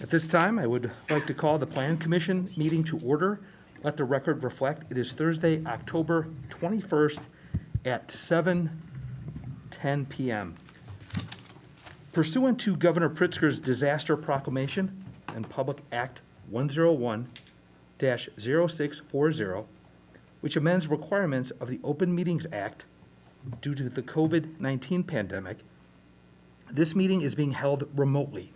At this time, I would like to call the Plan Commission meeting to order. Let the record reflect, it is Thursday, October 21st at 7:10 PM. Pursuant to Governor Pritzker's Disaster Proclamation and Public Act 101-0640, which amends requirements of the Open Meetings Act due to the COVID-19 pandemic, this meeting is being held remotely.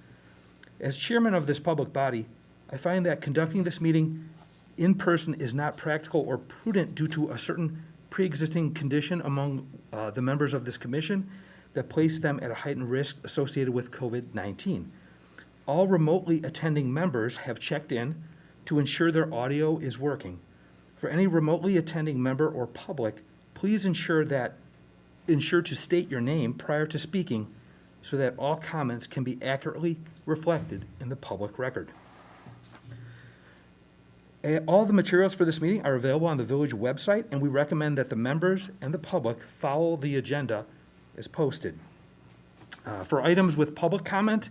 As chairman of this public body, I find that conducting this meeting in person is not practical or prudent due to a certain pre-existing condition among the members of this commission that place them at a heightened risk associated with COVID-19. All remotely attending members have checked in to ensure their audio is working. For any remotely attending member or public, please ensure to state your name prior to speaking so that all comments can be accurately reflected in the public record. All the materials for this meeting are available on the village website, and we recommend that the members and the public follow the agenda as posted. For items with public comment,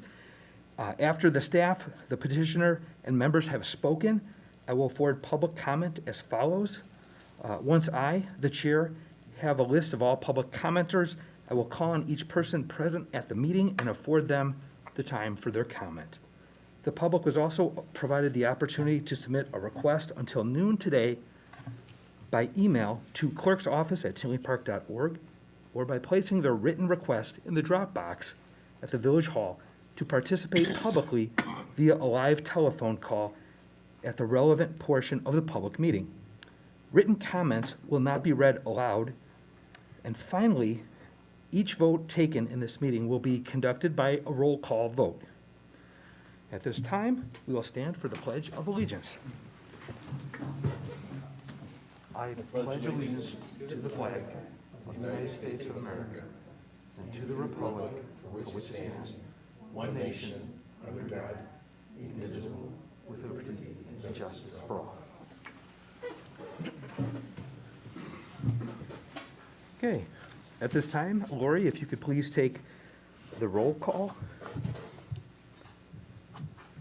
after the staff, the petitioner, and members have spoken, I will forward public comment as follows. Once I, the chair, have a list of all public commenters, I will call on each person present at the meeting and afford them the time for their comment. The public was also provided the opportunity to submit a request until noon today by email to clerksoffice@tinleypark.org or by placing their written request in the drop box at the Village Hall to participate publicly via a live telephone call at the relevant portion of the public meeting. Written comments will not be read aloud. And finally, each vote taken in this meeting will be conducted by a roll call vote. At this time, we will stand for the Pledge of Allegiance. I pledge allegiance to the flag of the United States of America and to the republic for which it stands, one nation, under God, indivisible, with liberty and justice for all. Okay, at this time, Lori, if you could please take the roll call.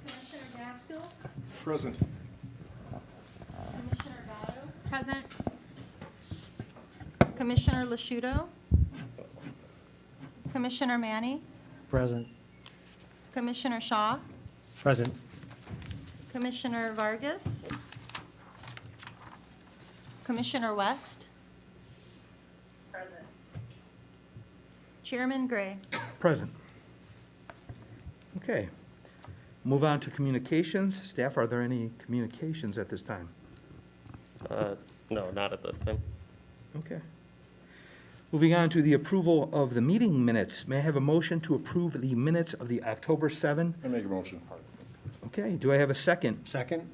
Commissioner Gaskell? Present. Commissioner Gatto? Present. Commissioner Lasciuto? Commissioner Manny? Present. Commissioner Shaw? Present. Commissioner Vargas? Commissioner West? Present. Chairman Gray? Present. Okay. Move on to communications. Staff, are there any communications at this time? No, not at this time. Okay. Moving on to the approval of the meeting minutes. May I have a motion to approve the minutes of the October 7? I make a motion. Okay, do I have a second? Second.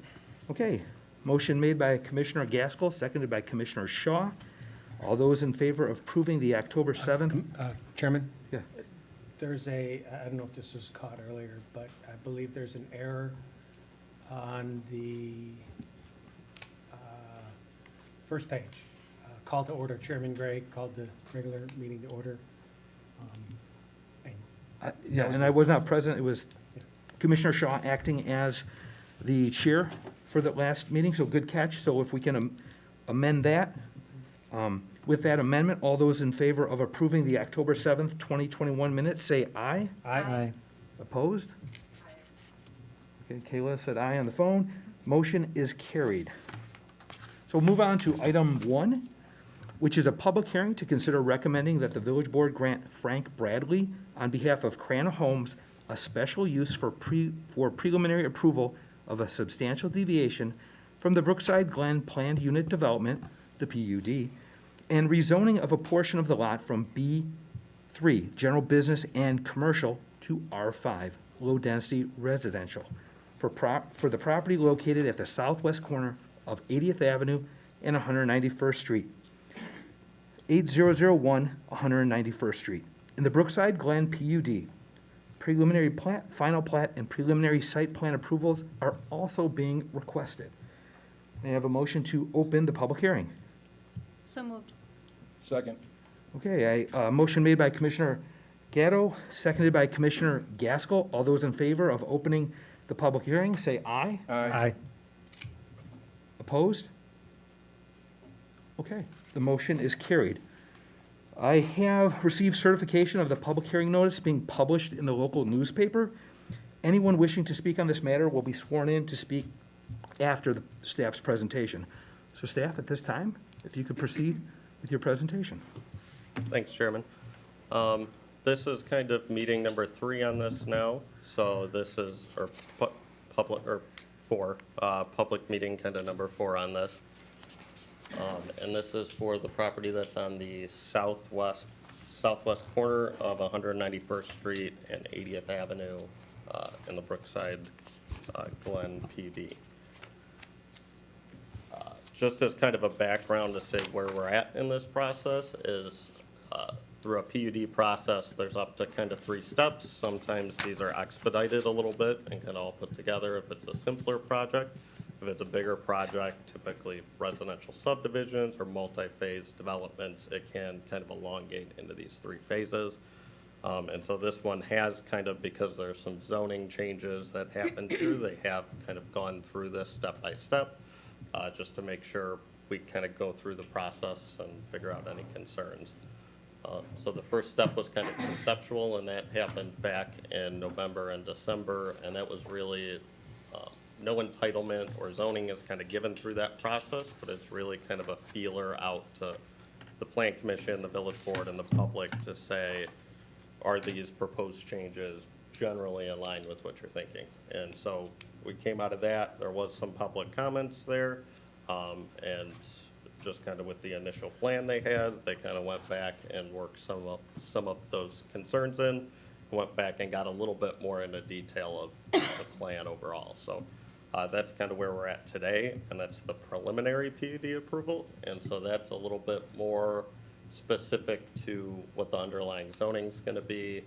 Okay, motion made by Commissioner Gaskell, seconded by Commissioner Shaw. All those in favor of approving the October 7th? Chairman, Yeah. there's I don't know if this was caught earlier, but I believe there's an error on the first page. Call to order, Chairman Gray called the regular meeting to order. Yeah, and I was not present. It was Commissioner Shaw acting as the chair for the last meeting, so good catch. So if we can amend that. With that amendment, all those in favor of approving the October 7th, 2021 minutes, say aye. Aye. Opposed? Okay, Kayla said aye on the phone. Motion is carried. So we'll move on to item 1, which is a public hearing to consider recommending that the village board grant Frank Bradley, on behalf of Crana Homes, a special use for preliminary approval of a substantial deviation from the Brookside Glen Planned Unit Development, the PUD, and rezoning of a portion of the lot from B3, General Business and Commercial, to R5, Low Density Residential, for the property located at the southwest corner of 80th Avenue and 191st Street, 8001 191st Street, in the Brookside Glen PUD. Preliminary plat, final plat, and preliminary site plan approvals are also being requested. May I have a motion to open the public hearing? So moved. Second. Okay, motion made by Commissioner Gatto, seconded by Commissioner Gaskell. All those in favor of opening the public hearing, say aye. Aye. Opposed? Okay, the motion is carried. I have received certification of the public hearing notice being published in the local newspaper. Anyone wishing to speak on this matter will be sworn in to speak after the staff's presentation. So staff, at this time, if you could proceed with your presentation. Thanks, Chairman. This is kind of meeting number 3 on this now. So this is, or public, or 4, public meeting kind of number 4 on this. And this is for the property that's on the southwest corner of 191st Street and 80th Avenue in the Brookside Glen PD. Just as kind of a background to say where we're at in this process is through a PUD process, there's up to kind of 3 steps. Sometimes these are expedited a little bit and kind of all put together if it's a simpler project. If it's a bigger project, typically residential subdivisions or multi-phase developments, it can kind of elongate into these 3 phases. And so this one has kind of, because there's some zoning changes that happened here, they have kind of gone through this step by step, just to make sure we kind of go through the process and figure out any concerns. So the first step was kind of conceptual, and that happened back in November and December, and that was really no entitlement or zoning is kind of given through that process, but it's really kind of a feeler out to the Plan Commission, the Village Board, and the public to say, are these proposed changes generally in line with what you're thinking? And so we came out of that. There was some public comments there, and just kind of with the initial plan they had, they kind of went back and worked some of those concerns in, went back and got a little bit more into detail of the plan overall. So that's kind of where we're at today, and that's the preliminary PUD approval. And so that's a little bit more specific to what the underlying zoning is going to be,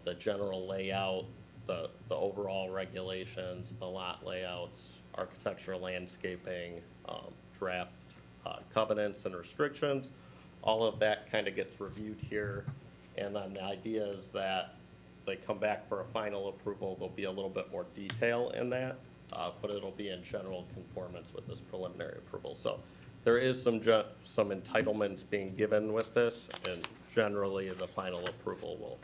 the general layout, the overall regulations, the lot layouts, architectural landscaping, draft covenants and restrictions. All of that kind of gets reviewed here. And then the idea is that they come back for a final approval. There'll be a little bit more detail in that, but it'll be in general conformance with this preliminary approval. So there is some entitlements being given with this, and generally the final approval will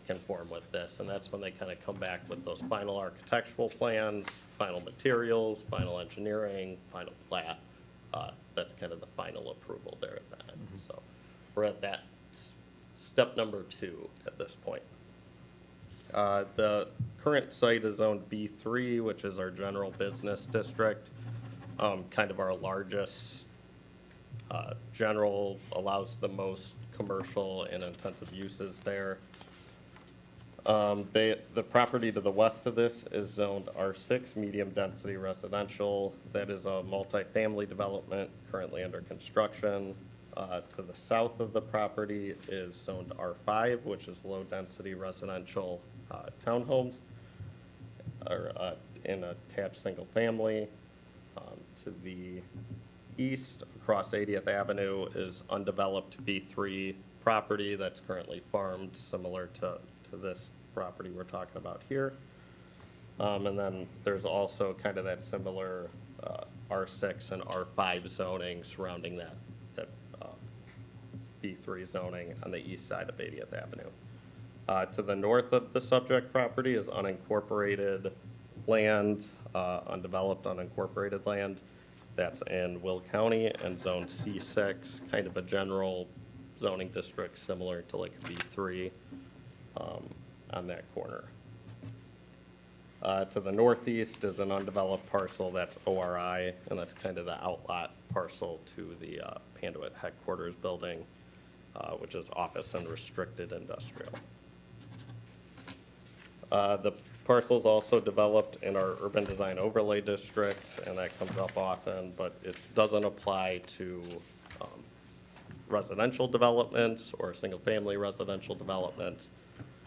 conform with this. And that's when they kind of come back with those final architectural plans, final materials, final engineering, final plat. That's kind of the final approval there at that. So we're at that step number 2 at this point. The current site is zoned B3, which is our general business district, kind of our largest. General allows the most commercial and intensive uses there. The property to the west of this is zoned R6, medium density residential. That is a multifamily development currently under construction. To the south of the property is zoned R5, which is low density residential townhomes or in attached single family. To the east, across 80th Avenue, is undeveloped B3 property that's currently farmed, similar to this property we're talking about here. And then there's also kind of that similar R6 and R5 zoning surrounding that B3 zoning on the east side of 80th Avenue. To the north of the subject property is unincorporated land, undeveloped unincorporated land. That's in Will County and zone C6, kind of a general zoning district similar to like a B3 on that corner. To the northeast is an undeveloped parcel that's ORI, and that's kind of the outlot parcel to the Panduit headquarters building, which is office and restricted industrial. The parcel is also developed in our urban design overlay district, and that comes up often, but it doesn't apply to residential developments or single-family residential developments.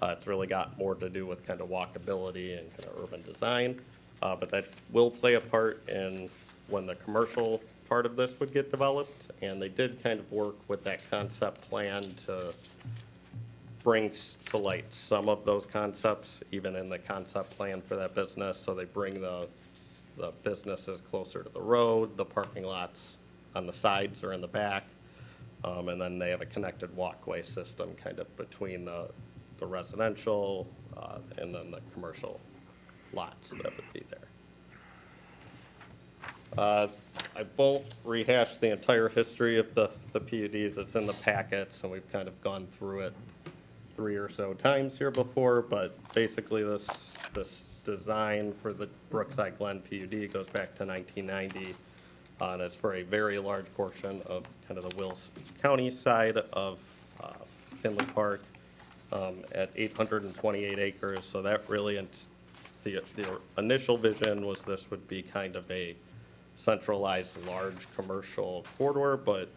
It's really got more to do with kind of walkability and kind of urban design, but that will play a part in when the commercial part of this would get developed, and they did kind of work with that concept plan to brings to light some of those concepts, even in the concept plan for that business. So they bring the businesses closer to the road, the parking lots on the sides or in the back. And then they have a connected walkway system kind of between the residential and then the commercial lots that would be there. I won't rehash the entire history of the PUDs. It's in the packets, and we've kind of gone through it 3 or so times here before, but basically this design for the Brookside Glen PUD goes back to 1990, and it's for a very large portion of kind of the Wills County side of Tinley Park at 828 acres. So that really, the initial vision was this would be kind of a centralized large commercial corridor, but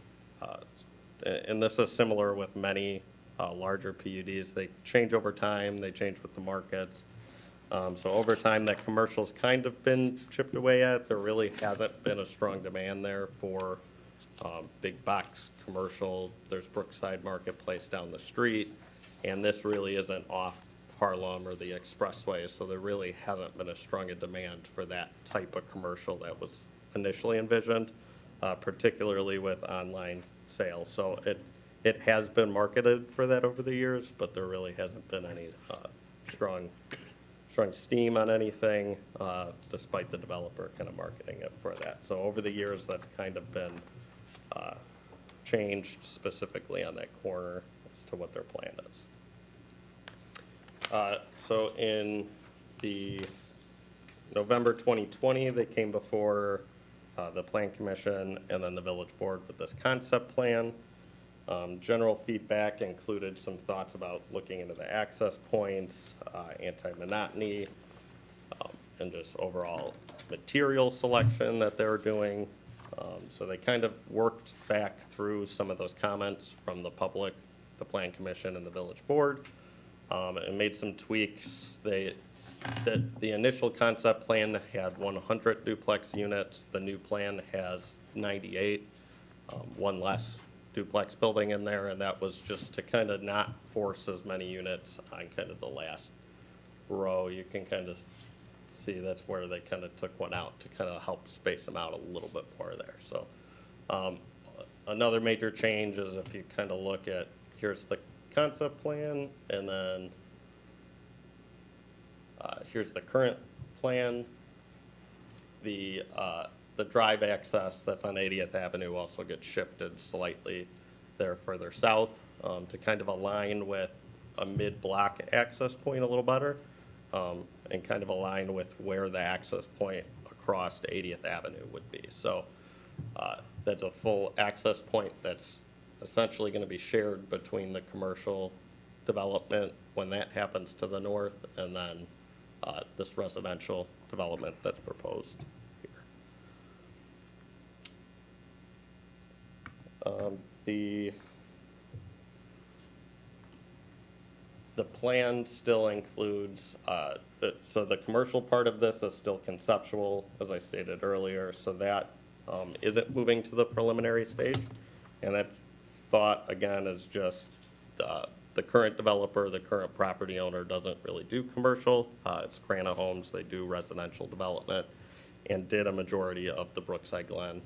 and this is similar with many larger PUDs. They change over time, they change with the markets. So over time, that commercial's kind of been chipped away at. There really hasn't been a strong demand there for big box commercial. There's Brookside Marketplace down the street, and this really isn't off Harlem or the expressway, so there really hasn't been a strong demand for that type of commercial that was initially envisioned, particularly with online sales. So it has been marketed for that over the years, but there really hasn't been any strong steam on anything, despite the developer kind of marketing it for that. So over the years, that's kind of been changed specifically on that corner as to what their plan is. So in the November 2020, they came before the Plan Commission and then the Village Board with this concept plan. General feedback included some thoughts about looking into the access points, anti-monotony, and just overall material selection that they were doing. So they kind of worked back through some of those comments from the public, the Plan Commission, and the Village Board, and made some tweaks. The initial concept plan had 100 duplex units. The new plan has 98, one less duplex building in there, and that was just to kind of not force as many units on kind of the last row. You can kind of see that's where they kind of took one out to kind of help space them out a little bit more there. So another major change is if you kind of look at, here's the concept plan, and then here's the current plan. The drive access that's on 80th Avenue also gets shifted slightly there further south to kind of align with a mid-block access point a little better, and kind of align with where the access point across 80th Avenue would be. So that's a full access point that's essentially going to be shared between the commercial development when that happens to the north, and then this residential development that's proposed here. The plan still includes, so the commercial part of this is still conceptual, as I stated earlier, so that isn't moving to the preliminary stage. And that thought, again, is just the current developer, the current property owner doesn't really do commercial. It's Crana Homes, they do residential development, and did a majority of the Brookside Glen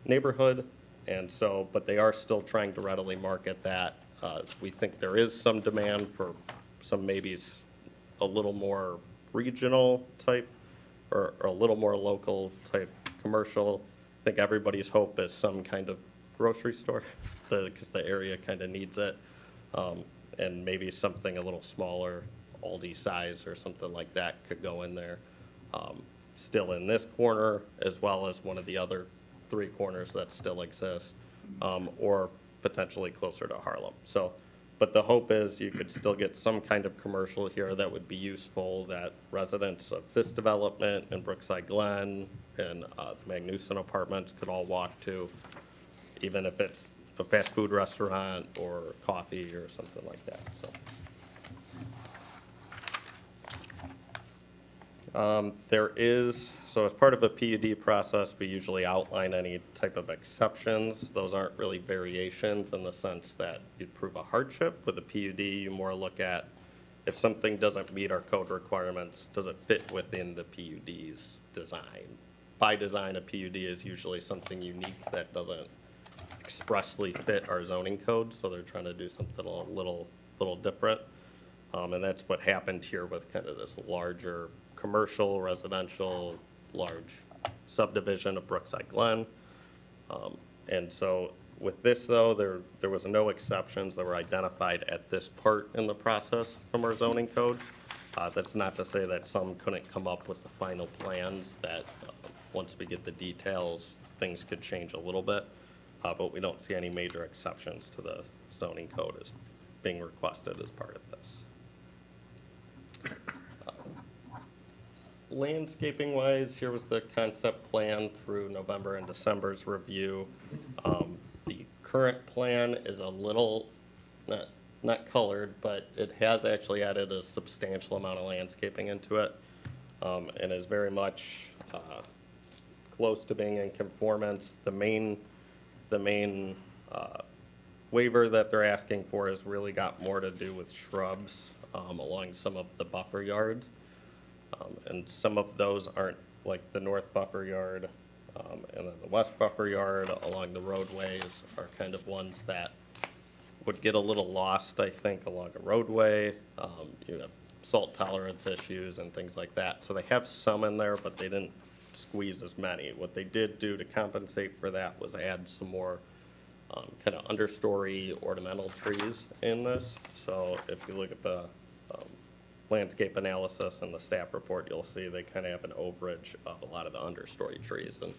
neighborhood. And so, but they are still trying to readily market that. We think there is some demand for some maybe a little more regional type or a little more local type commercial. I think everybody's hope is some kind of grocery store because the area kind of needs it. And maybe something a little smaller, Aldi size or something like that could go in there. Still in this corner, as well as one of the other 3 corners that still exist, or potentially closer to Harlem. So, but the hope is you could still get some kind of commercial here that would be useful, that residents of this development and Brookside Glen and the Magnuson Apartments could all walk to, even if it's a fast food restaurant or coffee or something like that. So, There is, so as part of a PUD process, we usually outline any type of exceptions. Those aren't really variations in the sense that you'd prove a hardship. With a PUD, you more look at if something doesn't meet our code requirements, does it fit within the PUD's design? By design, a PUD is usually something unique that doesn't expressly fit our zoning code, so they're trying to do something a little different. And that's what happened here with kind of this larger commercial, residential, large subdivision of Brookside Glen. And so with this, though, there was no exceptions that were identified at this part in the process from our zoning code. That's not to say that some couldn't come up with the final plans that, once we get the details, things could change a little bit. But we don't see any major exceptions to the zoning code as being requested as part of this. Landscaping wise, here was the concept plan through November and December's review. The current plan is a little, not colored, but it has actually added a substantial amount of landscaping into it, and is very much close to being in conformance. The main waiver that they're asking for has really got more to do with shrubs along some of the buffer yards. And some of those aren't, like the north buffer yard and then the west buffer yard along the roadways are kind of ones that would get a little lost, I think, along a roadway. You have salt tolerance issues and things like that. So they have some in there, but they didn't squeeze as many. What they did do to compensate for that was add some more kind of understory ornamental trees in this. So if you look at the landscape analysis and the staff report, you'll see they kind of have an overage of a lot of the understory trees. And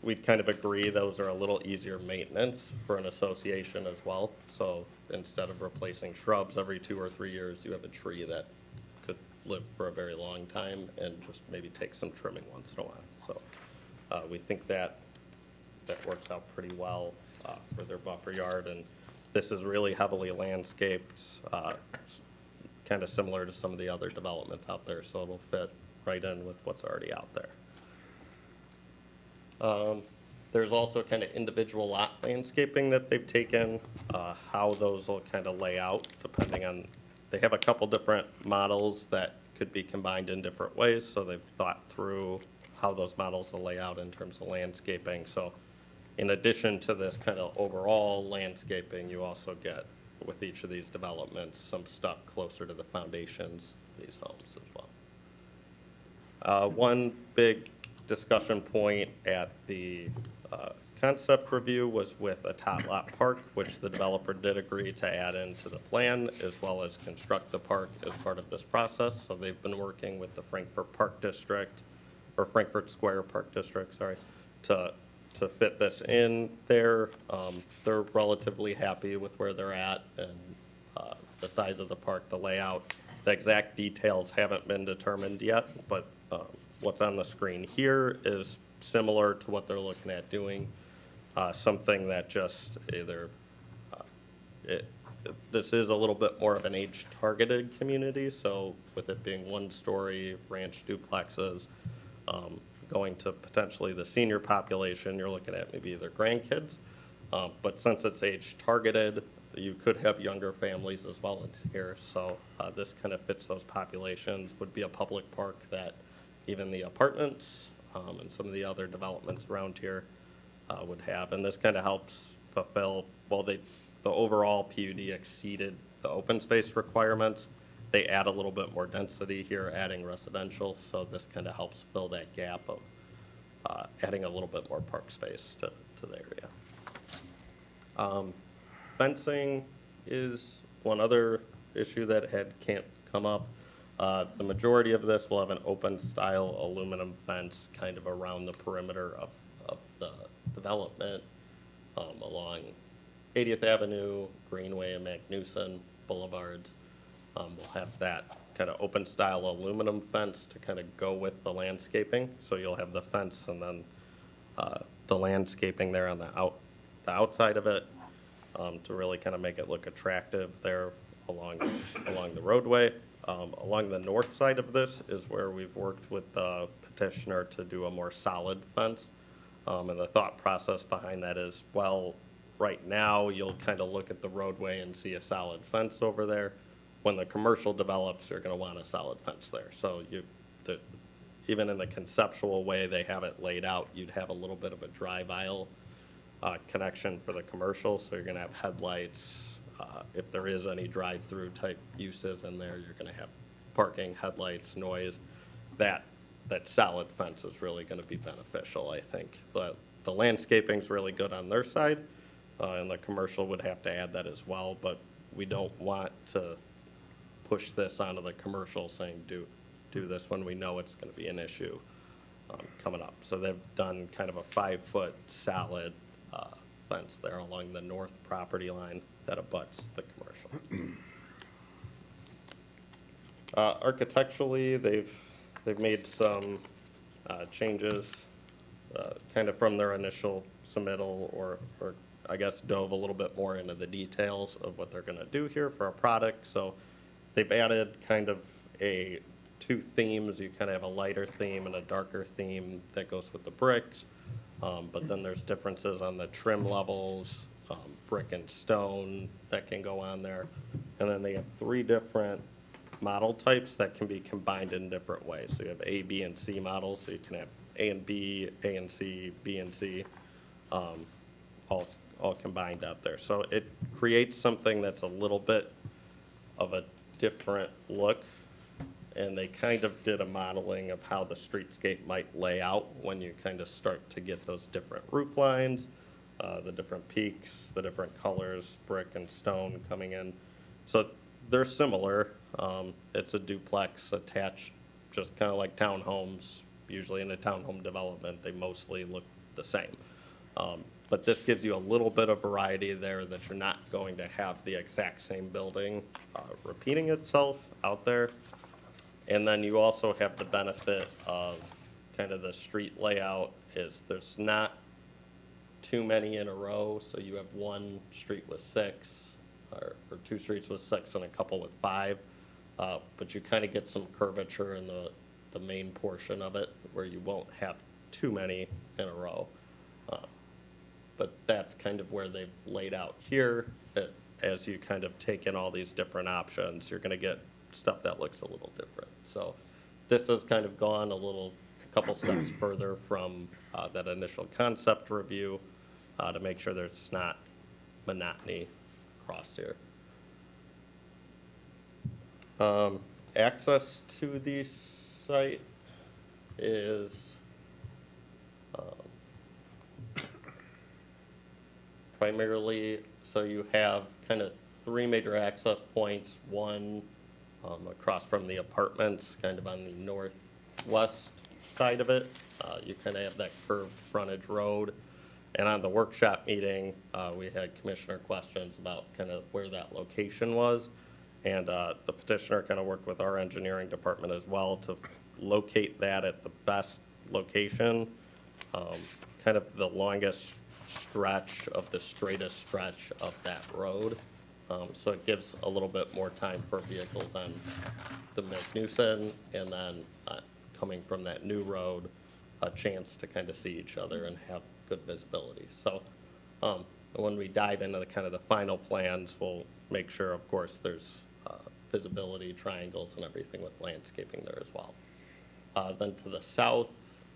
we'd kind of agree those are a little easier maintenance for an association as well. So instead of replacing shrubs every 2 or 3 years, you have a tree that could live for a very long time and just maybe take some trimming once in a while. So we think that works out pretty well for their buffer yard. And this is really heavily landscaped, kind of similar to some of the other developments out there, so it'll fit right in with what's already out there. There's also kind of individual lot landscaping that they've taken, how those will kind of lay out depending on, they have a couple different models that could be combined in different ways, so they've thought through how those models will lay out in terms of landscaping. So in addition to this kind of overall landscaping, you also get, with each of these developments, some stuff closer to the foundations of these homes as well. One big discussion point at the concept review was with a tot lot park, which the developer did agree to add into the plan, as well as construct the park as part of this process. So they've been working with the Frankfurt Park District, or Frankfurt Square Park District, sorry, to fit this in there. They're relatively happy with where they're at and the size of the park, the layout. The exact details haven't been determined yet, but what's on the screen here is similar to what they're looking at doing. Something that just either, this is a little bit more of an age-targeted community, so with it being one-story ranch duplexes, going to potentially the senior population, you're looking at maybe their grandkids. But since it's age targeted, you could have younger families as well in here. So this kind of fits those populations, would be a public park that even the apartments and some of the other developments around here would have. And this kind of helps fulfill, well, the overall PUD exceeded the open space requirements. They add a little bit more density here, adding residential, so this kind of helps fill that gap of adding a little bit more park space to the area. Fencing is one other issue that can't come up. The majority of this will have an open-style aluminum fence kind of around the perimeter of the development along 80th Avenue, Greenway, and Magnuson Boulevards. We'll have that kind of open style aluminum fence to kind of go with the landscaping. So you'll have the fence and then the landscaping there on the outside of it to really kind of make it look attractive there along the roadway. Along the north side of this is where we've worked with the petitioner to do a more solid fence. And the thought process behind that is, well, right now, you'll kind of look at the roadway and see a solid fence over there. When the commercial develops, you're gonna want a solid fence there. So even in the conceptual way they have it laid out, you'd have a little bit of a drive aisle connection for the commercial, so you're gonna have headlights. If there is any drive-through type uses in there, you're gonna have parking, headlights, noise. That solid fence is really gonna be beneficial, I think. The landscaping's really good on their side, and the commercial would have to add that as well, but we don't want to push this onto the commercial saying do this when we know it's gonna be an issue coming up. So they've done kind of a 5-foot solid fence there along the north property line that abuts the commercial. Architecturally, they've made some changes kind of from their initial submittal, or I guess dove a little bit more into the details of what they're gonna do here for a product. So they've added kind of two themes. You kind of have a lighter theme and a darker theme that goes with the bricks. But then there's differences on the trim levels, brick and stone that can go on there. And then they have 3 different model types that can be combined in different ways. So you have A, B, and C models, so you can have A and B, A and C, B and C, all combined out there. So it creates something that's a little bit of a different look, and they kind of did a modeling of how the streetscape might lay out when you kind of start to get those different roof lines, the different peaks, the different colors, brick and stone coming in. So they're similar. It's a duplex attached, just kind of like townhomes. Usually in a townhome development, they mostly look the same. But this gives you a little bit of variety there, that you're not going to have the exact same building repeating itself out there. And then you also have the benefit of kind of the street layout is there's not too many in a row. So you have one street with 6, or 2 streets with 6 and a couple with 5. But you kind of get some curvature in the main portion of it, where you won't have too many in a row. But that's kind of where they've laid out here. As you kind of take in all these different options, you're going to get stuff that looks a little different. So this has kind of gone a couple steps further from that initial concept review to make sure there's not monotony across here. Access to the site is primarily, so you have kind of 3 major access points, one across from the apartments, kind of on the northwest side of it. You kind of have that curved frontage road. And on the workshop meeting, we had commissioner questions about kind of where that location was. And the petitioner kind of worked with our engineering department as well to locate that at the best location, kind of the longest stretch of the straightest stretch of that road. So it gives a little bit more time for vehicles on the McNewson, and then coming from that new road, a chance to kind of see each other and have good visibility. So when we dive into the kind of the final plans, we'll make sure, of course, there's visibility, triangles, and everything with landscaping there as well. Then to the south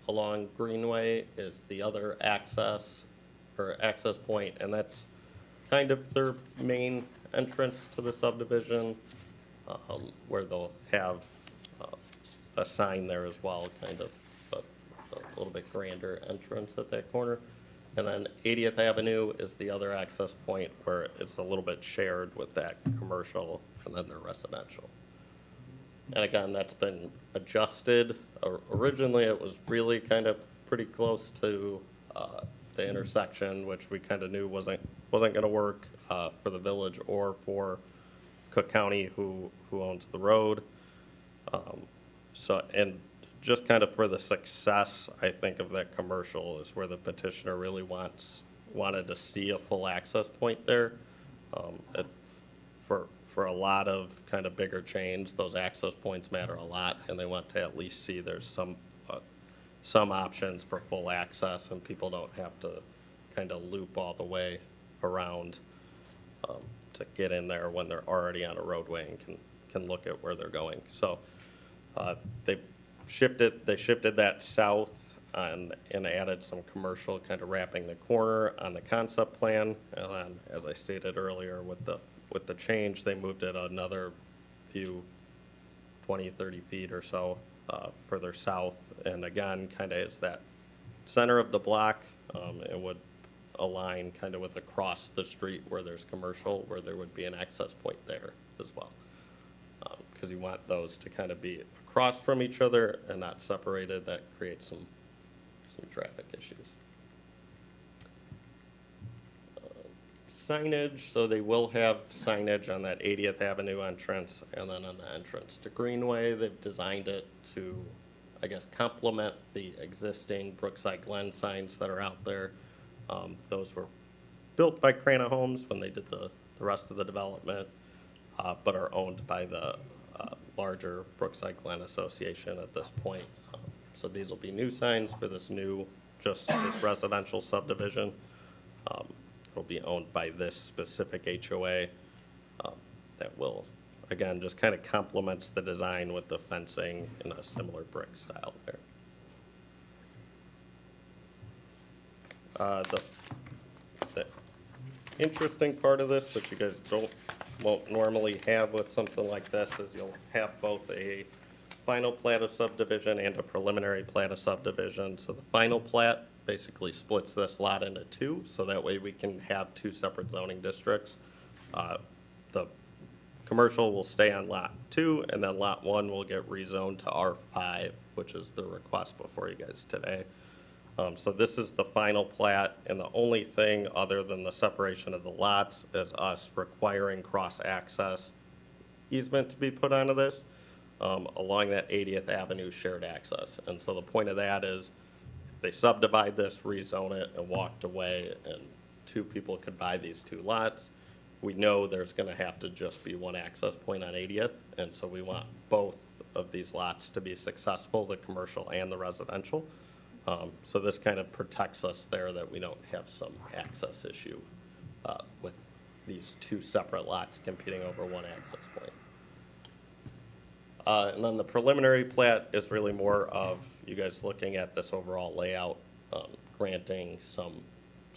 along Greenway is the other access point, and that's kind of their main entrance to the subdivision, where they'll have a sign there as well, kind of a little bit grander entrance at that corner. And then 80th Avenue is the other access point where it's a little bit shared with that commercial and then the residential. And again, that's been adjusted. Originally, it was really kind of pretty close to the intersection, which we kind of knew wasn't going to work for the village or for Cook County, who owns the road. And just kind of for the success, I think, of that commercial is where the petitioner really wanted to see a full access point there. For for a lot of kind of bigger chains, those access points matter a lot, and they want to at least see there's some options for full access, and people don't have to kind of loop all the way around to get in there when they're already on a roadway and can look at where they're going. So they shifted that south and added some commercial kind of wrapping the corner on the concept plan. And then, as I stated earlier, with the change, they moved it another few 20, 30 feet or so further south. And again, kind of is that center of the block. It would align kind of with across the street where there's commercial, where there would be an access point there as well. Because you want those to kind of be across from each other and not separated. That creates some traffic issues. Signage, so they will have signage on that 80th Avenue entrance and then on the entrance to Greenway. They've designed it to, I guess, complement the existing Brookside Glen signs that are out there. Those were built by Crana Homes when they did the rest of the development, but are owned by the larger Brookside Glen Association at this point. So these will be new signs for this residential subdivision. It'll be owned by this specific HOA that will, again, just kind of complements the design with the fencing in a similar brick style there. The interesting part of this that you guys won't normally have with something like this is you'll have both a final plat of subdivision and a preliminary plat of subdivision. So the final plat basically splits this lot into two, so that way we can have two separate zoning districts. The commercial will stay on lot 2, and then lot 1 will get rezoned to R5, which is the request before you guys today. So this is the final plat, and the only thing other than the separation of the lots is us requiring cross-access easement to be put onto this along that 80th Avenue shared access. And so the point of that is if they subdivide this, rezone it, and walked away, and two people could buy these two lots, we know there's going to have to just be one access point on 80th, and so we want both of these lots to be successful, the commercial and the residential. So this kind of protects us there that we don't have some access issue with these two separate lots competing over one access point. And then the preliminary plat is really more of you guys looking at this overall layout, granting some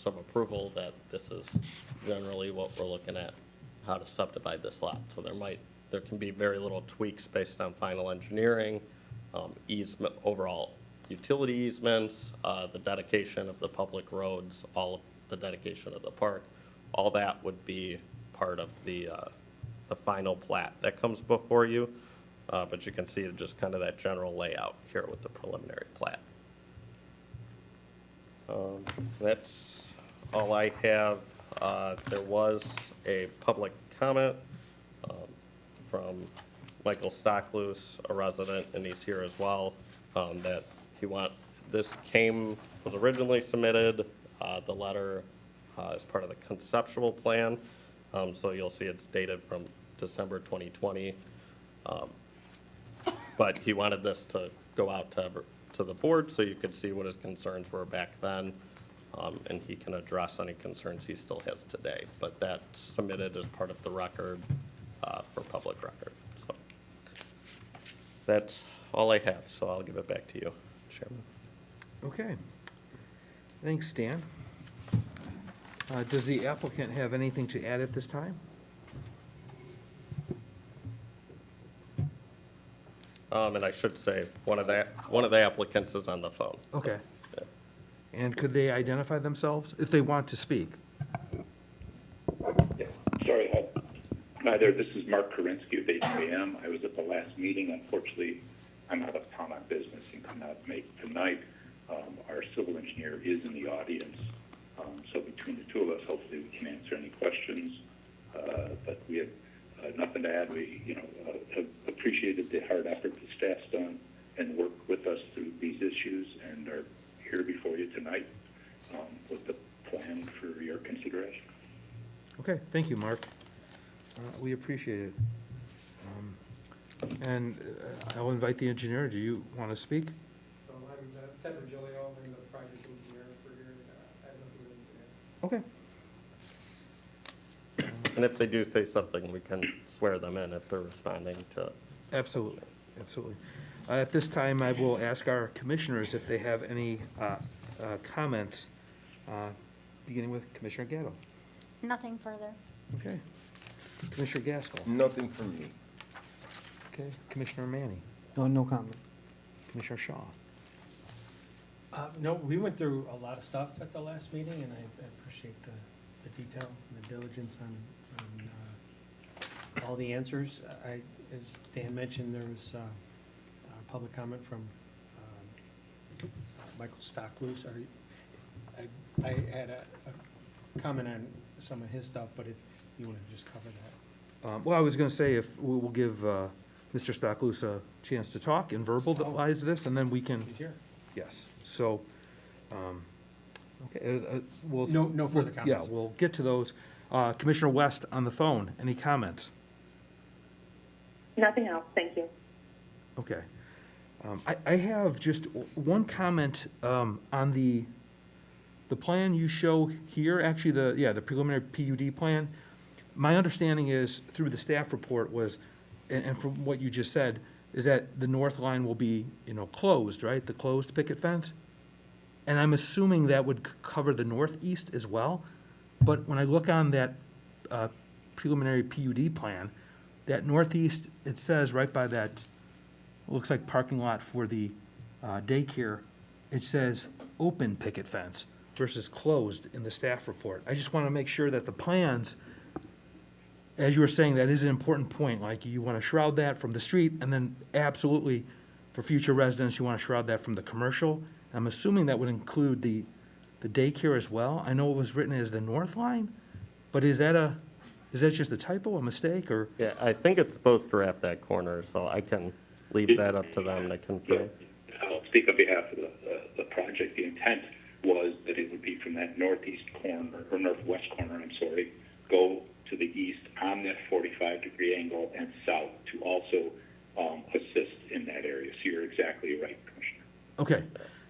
approval that this is generally what we're looking at, how to subdivide this lot. So there can be very little tweaks based on final engineering, easement, overall utility easements, the dedication of the public roads, all of the dedication of the park, all that would be part of the final plat that comes before you. But you can see just kind of that general layout here with the preliminary plat. That's all I have. There was a public comment from Michael Stockloose, a resident, and he's here as well, that this was originally submitted, the letter as part of the conceptual plan. So you'll see it's dated from December 2020. But he wanted this to go out to the board so you could see what his concerns were back then, and he can address any concerns he still has today. But that's submitted as part of the record for public record. So that's all I have, so I'll give it back to you, Chairman. Okay. Thanks, Dan. Does the applicant have anything to add at this time? And I should say, one of the applicants is on the phone. Okay. And could they identify themselves if they want to speak? Yeah, sorry. Hi there, this is Mark Korinsky of HAM. I was at the last meeting. Unfortunately, I'm out of town on business and could not make tonight. Our civil engineer is in the audience. So between the two of us, hopefully we can answer any questions. But we have nothing to add. We, have appreciated the hard effort the staff's done and worked with us through these issues and are here before you tonight with the plan for your consideration. Okay, thank you, Mark. We appreciate it. And I'll invite the engineer. Do you want to speak? So I'm Tedder Gilio, I'm the project engineer for here, I don't know if you're engineer. Okay. And if they do say something, we can swear them in if they're responding to it. Absolutely, absolutely. At this time, I will ask our commissioners if they have any comments, beginning with Commissioner Gatto. Nothing further. Okay. Commissioner Gaskell. Nothing from me. Okay. Commissioner Manny. No comment. Commissioner Shaw. No, we went through a lot of stuff at the last meeting, and I appreciate the detail and the diligence on all the answers. As Dan mentioned, there was public comment from Michael Stockloose. I had a comment on some of his stuff, but if you want to just cover that. Well, I was going to say if we'll give Mr. Stockloose a chance to talk and verbalize this, and then we can, He's here. yes. So, okay, we'll. No further Yeah, comments. we'll get to those. Commissioner West on the phone, any comments? Nothing else, thank you. Okay. I have just one comment on the plan you show here, actually, the preliminary PUD plan. My understanding is, through the staff report was, and from what you just said, is that the north line will be, closed, right? The closed picket fence? And I'm assuming that would cover the northeast as well. But when I look on that preliminary PUD plan, that northeast, it says right by that, looks like parking lot for the daycare, it says open picket fence versus closed in the staff report. I just want to make sure that the plans, as you were saying, that is an important point, like you want to shroud that from the street, and then absolutely, for future residents, you want to shroud that from the commercial. I'm assuming that would include the daycare as well. I know it was written as the north line, but is that just a typo, a mistake, or? Yeah, I think it's supposed to wrap that corner, so I can leave that up to them to confirm. I'll speak on behalf of the project. The intent was that it would be from that northeast corner, or northwest corner, I'm sorry, go to the east on that 45-degree angle and south to also assist in that area. So you're exactly right, Commissioner. Okay,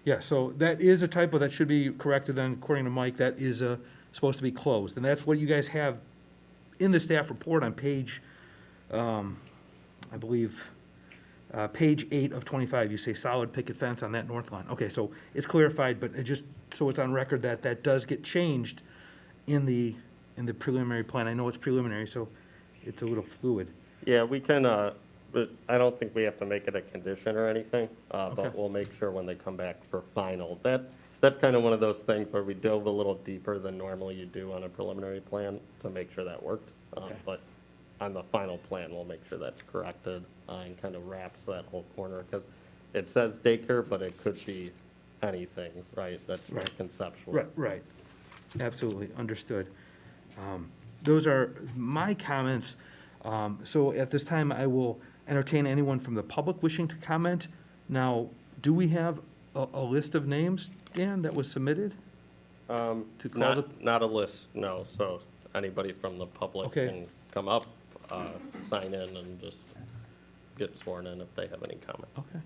yeah, so that is a typo that should be corrected then, according to Mike, that is supposed to be closed. And that's what you guys have in the staff report on page, I believe, page 8 of 25. You say solid picket fence on that north line. Okay, so it's clarified, but it just, so it's on record that that does get changed in the preliminary plan. I know it's preliminary, so it's a little fluid. Yeah, we can, but I don't think we have to make it a condition or anything, Okay. but we'll make sure when they come back for final. That's kind of one of those things where we dove a little deeper than normally you do on a preliminary plan to make sure that worked. Okay. But on the final plan, we'll make sure that's corrected and kind of wraps that whole corner, because it says daycare, but it could be anything, right? That's more Right. conceptual. Right, absolutely, understood. Those are my comments. So at this time, I will entertain anyone from the public wishing to comment. Now, do we have a list of names, Dan, that was submitted? To call the, Not a list, no, so anybody from the public Okay. can come up, sign in, and just get sworn in if they have any comment. okay.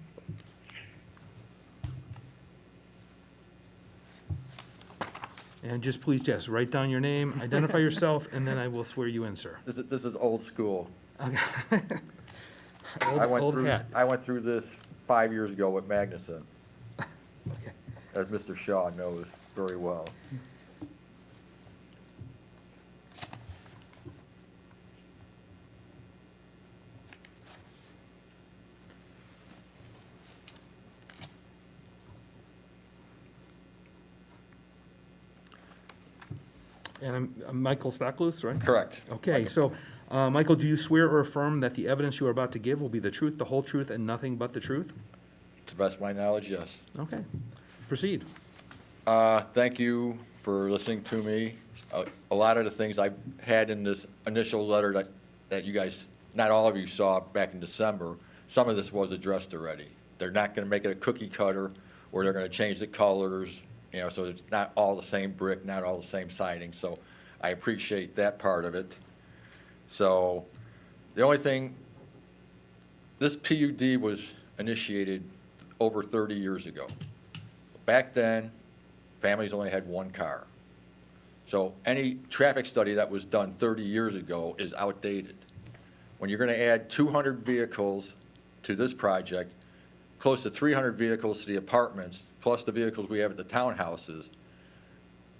And just please, yes, write down your name, identify yourself, and then I will swear you in, sir. This is old school. Okay. I Old hat. went through this 5 years ago with Magnuson, Okay. as Mr. Shaw knows very well. And I'm Michael Stockloose, right? Correct. Okay, so, Michael, do you swear or affirm that the evidence you are about to give will be the truth, the whole truth, and nothing but the truth? To the best of my knowledge, yes. Okay, proceed. Thank you for listening to me. A lot of the things I had in this initial letter that you guys, not all of you saw back in December, some of this was addressed already. They're not gonna make it a cookie cutter, or they're gonna change the colors, so it's not all the same brick, not all the same siding, so I appreciate that part of it. So the only thing, this PUD was initiated over 30 years ago. Back then, families only had one car. So any traffic study that was done 30 years ago is outdated. When you're going to add 200 vehicles to this project, close to 300 vehicles to the apartments, plus the vehicles we have at the townhouses,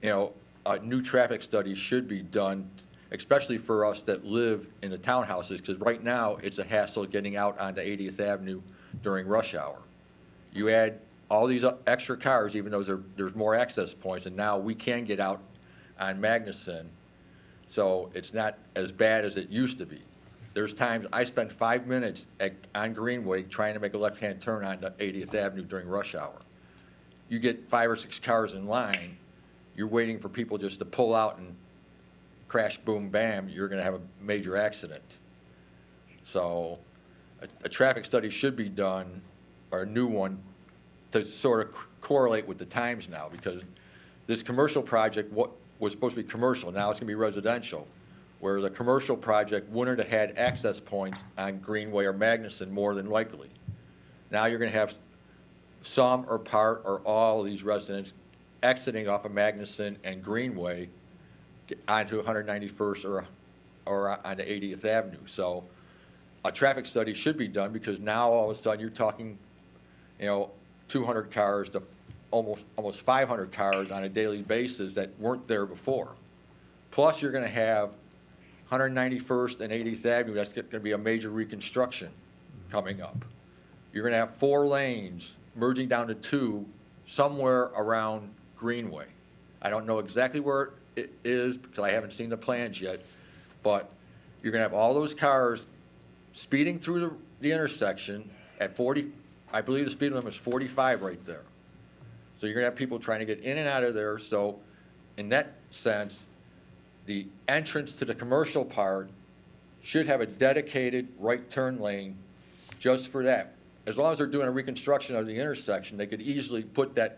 you know, a new traffic study should be done, especially for us that live in the townhouses, because right now it's a hassle getting out onto 80th Avenue during rush hour. You add all these extra cars, even though there's more access points, and now we can get out on Magnuson, so it's not as bad as it used to be. There's times I spend 5 minutes on Greenway trying to make a left-hand turn onto 80th Avenue during rush hour. You get 5 or 6 cars in line, you're waiting for people just to pull out and crash, boom, bam, you're going to have a major accident. So a traffic study should be done, or a new one, to sort of correlate with the times now, because this commercial project, what was supposed to be commercial, now it's going to be residential, where the commercial project wouldn't have had access points on Greenway or Magnuson more than likely. Now you're going to have some or part or all of these residents exiting off of Magnuson and Greenway onto 191st or onto 80th Avenue. So a traffic study should be done, because now all of a sudden you're talking, you know, 200 cars to almost 500 cars on a daily basis that weren't there before. Plus you're going to have 191st and 80th Avenue, that's going to be a major reconstruction coming up. You're going to have 4 lanes merging down to 2 somewhere around Greenway. I don't know exactly where it is because I haven't seen the plans yet, but you're going to have all those cars speeding through the intersection at 40, I believe the speed limit is 45 right there. So you're going to have people trying to get in and out of there. So in that sense, the entrance to the commercial part should have a dedicated right turn lane just for that. As long as they're doing a reconstruction of the intersection, they could easily put that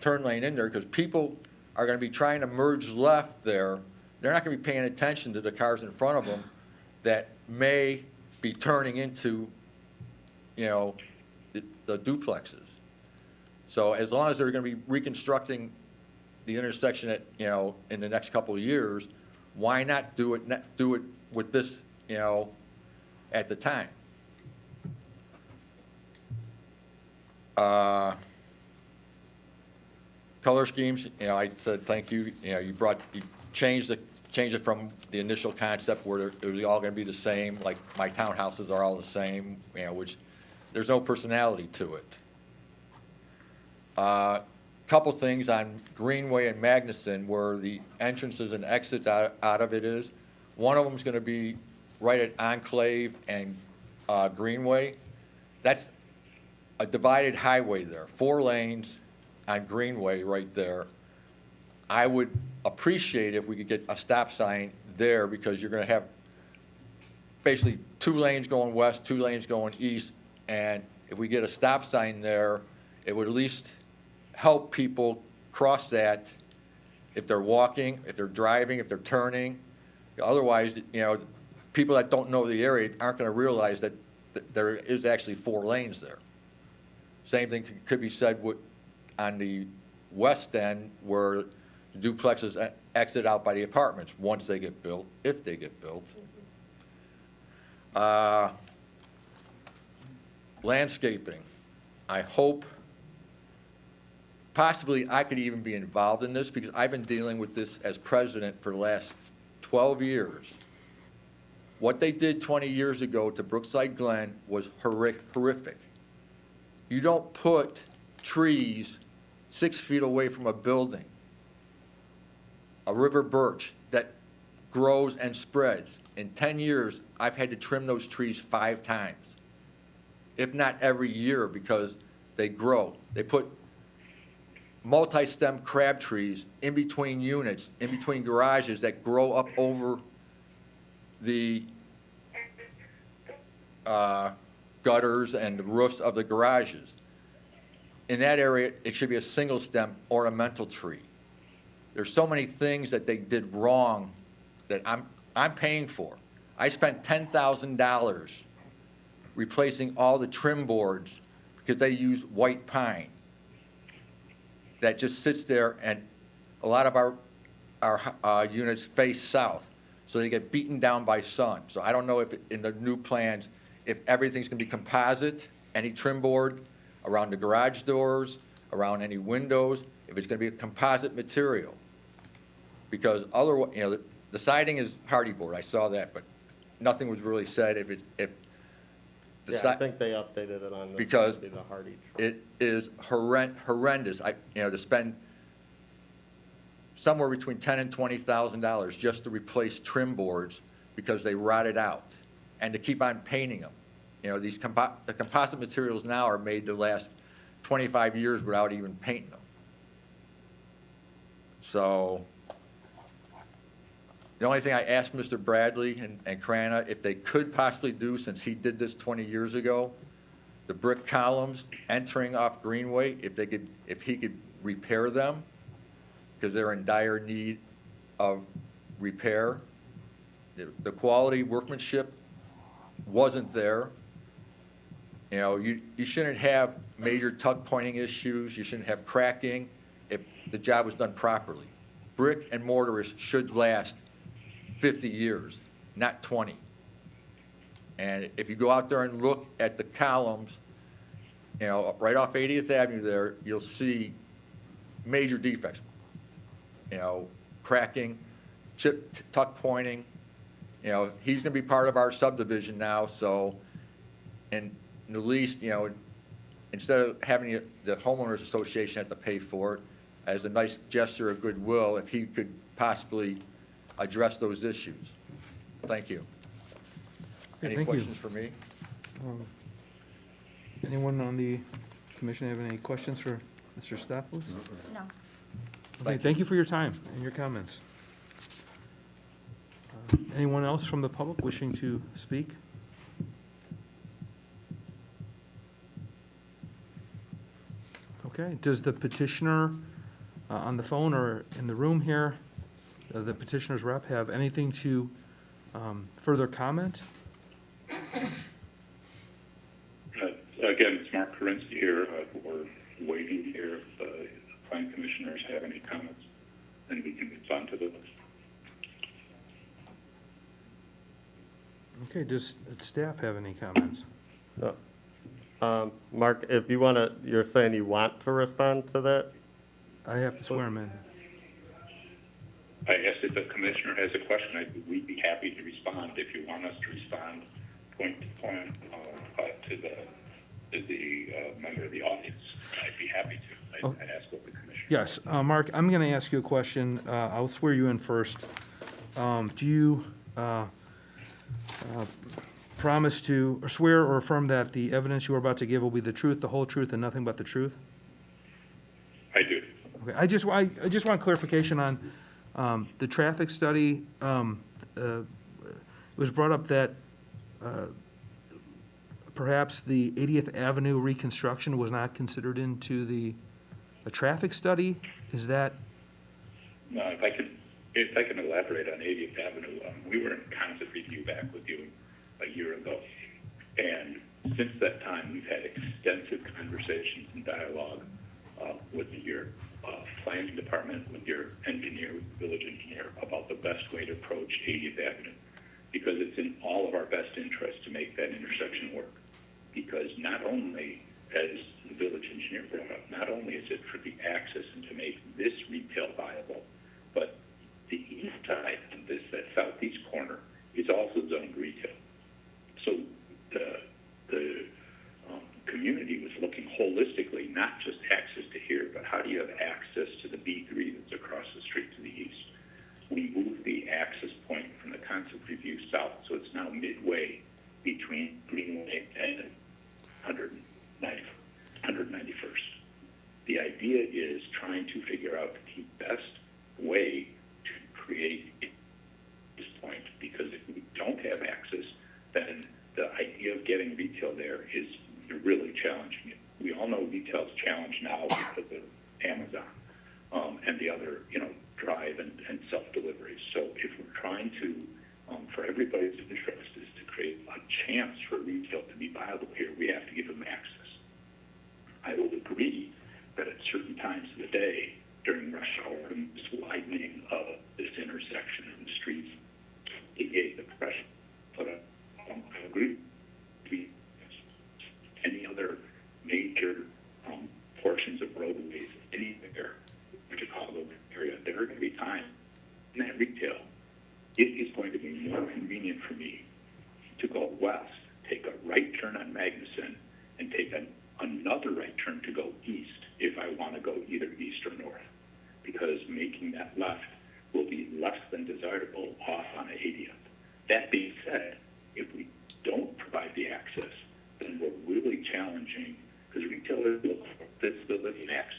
turn lane in there, because people are going to be trying to merge left there. They're not going to be paying attention to the cars in front of them that may be turning into, you know, the duplexes. So as long as they're going to be reconstructing the intersection at, you know, in the next couple of years, why not do it with this, you know, at the time? Color schemes, you know, I said thank you. You know, you changed it from the initial concept where it was all going to be the same, like my townhouses are all the same, you know, which there's no personality to it. Couple things on Greenway and Magnuson where the entrances and exits out of it is. One of them is going to be right at Enclave and Greenway. That's a divided highway there, 4 lanes on Greenway right there. I would appreciate if we could get a stop sign there, because you're going to have basically 2 lanes going west, 2 lanes going east, and if we get a stop sign there, it would at least help people cross that if they're walking, if they're driving, if they're turning. Otherwise, you know, people that don't know the area aren't going to realize that there is actually 4 lanes there. Same thing could be said on the west end where the duplexes exit out by the apartments once they get built, if they get built. Landscaping. I hope possibly I could even be involved in this, because I've been dealing with this as president for the last 12 years. What they did 20 years ago to Brookside Glen was horrific. You don't put trees 6 feet away from a building, a river birch that grows and spreads. In 10 years, I've had to trim those trees 5 times, if not every year, because they grow. They put multi-stem crab trees in between units, in between garages that grow up over the gutters and the roofs of the garages. In that area, it should be a single stem ornamental tree. There's so many things that they did wrong that I'm paying for. I spent $10,000 replacing all the trim boards because they use white pine that just sits there, and a lot of our units face south, so they get beaten down by sun. So I don't know if in the new plans, if everything's gonna be composite, any trim board around the garage doors, around any windows, if it's gonna be a composite material. Because otherwise, you know, the siding is hardy board, I saw that, but nothing was really said if the Yeah, I think they updated it on this. Because the hardy trim. it is horrendous. To spend somewhere between $10,000 and $20,000 just to replace trim boards because they rotted out, and to keep on painting them. You know, the composite materials now are made to last 25 years without even painting them. So, the only thing I asked Mr. Bradley and Crana if they could possibly do, since he did this 20 years ago, the brick columns entering off Greenway, if he could repair them, because they're in dire need of repair. The quality workmanship wasn't there. You know, you shouldn't have major tuck pointing issues, you shouldn't have cracking if the job was done properly. Brick and mortar should last 50 years, not 20. And if you go out there and look at the columns, you know, right off 80th Avenue there, you'll see major defects. You know, cracking, chip, tuck pointing. You know, he's gonna be part of our subdivision now, so, and at least, you know, instead of having the homeowners association have to pay for it, as a nice gesture of goodwill, if he could possibly address those issues. Thank you. Okay, Any thank you. questions for me? Anyone on the commission have any questions for Mr. Staples? No. Okay, thank you for your time and your comments. Anyone else from the public wishing to speak? Okay, does the petitioner on the phone or in the room here, the petitioner's rep, have anything to further comment? Again, it's Mark Karinsky here. We're waiting here. If the planning commissioners have any comments, then we can move on to the list. Okay, does staff have any comments? Mark, if you want to, you're saying you want to respond to that? I have to swear him in. I guess if the commissioner has a question, we'd be happy to respond. If you want us to respond point to point to the member of the audience, I'd be happy to. I'd ask what the commissioner. Yes, Mark, I'm going to ask you a question. I'll swear you in first. Do you promise to, or swear or affirm that the evidence you are about to give will be the truth, the whole truth, and nothing but the truth? I do. Okay, I just want clarification on the traffic study. It was brought up that perhaps the 80th Avenue reconstruction was not considered into a traffic study. Is that? No, if I can elaborate on 80th Avenue, we were in concept review back with you a year ago, and since that time, we've had extensive conversations and dialogue with your planning department, with your engineer, with the village engineer, about the best way to approach 80th Avenue, because it's in all of our best interest to make that intersection work. Because not only, as the village engineer brought up, not only is it for the access and to make this retail viable, but the east side of this, that southeast corner, is also zoned retail. So the community was looking holistically, not just access to here, but how do you have access to the B3 that's across the street to the east? We moved the access point from the concept review south, so it's now midway between Greenway and 191st. The idea is trying to figure out the best way to create this point, because if we don't have access, then the idea of getting retail there is really challenging it. We all know retail's challenged now because of Amazon and the other, drive and self-delivery. So if we're trying to, for everybody's interest, day during rush hour and this widening of this intersection in the streets. It gave the pressure, but I agree. Any other major portions of roadways anywhere in the Chicago area, there are going to be times in that retail. It is going to be more convenient for me to go west, take a right turn on Magnuson, and take another right turn to go east if I want to go either east or north, because making that left will be less than desirable off on 80th. That being said, if we don't provide the access, then we're really challenging, because retailers look for visibility and access,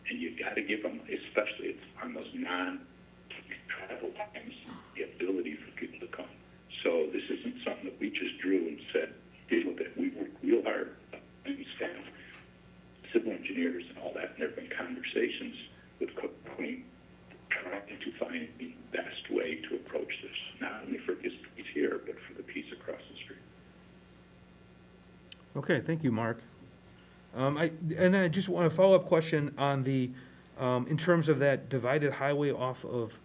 and you've got to give them, especially on those non-travel times, the ability for people to come. So this isn't something that we just drew and said, deal with it. We worked real hard, staff, civil engineers and all that, and there have been conversations with Cook County trying to find the best way to approach this, not only for this piece here, but for the piece across the street. Okay, thank you, Mark. I just want a follow-up question on the, in terms of that divided highway off of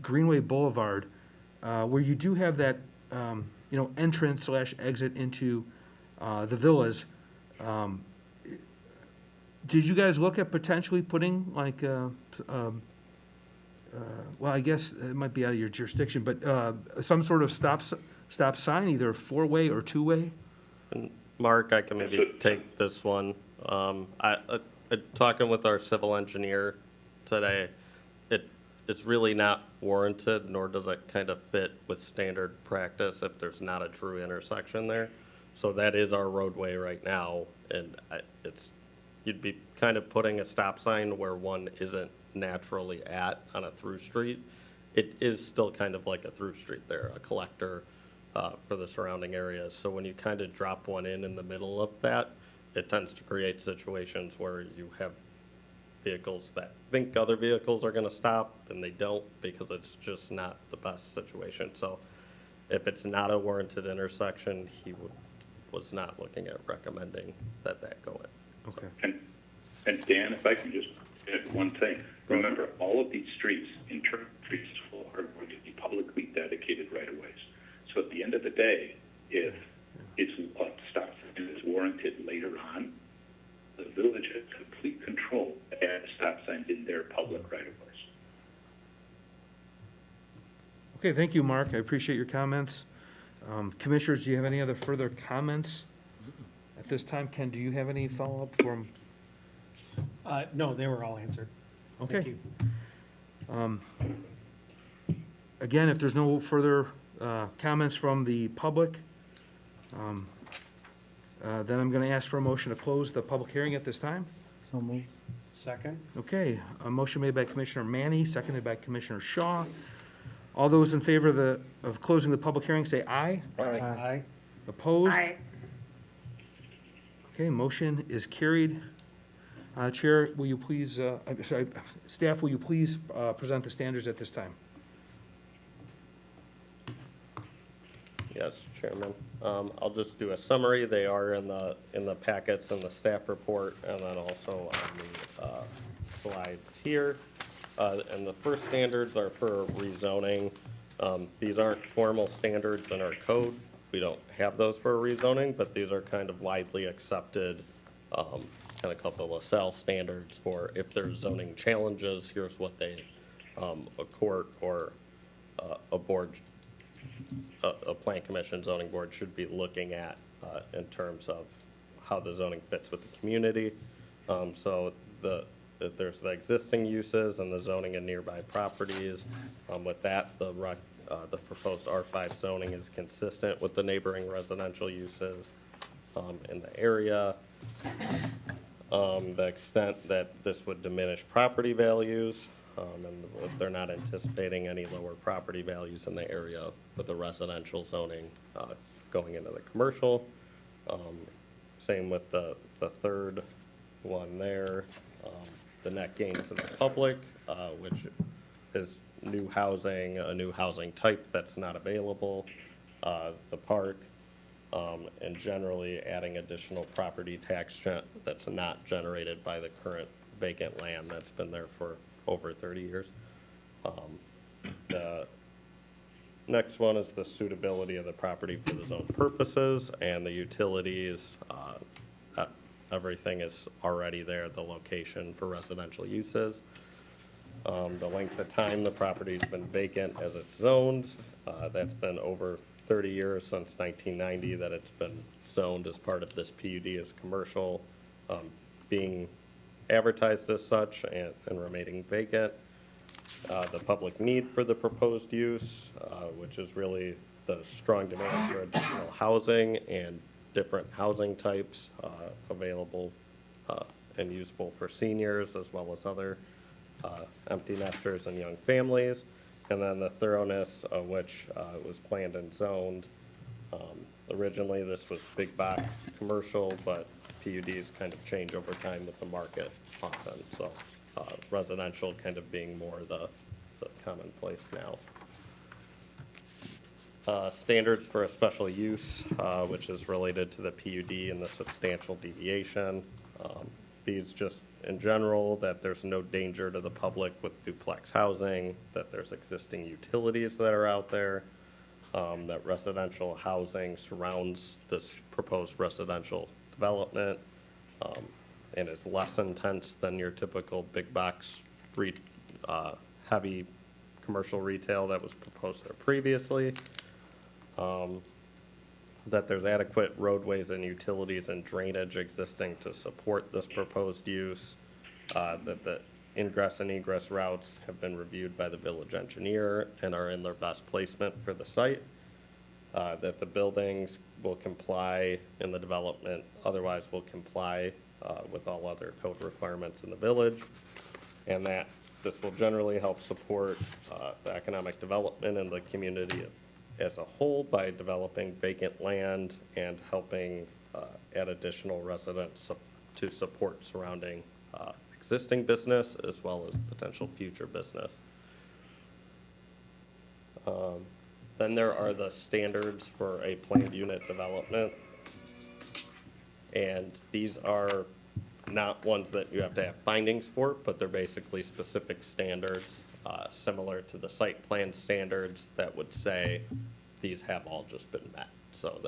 Greenway Boulevard, where you do have that, entrance / exit into the villas. Did you guys look at potentially putting like, well, I guess it might be out of your jurisdiction, but some sort of stop sign, either four-way or two-way? Mark, I can maybe take this one. Talking with our civil engineer today, it's really not warranted, nor does it kind of fit with standard practice if there's not a true intersection there. So that is our roadway right now, and you'd be kind of putting a stop sign where one isn't naturally at on a through street. It is still kind of like a through street there, a collector for the surrounding areas. So when you kind of drop one in the middle of that, it tends to create situations where you have vehicles that think other vehicles are going to stop and they don't, because it's just not the best situation. So if it's not a warranted intersection, he was not looking at recommending that go in. Okay. And Dan, if I can just add one thing. Remember, all of these streets, internal streets, are going to be publicly dedicated right-of-ways. So at the end of the day, if it's a stop sign is warranted later on, the village has complete control to add stop signs in their public right-of-ways. Okay, thank you, Mark. I appreciate your comments. Commissioners, do you have any other further comments at this time? Ken, do you have any follow-up from? No, they were all answered. Okay. Thank you. Again, if there's no further comments from the public, then I'm going to ask for a motion to close the public hearing at this time. So moved. Second? Okay, a motion made by Commissioner Manny, seconded by Commissioner Shaw. All those in favor of closing the public hearing, say aye. Aye. Opposed? Okay, motion is carried. Chair, will you please, staff, will you please present the standards at this time? Yes, Chairman. I'll just do a summary. They are in the packets and the staff report, and then also on the slides here. And the first standards are for rezoning. These aren't formal standards in our code. We don't have those for rezoning, but these are kind of widely accepted, kind of called the LaSalle standards for if there's zoning challenges, here's what a court or a board, a plan commission zoning board should be looking at in terms of how the zoning fits with the community. So there's the existing uses and the zoning and nearby properties. With that, the proposed R5 zoning is consistent with the neighboring residential uses in the area. The extent that this would diminish property values, and they're not anticipating any lower property values in the area with the residential zoning going into the commercial. Same with the third one there, the net gain to the public, which is new housing, a new housing type that's not available, the park, and generally adding additional property tax that's not generated by the current vacant land that's been there for over 30 years. The next one is the suitability of the property for the zone purposes and the utilities. Everything is already there, the location for residential uses. The length of time the property's been vacant as it's zoned, that's been over 30 years, since 1990, that it's been zoned as part of this PUD as commercial, being advertised as such and remaining vacant. The public need for the proposed use, which is really the strong demand for additional housing and different housing types available and usable for seniors as well as other empty nesters and young families. And then the thoroughness of which was planned and zoned. Originally, this was big box commercial, but PUDs kind of change over time with the market often. So residential kind of being more the commonplace now. Standards for a special use, which is related to the PUD and the substantial deviation. These just in general, that there's no danger to the public with duplex housing, that there's existing utilities that are out there, that residential housing surrounds this proposed residential development, and is less intense than your typical big box heavy commercial retail that was proposed there previously. That there's adequate roadways and utilities and drainage existing to support this proposed use, that the ingress and egress routes have been reviewed by the village engineer and are in their best placement for the site, that the buildings will comply in the development, otherwise will comply with all other code requirements in the village, and that this will generally help support the economic development in the community as a whole by developing vacant land and helping add additional residents to support surrounding existing business as well as potential future business. Then there are the standards for a planned unit development. And these are not ones that you have to have findings for, but they're basically specific standards, similar to the site plan standards that would say these have all just been met. So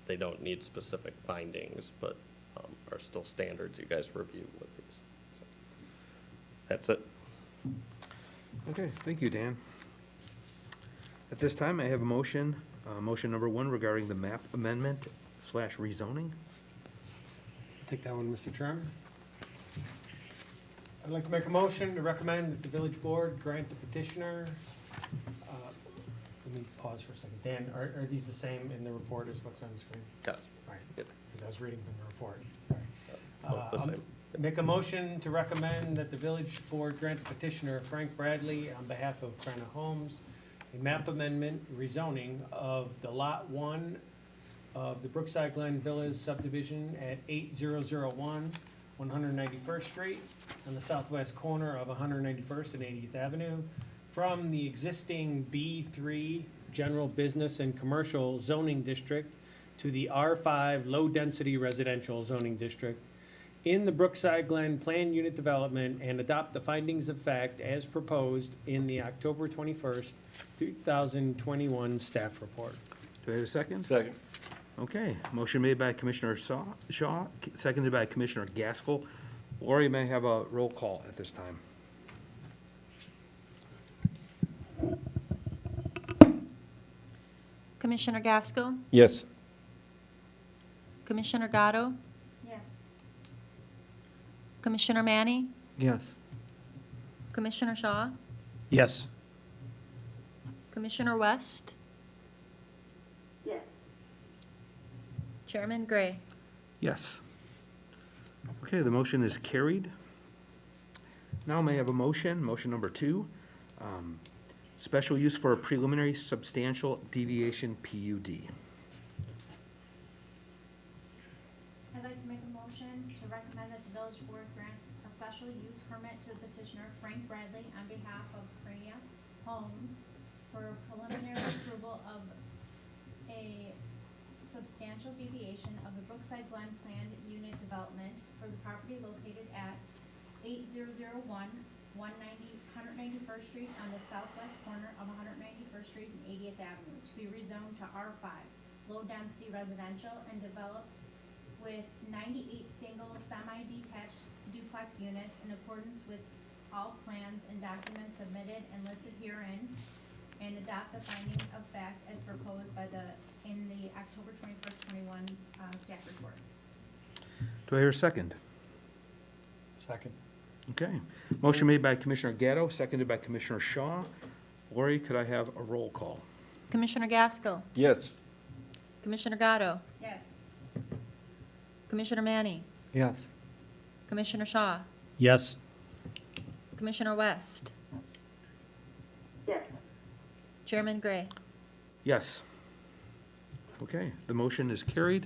they don't need specific findings, but are still standards you guys review with these. So that's it. Okay, thank you, Dan. At this time, I have a motion, motion number 1 regarding the map amendment / rezoning. Take that one, Mr. Chairman. I'd like to make a motion to recommend that the village board grant the petitioner. Let me pause for a second. Dan, are these the same in the report as what's on the screen? Yes. Right, Yep. because I was reading from the report, sorry. Both the same. Make a motion to recommend that the village board grant the petitioner Frank Bradley on behalf of Crana Homes a map amendment rezoning of the Lot 1 of the Brookside Glen Villas subdivision at 8001 191st Street on the southwest corner of 191st and 80th Avenue from the existing B3 General Business and Commercial Zoning District to the R5 Low Density Residential Zoning District in the Brookside Glen Plan Unit Development and adopt the findings of fact as proposed in the October 21st, 2021 staff report. Do I have a second? Second. Okay, motion made by Commissioner Shaw, seconded by Commissioner Gaskell. Lori may have a roll call at this time. Commissioner Gaskell? Yes. Commissioner Gatto? Yes. Commissioner Manny? Yes. Commissioner Shaw? Yes. Commissioner West? Yes. Chairman Gray? Yes. Okay, the motion is carried. Now may I have a motion, motion number 2, special use for a preliminary substantial deviation PUD. I'd like to make a motion to recommend that the village board grant a special use permit to the petitioner Frank Bradley on behalf of Crania Homes for preliminary approval of a substantial deviation of the Brookside Glen planned unit development for the property located at 8001, 191st Street on the southwest corner of 191st Street and 80th Avenue, to be rezoned to R5, low-density residential, and developed with 98 single semi-detached duplex units in accordance with all plans and documents submitted and listed herein, and adopt the findings of fact as proposed in the October 21st, 21 staff report. Do I hear a second? Second. Okay. Motion made by Commissioner Gatto, seconded by Commissioner Shaw. Lori, could I have a roll call? Commissioner Gaskell, Yes. Commissioner Gatto, Yes. Commissioner Manny, Yes. Commissioner Shaw, Yes. Commissioner West. Chairman Gray. Yes. Okay, the motion is carried.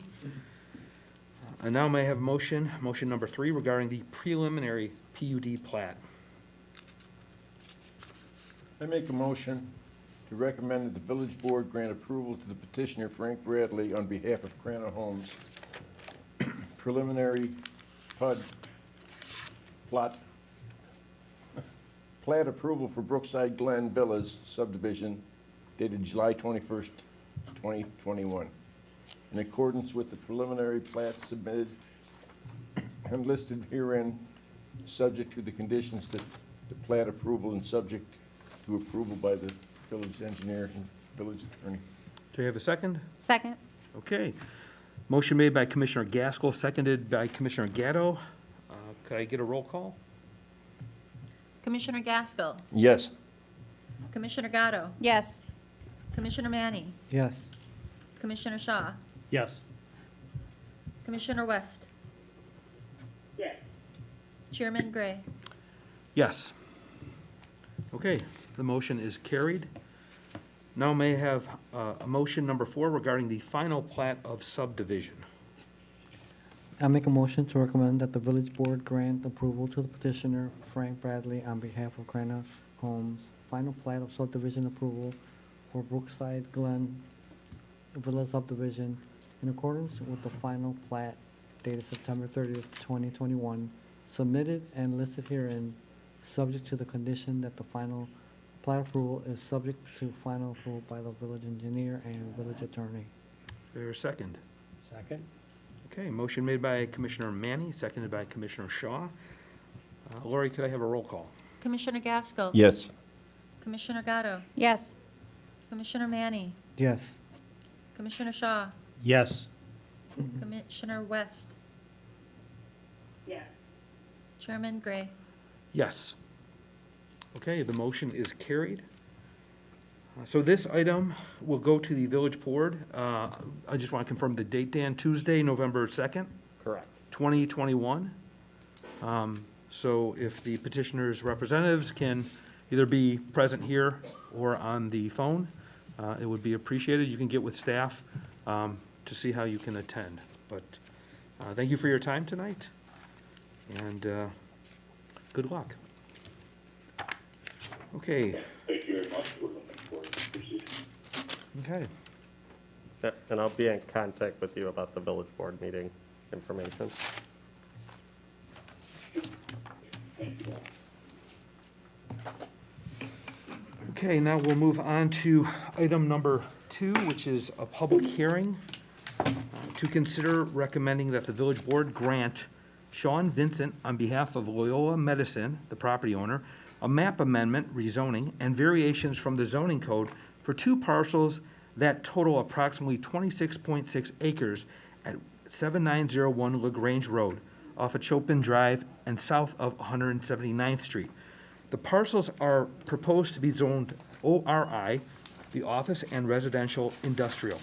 And now may I have motion number 3 regarding the preliminary PUD plat. I make a motion to recommend that the village board grant approval to the petitioner Frank Bradley on behalf of Crana Homes preliminary plat approval for Brookside Glen Villas subdivision dated July 21st, 2021. In accordance with the preliminary plat submitted and listed herein, subject to the conditions that the plat approval and subject to approval by the village engineer and village attorney. Do you have a second? Second. Okay. Motion made by Commissioner Gaskell, seconded by Commissioner Gatto. Could I get a roll call? Commissioner Gaskell, Yes. Commissioner Gatto, Yes. Commissioner Manny, Yes. Commissioner Shaw, Yes. Commissioner West. Yes. Chairman Gray. Yes. Okay, the motion is carried. Now may I have a motion number 4 regarding the final plat of subdivision. I make a motion to recommend that the village board grant approval to the petitioner Frank Bradley on behalf of Crana Homes, final plat of subdivision approval for Brookside Glen Villa subdivision in accordance with the final plat dated September 30th, 2021, submitted and listed herein, subject to the condition that the final plat approval is subject to final approval by the village engineer and village attorney. Is there a second? Second. Okay, motion made by Commissioner Manny, seconded by Commissioner Shaw. Lori, could I have a roll call? Commissioner Gaskell. Yes. Commissioner Gatto, Yes. Commissioner Manny, Yes. Commissioner Shaw, Yes. Commissioner West. Yes. Chairman Gray. Yes. Okay, the motion is carried. So this item will go to the village board. I just want to confirm the date, Dan, Tuesday, November 2nd, Correct. 2021. So if the petitioner's representatives can either be present here or on the phone, it would be appreciated. You can get with staff to see how you can attend. But thank you for your time tonight, and good luck. Okay. Thank you very much. We're looking forward to proceeding. Okay. Yep, and I'll be in contact with you about the village board meeting information. Thank you all. Okay, now we'll move on to item number 2, which is a public hearing to consider recommending that the village board grant Sean Vincent, on behalf of Loyola Medicine, the property owner, a map amendment, rezoning, and variations from the zoning code for 2 parcels that total approximately 26.6 acres at 7901 LaGrange Road, off of Chopin Drive and south of 179th Street. The parcels are proposed to be zoned ORI, the office and residential industrial.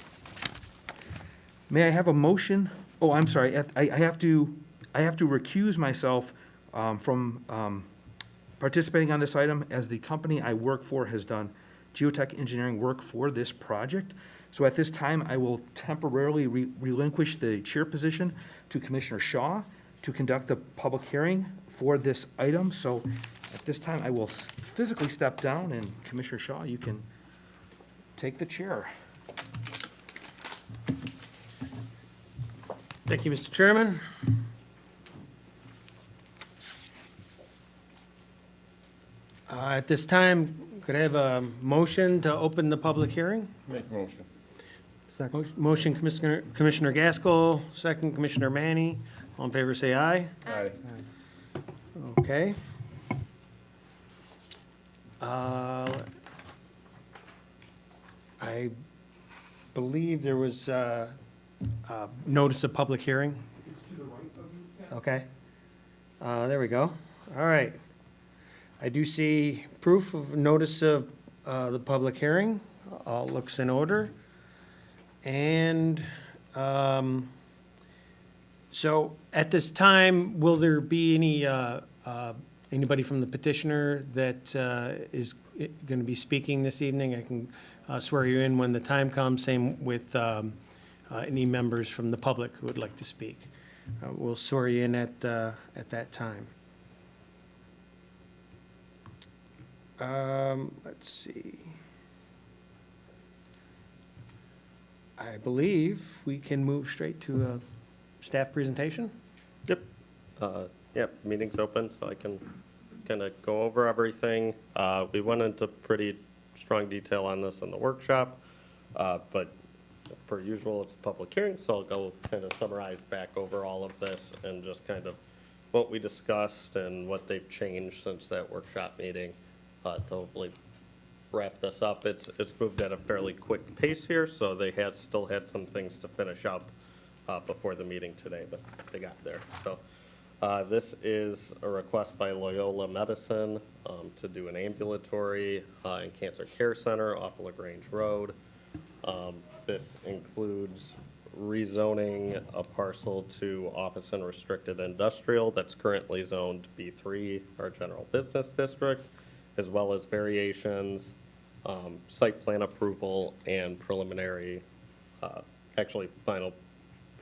May I have a motion? Oh, I'm sorry, I have to recuse myself from participating on this item, as the company I work for has done geotech engineering work for this project. So at this time, I will temporarily relinquish the chair position to Commissioner Shaw to conduct the public hearing for this item. So at this time, I will physically step down, and Commissioner Shaw, you can take the chair. Thank you, Mr. Chairman. At this time, could I have a motion to open the public hearing? Make a motion. Second. Motion Commissioner Gaskell, second Commissioner Manny. All in favor, say aye. Aye. Okay. I believe there was a notice of public hearing. Okay. There we go. All right. I do see proof of notice of the public hearing. All looks in order. And so at this time, will there be anybody from the petitioner that is going to be speaking this evening? I can swear you in when the time comes. Same with any members from the public who would like to speak. We'll swear you in at that time. Let's see. I believe we can move straight to a staff presentation. Yep. Yep, meeting's open, so I can kind of go over everything. We went into pretty strong detail on this in the workshop, but per usual, it's a public hearing, so I'll go kind of summarize back over all of this and just kind of what we discussed and what they've changed since that workshop meeting to hopefully wrap this up. It's moved at a fairly quick pace here, so they still had some things to finish up before the meeting today, but they got there. So this is a request by Loyola Medicine to do an ambulatory and cancer care center off of LaGrange Road. This includes rezoning a parcel to office and restricted industrial that's currently zoned B3, our general business district, as well as variations, site plan approval, and preliminary,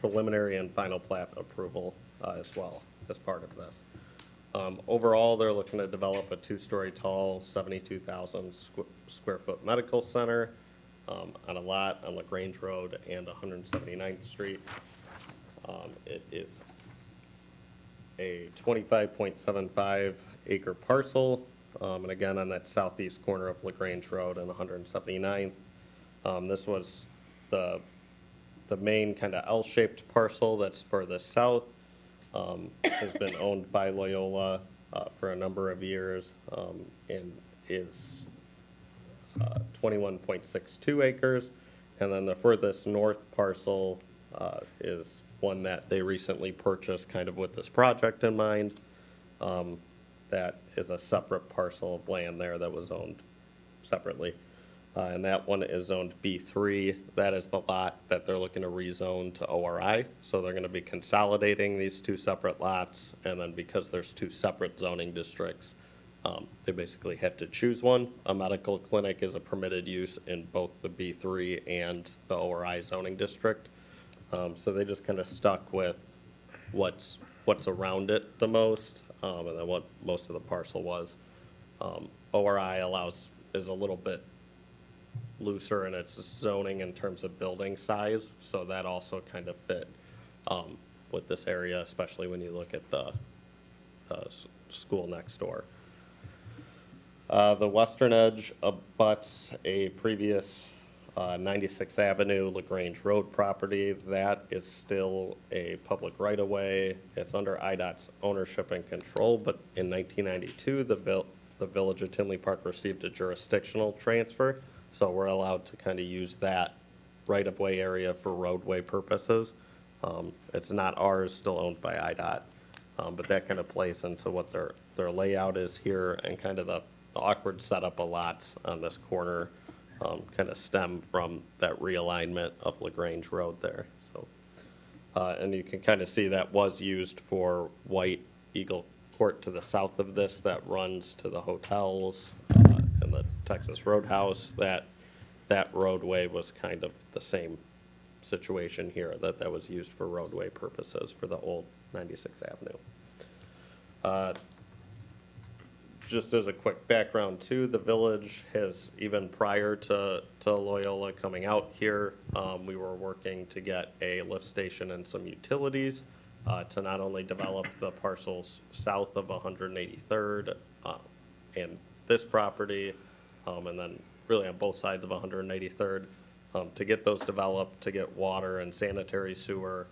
preliminary and final plat approval as well as part of this. Overall, they're looking to develop a 2-story tall, 72,000 square foot medical center on a lot on LaGrange Road and 179th Street. It is a 25.75 acre parcel, and again, on that southeast corner of LaGrange Road and 179th. This was the main kind of L-shaped parcel that's further south. Has been owned by Loyola for a number of years and is 21.62 acres. And then the furthest north parcel is one that they recently purchased kind of with this project in mind. That is a separate parcel of land there that was owned separately. And that one is zoned B3. That is the lot that they're looking to rezone to ORI. So they're going to be consolidating these two separate lots. And then because there's two separate zoning districts, they basically had to choose one. A medical clinic is a permitted use in both the B3 and the ORI zoning district. So they just kind of stuck with what's around it the most, and then what most of the parcel was. ORI is a little bit looser in its zoning in terms of building size, so that also kind of fit with this area, especially when you look at the school next door. The western edge abuts a previous 96th Avenue LaGrange Road property. That is still a public right-of-way. It's under IDOT's ownership and control, but in 1992, the Village of Tinley Park received a jurisdictional transfer, so we're allowed to kind of use that right-of-way area for roadway purposes. It's not ours, still owned by IDOT, but that kind of plays into what their layout is here, and kind of the awkward setup of lots on this corner kind of stem from that realignment of LaGrange Road there. So, and you can kind of see that was used for White Eagle Court to the south of this that runs to the hotels and the Texas Roadhouse. That roadway was kind of the same situation here, that was used for roadway purposes for the old 96th Avenue. Just as a quick background too, the village has, even prior to Loyola coming out here, we were working to get a lift station and some utilities to not only develop the parcels south of 183rd and this property, and then really on both sides of 183rd, to get those developed, to get water and sanitary sewer.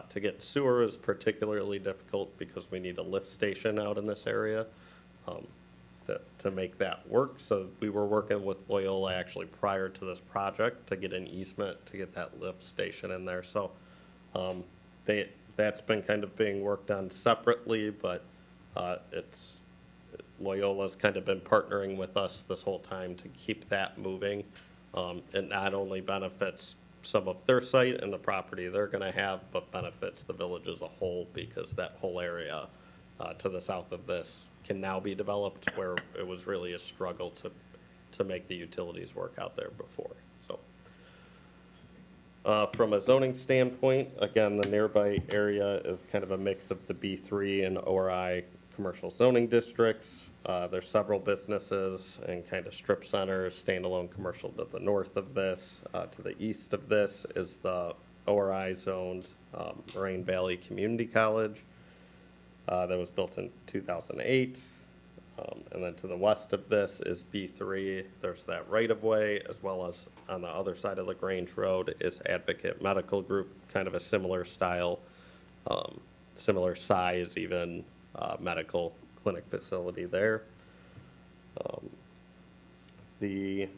To get sewer is particularly difficult because we need a lift station out in this area to make that work. So we were working with Loyola actually prior to this project to get an easement to get that lift station in there. So that's been kind of being worked on separately, but Loyola's kind of been partnering with us this whole time to keep that moving. It not only benefits some of their site and the property they're gonna have, but benefits the village as a whole, because that whole area to the south of this can now be developed, where it was really a struggle to make the utilities work out there before, so. From a zoning standpoint, again, the nearby area is kind of a mix of the B3 and ORI commercial zoning districts. There's several businesses and kind of strip centers, standalone commercial to the north of this. To the east of this is the ORI zoned Moraine Valley Community College that was built in 2008. And then to the west of this is B3. There's that right-of-way, as well as on the other side of LaGrange Road is Advocate Medical Group, kind of a similar style, similar size even, medical clinic facility there. The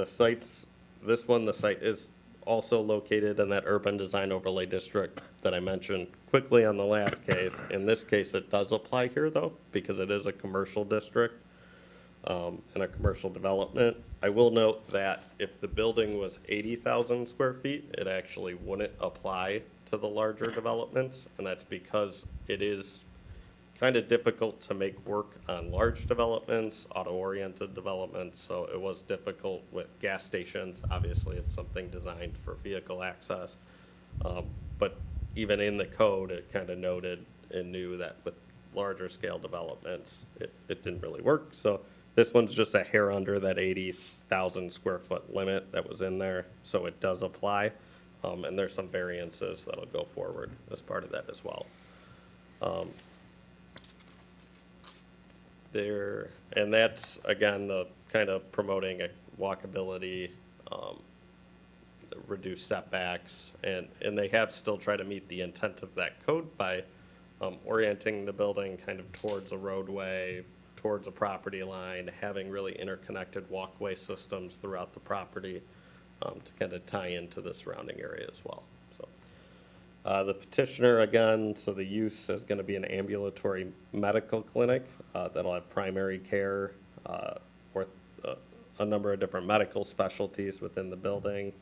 sites, the site is also located in that urban design overlay district that I mentioned quickly on the last case. In this case, it does apply here though, because it is a commercial district and a commercial development. I will note that if the building was 80,000 square feet, it actually wouldn't apply to the larger developments, and that's because it is kind of difficult to make work on large developments, auto-oriented developments, so it was difficult with gas stations. Obviously, it's something designed for vehicle access. But even in the code, it kind of noted and knew that with larger scale developments, it didn't really work. So this one's just a hair under that 80,000 square foot limit that was in there, so it does apply. And there's some variances that'll go forward as part of that as well. And that's, again, the kind of promoting a walkability, reduce setbacks, and they have still tried to meet the intent of that code by orienting the building kind of towards a roadway, towards a property line, having really interconnected walkway systems throughout the property to kind of tie into the surrounding area as well. The petitioner, again, so the use is going to be an ambulatory medical clinic that'll have primary care, or a number of different medical specialties within the building.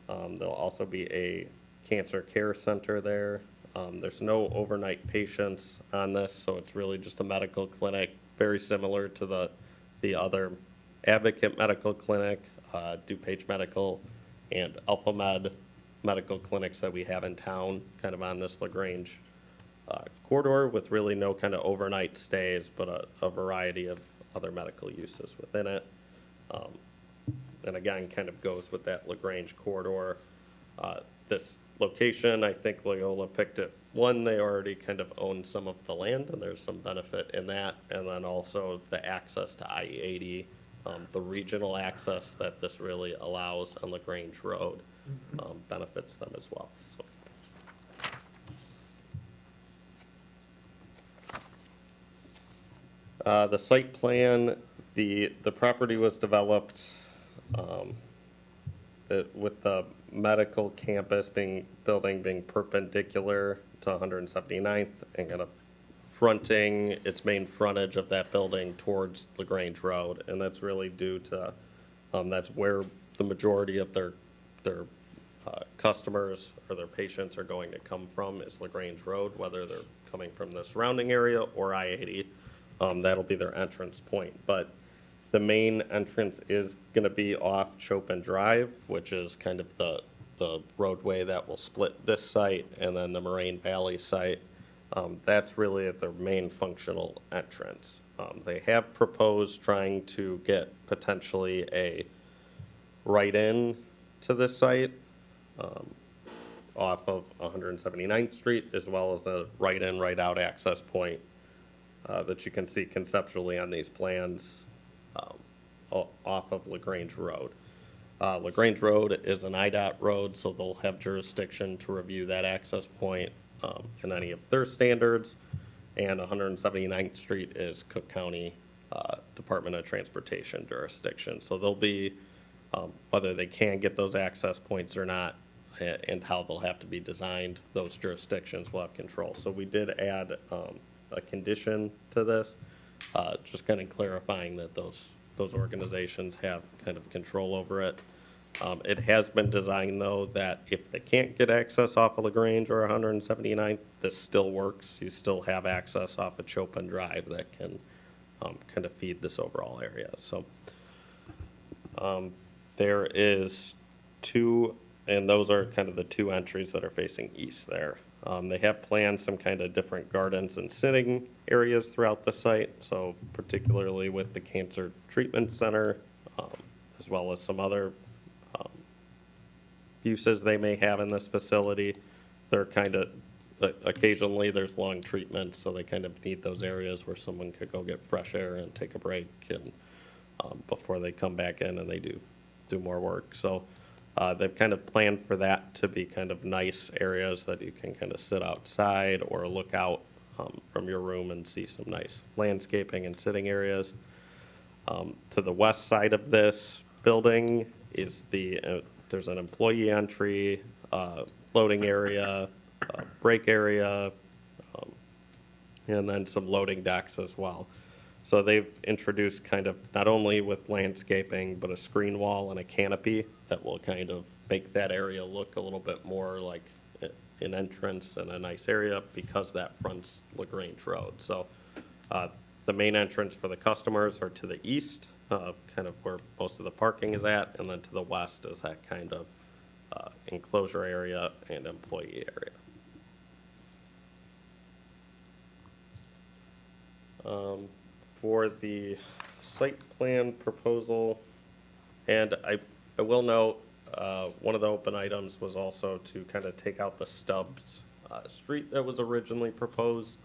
There'll also be a cancer care center there. There's no overnight patients on this, so it's really just a medical clinic, very similar to the other Advocate Medical Clinic, DuPage Medical, and Alpha Med medical clinics that we have in town, kind of on this LaGrange corridor, with really no kind of overnight stays, but a variety of other medical uses within it. And again, kind of goes with that LaGrange corridor. This location, I think Loyola picked it. One, they already kind of own some of the land, and there's some benefit in that. And then also the access to I-80, the regional access that this really allows on LaGrange Road. Benefits them as well. So. The site plan, the property was developed with the medical campus building being perpendicular to 179th and kind of fronting its main frontage of that building towards LaGrange Road, and that's really due to that's where the majority of their customers or their patients are going to come from is LaGrange Road, whether they're coming from the surrounding area or I-80. That'll be their entrance point. But the main entrance is going to be off Chopin Drive, which is kind of the roadway that will split this site and then the Moraine Valley site. That's really their main functional entrance. They have proposed trying to get potentially a right-in to this site off of 179th Street, as well as a right-in, right-out access point that you can see conceptually on these plans. off of LaGrange Road. LaGrange Road is an IDOT road, so they'll have jurisdiction to review that access point and any of their standards. And 179th Street is Cook County Department of Transportation jurisdiction. So they'll be, whether they can get those access points or not, and how they'll have to be designed, those jurisdictions will have control. So we did add a condition to this, just kind of clarifying that those organizations have kind of control over it. It has been designed, though, that if they can't get access off of LaGrange or 179th, this still works. You still have access off of Chopin Drive that can kind of feed this overall area. So there is two, and those are kind of the two entries that are facing east there. They have planned some kind of different gardens and sitting areas throughout the site, so particularly with the Cancer Treatment Center, as well as some other uses they may have in this facility. They're kind of, occasionally there's long treatments, so they kind of need those areas where someone could go get fresh air and take a break and before they come back in and they do more work. So they've kind of planned for that to be kind of nice areas that you can kind of sit outside or look out from your room and see some nice landscaping and sitting areas. To the west side of this building is there's an employee entry, loading area, break area, and then some loading decks as well. So they've introduced kind of not only with landscaping, but a screen wall and a canopy that will kind of make that area look a little bit more like an entrance and a nice area because that fronts LaGrange Road. So the main entrance for the customers are to the east, kind of where most of the parking is at, and then to the west is that kind of enclosure area and employee area. For the site plan proposal, and I will note, one of the open items was also to kind of take out the Stubbs street that was originally proposed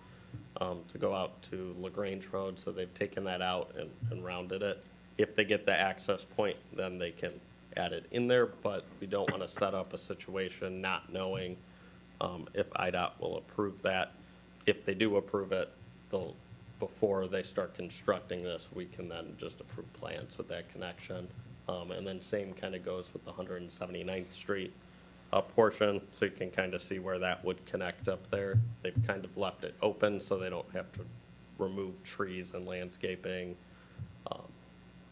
to go out to LaGrange Road, so they've taken that out and rounded it. If they get the access point, then they can add it in there, but we don't want to set up a situation not knowing if IDOT will approve that. If they do approve it, before they start constructing this, we can then just approve plans with that connection. And then same kind of goes with the 179th Street portion, so you can kind of see where that would connect up there. They've kind of left it open so they don't have to remove trees and landscaping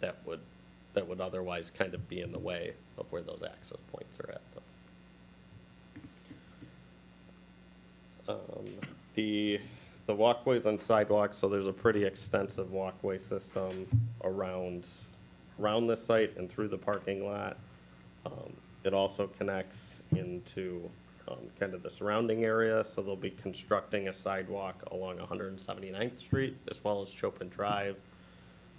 that would otherwise kind of be in the way of where those access points are at, though. The walkways and sidewalks, so there's a pretty extensive walkway system around this site and through the parking lot. It also connects into kind of the surrounding area, so they'll be constructing a sidewalk along 179th Street as well as Chopin Drive.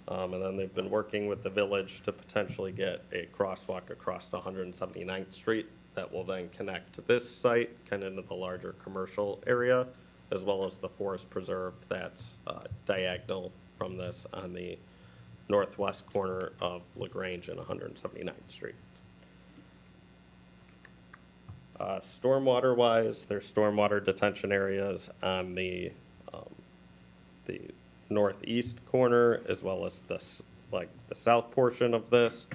And then they've been working with the village to potentially get a crosswalk across the 179th Street that will then connect to this site, kind of into the larger commercial area, as well as the forest preserve that's diagonal from this on the northwest corner of LaGrange and 179th Street. Stormwater-wise, there's stormwater detention areas on the northeast corner, as well as the south portion of this.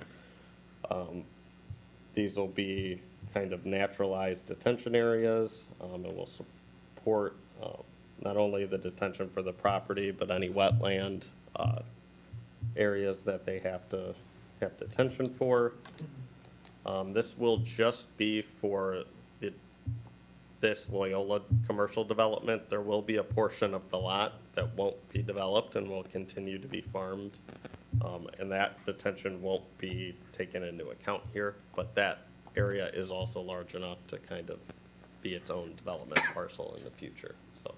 These will be kind of naturalized detention areas, and will support not only the detention for the property, but any wetland areas that they have to have detention for. This will just be for this Loyola commercial development. There will be a portion of the lot that won't be developed and will continue to be farmed. And that detention won't be taken into account here, but that area is also large enough to kind of be its own development parcel in the future, so.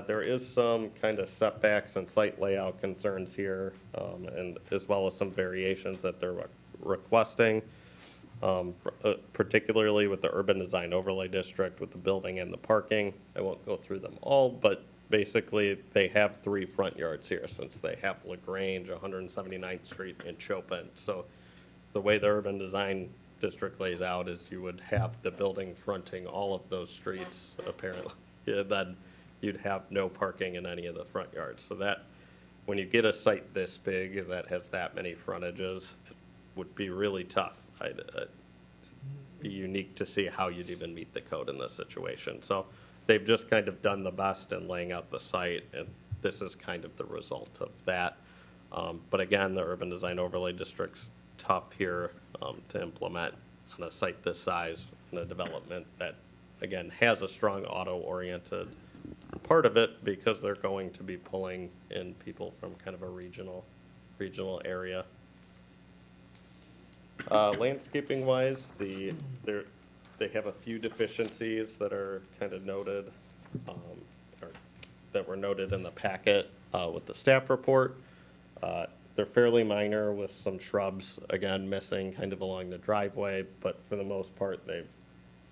There is some kind of setbacks and site layout concerns here, and as well as some variations that they're requesting. particularly with the urban design overlay district with the building and the parking. I won't go through them all, but basically they have 3 front yards here since they have LaGrange, 179th Street, and Chopin. So the way the urban design district lays out is you would have the building fronting all of those streets, apparently. Yeah, then you'd have no parking in any of the front yards. So that, when you get a site this big that has that many frontages, it would be really tough. It'd be unique to see how you'd even meet the code in this situation. So they've just kind of done the best in laying out the site, and this is kind of the result of that. But again, the urban design overlay district's tough here to implement on a site this size in a development that, again, has a strong auto-oriented part of it because they're going to be pulling in people from kind of a regional area. Landscaping wise, they have a few deficiencies that are kind of noted, or that were noted in the packet with the staff report. They're fairly minor with some shrubs, again, missing kind of along the driveway, but for the most part, they've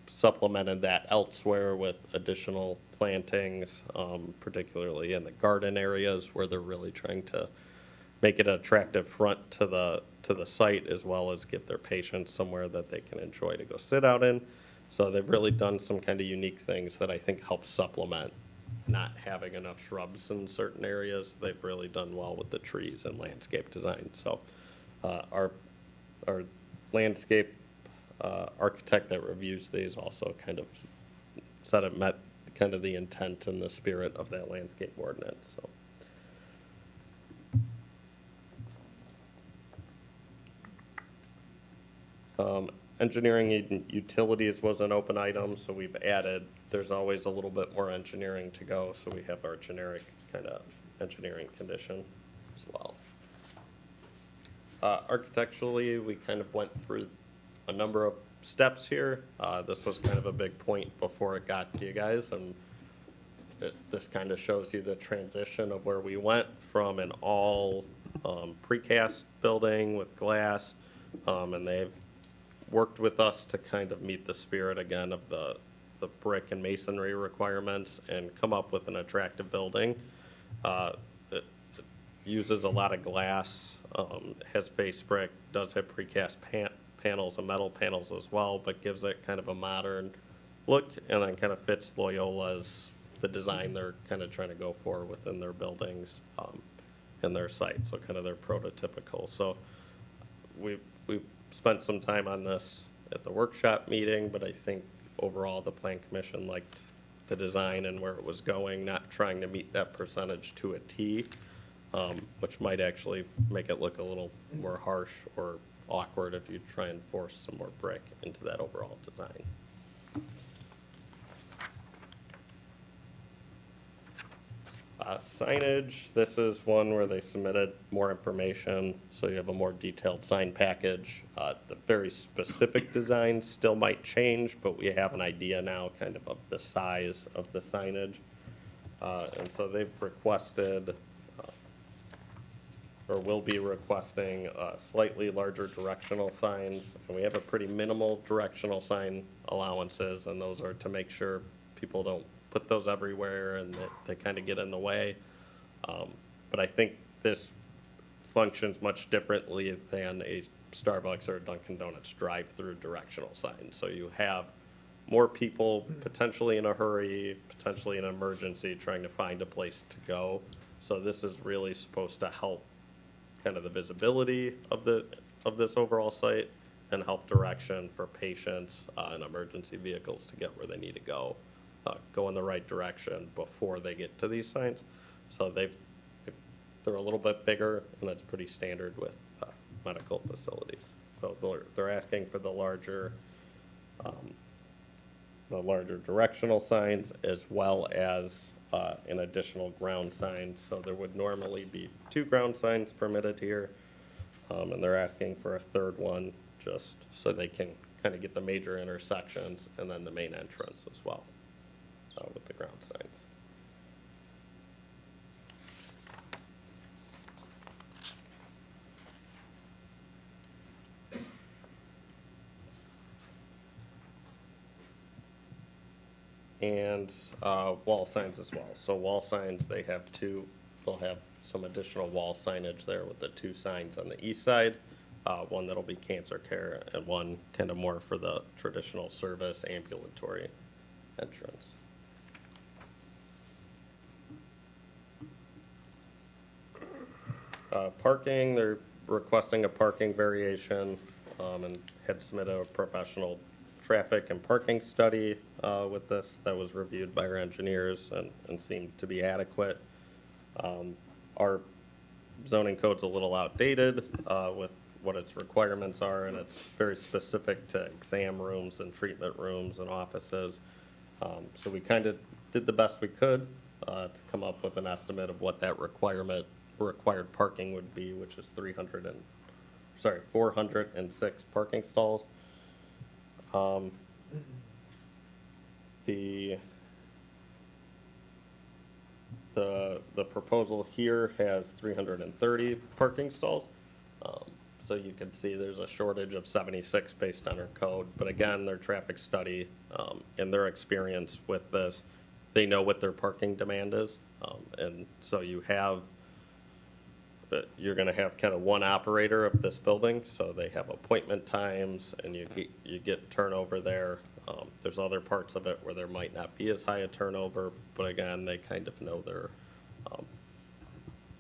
supplemented that elsewhere with additional plantings, particularly in the garden areas where they're really trying to make it an attractive front to the site, as well as give their patients somewhere that they can enjoy to go sit out in. So they've really done some kind of unique things that I think help supplement not having enough shrubs in certain areas. They've really done well with the trees and landscape design. So our landscape architect that reviews these also kind of said it met kind of the intent and the spirit of that landscape ordinance. So. Engineering and utilities was an open item, so we've added, there's always a little bit more engineering to go, so we have our generic kind of engineering condition as well. Architecturally, we kind of went through a number of steps here. This was kind of a big point before it got to you guys, and this kind of shows you the transition of where we went from an all precast building with glass, and they've worked with us to kind of meet the spirit again of the brick and masonry requirements and come up with an attractive building. It uses a lot of glass, has face brick, does have precast panels and metal panels as well, but gives it kind of a modern look and then kind of fits Loyola's, the design they're kind of trying to go for within their buildings and their site, so kind of their prototypical. So we've spent some time on this at the workshop meeting, but I think overall the Plan Commission liked the design and where it was going, not trying to meet that percentage to a T, which might actually make it look a little more harsh or awkward if you try and force some more brick into that overall design. Signage, this is one where they submitted more information, so you have a more detailed sign package. The very specific design still might change, but we have an idea now kind of the size of the signage. And so they've requested, or will be requesting, slightly larger directional signs. And we have a pretty minimal directional sign allowances, and those are to make sure people don't put those everywhere and that they kind of get in the way. But I think this functions much differently than a Starbucks or a Dunkin' Donuts drive-through directional sign. So you have more people potentially in a hurry, potentially in an emergency, trying to find a place to go. So this is really supposed to help kind of the visibility of this overall site and help direction for patients and emergency vehicles to get where they need to go in the right direction before they get to these signs. So they're a little bit bigger, and that's pretty standard with medical facilities. So they're asking for the larger directional signs as well as an additional ground sign. So there would normally be 2 ground signs permitted here, and they're asking for a third one just so they can kind of get the major intersections and then the main entrance as well with the ground signs. and wall signs as well. So wall signs, they'll have some additional wall signage there with the 2 signs on the east side. One that'll be cancer care and one kind of more for the traditional service ambulatory entrance. Parking, they're requesting a parking variation, and had submitted a professional traffic and parking study with this that was reviewed by our engineers and seemed to be adequate. Our zoning code's a little outdated with what its requirements are, and it's very specific to exam rooms and treatment rooms and offices. So we kind of did the best we could to come up with an estimate of what that required parking would be, which is 406 parking stalls. The proposal here has 330 parking stalls. So you can see there's a shortage of 76 based on our code. But again, their traffic study and their experience with this, they know what their parking demand is. And so you're gonna have kind of one operator of this building, so they have appointment times and you get turnover there. There's other parts of it where there might not be as high a turnover, but again, they kind of know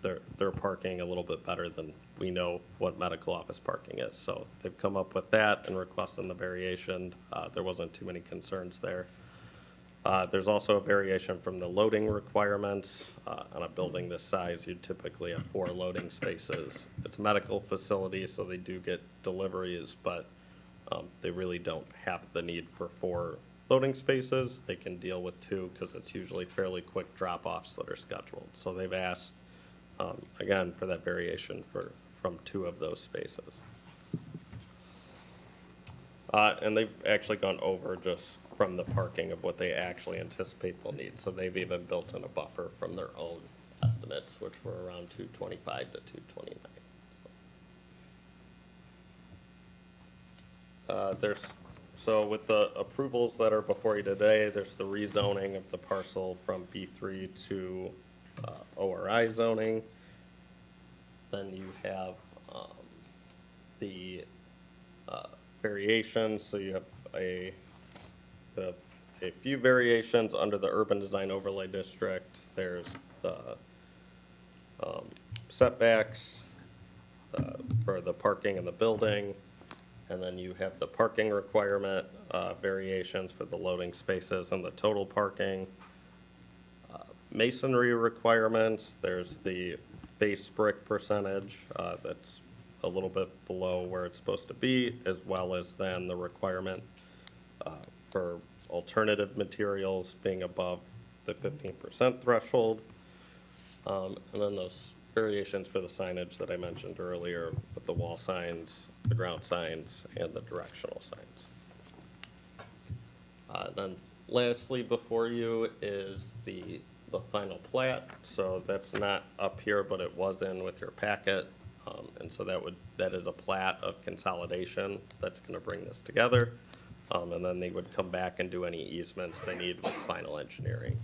their parking a little bit better than we know what medical office parking is. So they've come up with that and requesting the variation. There wasn't too many concerns there. There's also a variation from the loading requirements. On a building this size, you typically have 4 loading spaces. It's a medical facility, so they do get deliveries, but they really don't have the need for 4 loading spaces. They can deal with 2 because it's usually fairly quick drop-offs that are scheduled. So they've asked, again, for that variation from 2 of those spaces. And they've actually gone over just from the parking of what they actually anticipate they'll need. So they've even built in a buffer from their own estimates, which were around 225 to 229. So with the approvals that are before you today, there's the rezoning of the parcel from B3 to ORI zoning. Then you have the variations. So you have a few variations under the urban design overlay district. There's the setbacks for the parking in the building. And then you have the parking requirement variations for the loading spaces and the total parking. Masonry requirements, there's the face brick percentage that's a little bit below where it's supposed to be, as well as then the requirement for alternative materials being above the 15% threshold. And then those variations for the signage that I mentioned earlier with the wall signs, the ground signs, and the directional signs. Then lastly before you is the final plat. So that's not up here, but it was in with your packet. And so that is a plat of consolidation that's gonna bring this together. And then they would come back and do any easements they need with final engineering.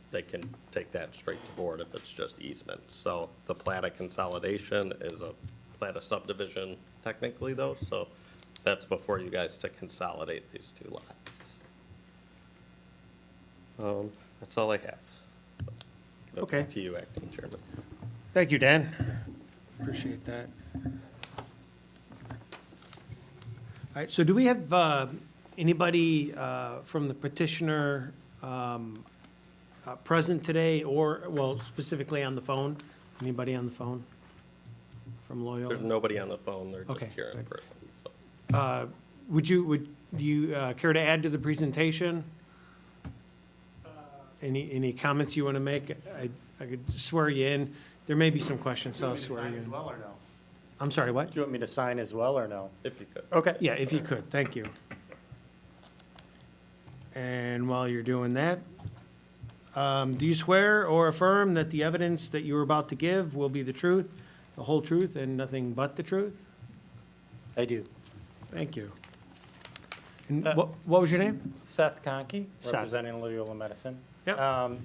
They can take that straight to board if it's just easement. So the plat of consolidation is a plat of subdivision technically though, so that's before you guys to consolidate these 2 lots. That's all I have. Okay. To you, Acting Chairman. Thank you, Dan. Appreciate that. All right, so do we have anybody from the petitioner present today or, well, specifically on the phone? Anybody on the phone from Loyola? There's nobody on the phone, they're Okay, just here in good. person. So. Would you care to add to the presentation? Any comments you want to make? I could swear you in. There may be some questions, so I'll swear you in. well or no? I'm sorry, what? Do you want me to sign as well or no? If you could. Okay. Yeah, if you could, thank you. And while you're doing that, do you swear or affirm that the evidence that you're about to give will be the truth, the whole truth, and nothing but the truth? I do. Thank you. And what was your name? Seth Conkey, Seth. representing Loyola Medicine. Yep.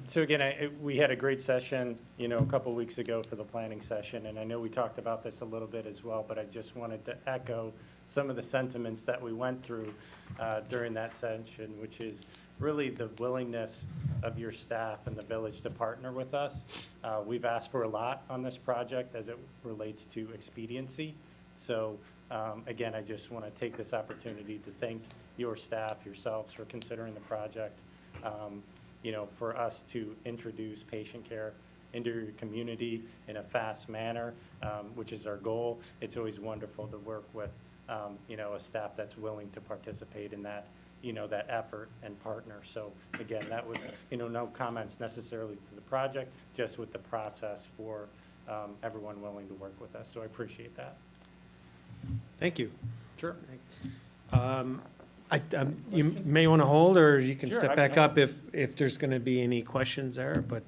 So again, we had a great session, a couple weeks ago for the planning session, and I know we talked about this a little bit as well, but I just wanted to echo some of the sentiments that we went through during that session, which is really the willingness of your staff and the village to partner with us. We've asked for a lot on this project as it relates to expediency. So again, I just want to take this opportunity to thank your staff, yourselves, for considering the project. For us to introduce patient care into your community in a fast manner, which is our goal. It's always wonderful to work with, a staff that's willing to participate in that, that effort and partner. So again, that was, no comments necessarily to the project, just with the process for everyone willing to work with us. So I appreciate that. Thank you. Sure. You may want to hold, or you can Sure, step I back can up if there's going to be any questions there, but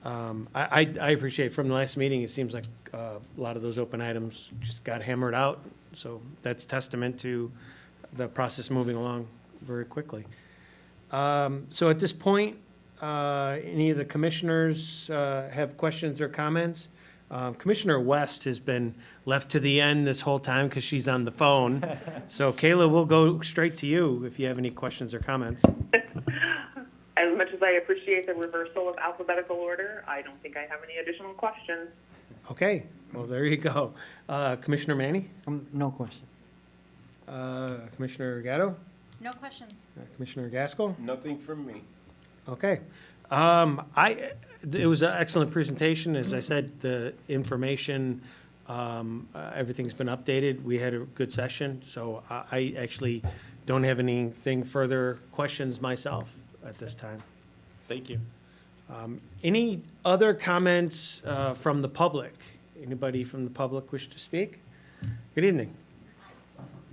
I appreciate from the last meeting, it seems like a lot of those open items just got hammered out, so that's testament to the process moving along very quickly. So at this point, any of the commissioners have questions or comments? Commissioner West has been left to the end this whole time because she's on the phone. So Kayla, we'll go straight to you if you have any questions or comments. As much as I appreciate the reversal of alphabetical order, I don't think I have any additional questions. Okay, well, there you go. Commissioner Manny? No question. Commissioner Gatto? No questions. Commissioner Gaskell? Nothing from me. Okay. It was an excellent presentation. As I said, the information, everything's been updated. We had a good session, so I actually don't have anything further questions myself at this time. Thank you. Any other comments from the public? Anybody from the public wish to speak? Good evening.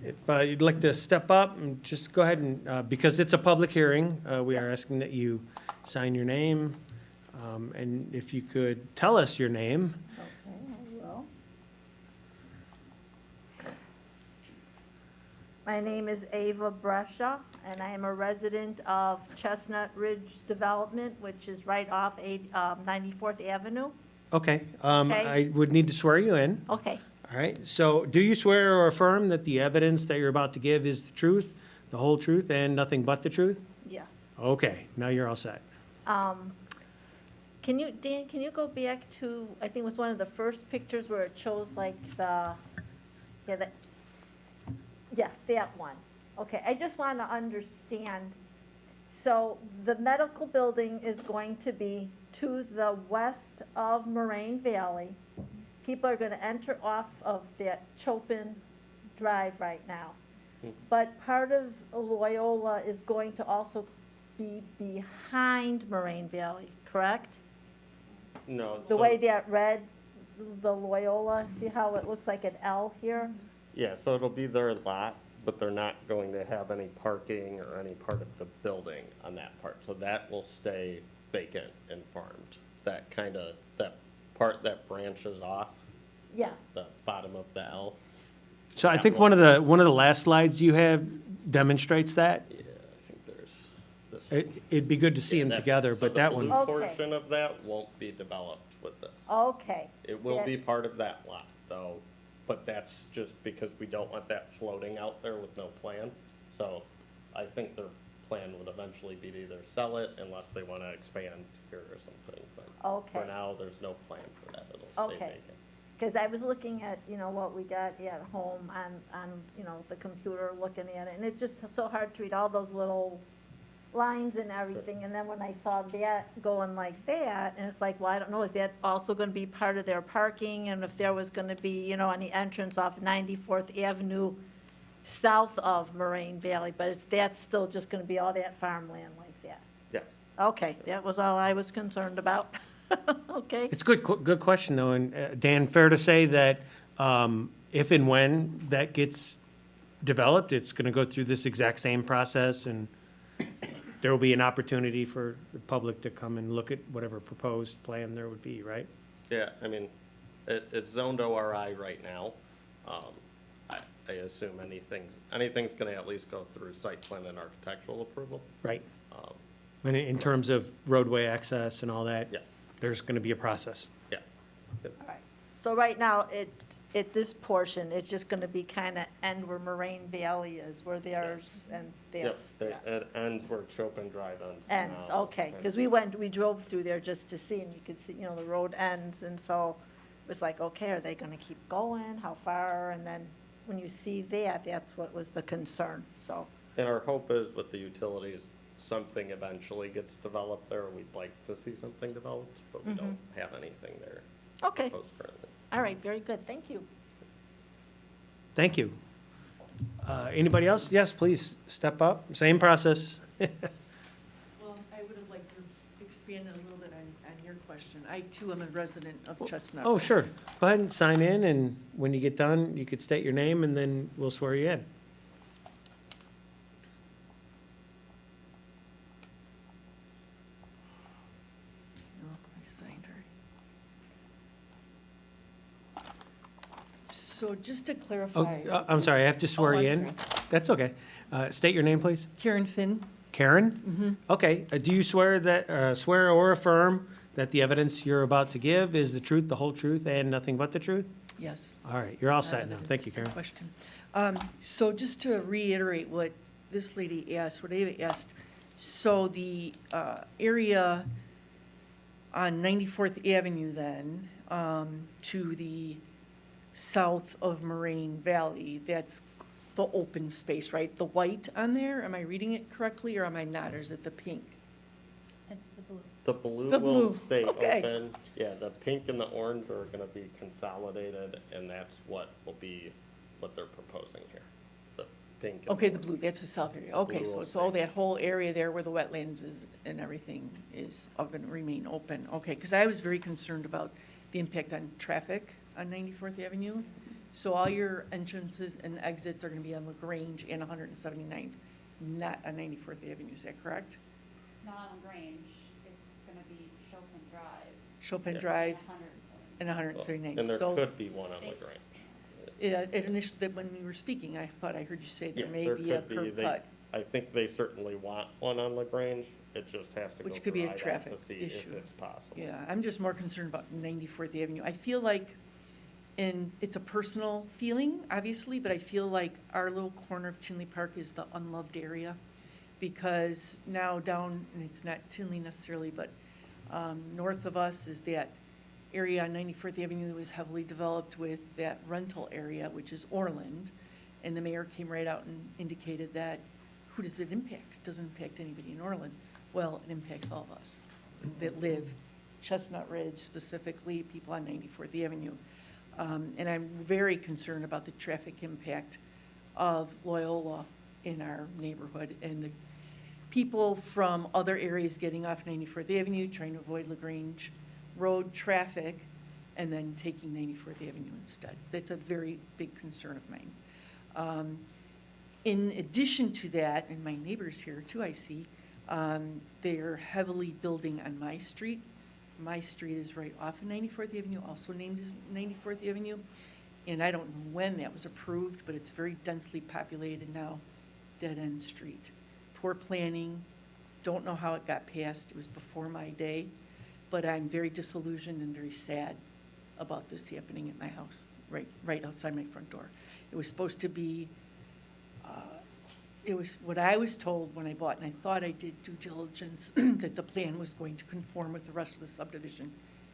If you'd like to step up and just go ahead and, because it's a public hearing, we are asking that you sign your name, and if you could tell us your name. Okay, I will. My name is Ava Brescia, and I am a resident of Chestnut Ridge Development, which is right off 94th Avenue. Okay, Okay. I would need to swear you in. Okay, All right, so do you swear or affirm that the evidence that you're about to give is the truth, the whole truth, and nothing but the truth? yes. Okay, now you're all set. Dan, can you go back to, I think it was one of the first pictures where it shows like yes, that one. Okay, I just want to understand. So the medical building is going to be to the west of Moraine Valley. People are going to enter off of that Chopin Drive right now. But part of Loyola is going to also be behind Moraine Valley, correct? No. The way that red, the Loyola, see how it looks like an L here? Yeah, so it'll be their lot, but they're not going to have any parking or any part of the building on that part. So that will stay vacant and farmed. That part that branches off, Yeah, the bottom of the L. So I think one of the last slides you have demonstrates that. Yeah, I think there's this one. It'd be good to see Yeah, them that- together, so but that the one, blue Okay. portion of that won't be developed with this. okay. It will That- be part of that lot, though, but that's just because we don't want that floating out there with no plan. So I think their plan would eventually be to either sell it unless they want to expand here or something. But Okay. for now, there's no plan for that. It'll stay Okay. vacant. Because I was looking at, what we got at home on, the computer, looking at it, and it's just so hard to read all those little lines and everything, and then when I saw that going like that, and it's like, well, I don't know, is that also gonna be part of their parking, and if there was gonna be, on the entrance off 94th Avenue south of Moraine Valley, but that's still just gonna be all that farmland like that? Yeah. Okay, that was all I was concerned about. Okay. it's good question though, and Dan, fair to say that if and when that gets developed, it's gonna go through this exact same process, and there will be an opportunity for the public to come and look at whatever proposed plan there would be, right? Yeah, I mean, it's zoned ORI right now. I assume anything's gonna at least go through site plan and architectural approval. Right. Um, And in terms of roadway access and all that? Yeah. There's going to be a process. Yeah. Yep. All right. So right now, at this portion, it's just gonna be kind of end where Moraine Valley is, where there's, and Yep, that's, yeah. it ends where Chopin Drive ends. Ends, now. okay, because we drove through there just to see, and you could see, the road ends, and so it was like, okay, are they gonna keep going, how far? And then when you see that, that's what was the concern, so, And our hope is with the utilities, something eventually gets developed there. We'd like to see something developed, but we don't have anything there okay, proposed currently. all right, very good, thank you. Thank you. Anybody else? Yes, please, step up. Same process. Well, I would have liked to expand a little bit on your question. I too am a resident of Chestnut. Oh, sure. Go ahead and sign in, and when you get done, you could state your name, and then we'll swear you in. Oh, I signed her. So just to Oh, clarify. I'm sorry, I have to swear Oh, you I'm in. sorry. That's okay. State your name, please. Karen Finn. Karen? Okay. Do you swear or affirm that the evidence you're about to give is the truth, the whole truth, and nothing but the truth? Yes. All right, you're all set now. Thank you, It's a Karen. question. So just to reiterate what this lady asked, what Ava asked, so the area on 94th Avenue then, to the south of Moraine Valley, that's the open space, right? The white on there, am I reading it correctly, or am I not, or is it the pink? It's the blue. The blue The will blue, stay okay. open. Yeah, the pink and the orange are gonna be consolidated, and that's what will be, what they're proposing here. The pink. and Okay, the orange. blue, that's the south area. Okay, blue so will it's all stay. that whole area there where the wetlands is and everything is all gonna remain open. Okay, because I was very concerned about the impact on traffic on 94th Avenue. So all your entrances and exits are gonna be on LaGrange and 179th, not on 94th Avenue, is that correct? Not on Grange, it's gonna be Chopin Drive. Chopin Yeah. Drive and and 179th. And there So, could be one on LaGrange. yeah, initially, when we were speaking, I thought I heard you say Yeah, there may there be a could be. curb They- cut. I think they certainly want one on LaGrange. It just has to go Which could be through a IDOT traffic to see if issue. it's possible. Yeah, I'm just more concerned about 94th Avenue. I feel like, and it's a personal feeling, obviously, but I feel like our little corner of Tinley Park is the unloved area. Because now down, and it's not Tinley necessarily, but north of us is that area on 94th Avenue that was heavily developed with that rental area, which is Orland. And the mayor came right out and indicated that, who does it impact? It doesn't impact anybody in Orland. Well, it impacts all of us that live Chestnut Ridge, specifically people on 94th Avenue. And I'm very concerned about the traffic impact of Loyola in our neighborhood and the people from other areas getting off 94th Avenue, trying to avoid LaGrange Road traffic, and then taking 94th Avenue instead. That's a very big concern of mine. In addition to that, and my neighbors here too, I see, they're heavily building on my street. My street is right off of 94th Avenue, also named as 94th Avenue. And I don't know when that was approved, but it's very densely populated now, dead-end street. Poor planning, don't know how it got passed, it was before my day, but I'm very disillusioned and very sad about this happening at my house, right outside my front door. It was supposed to be, it was what I was told when I bought, and I thought I did due diligence, that the plan was going to conform with the rest of the subdivision,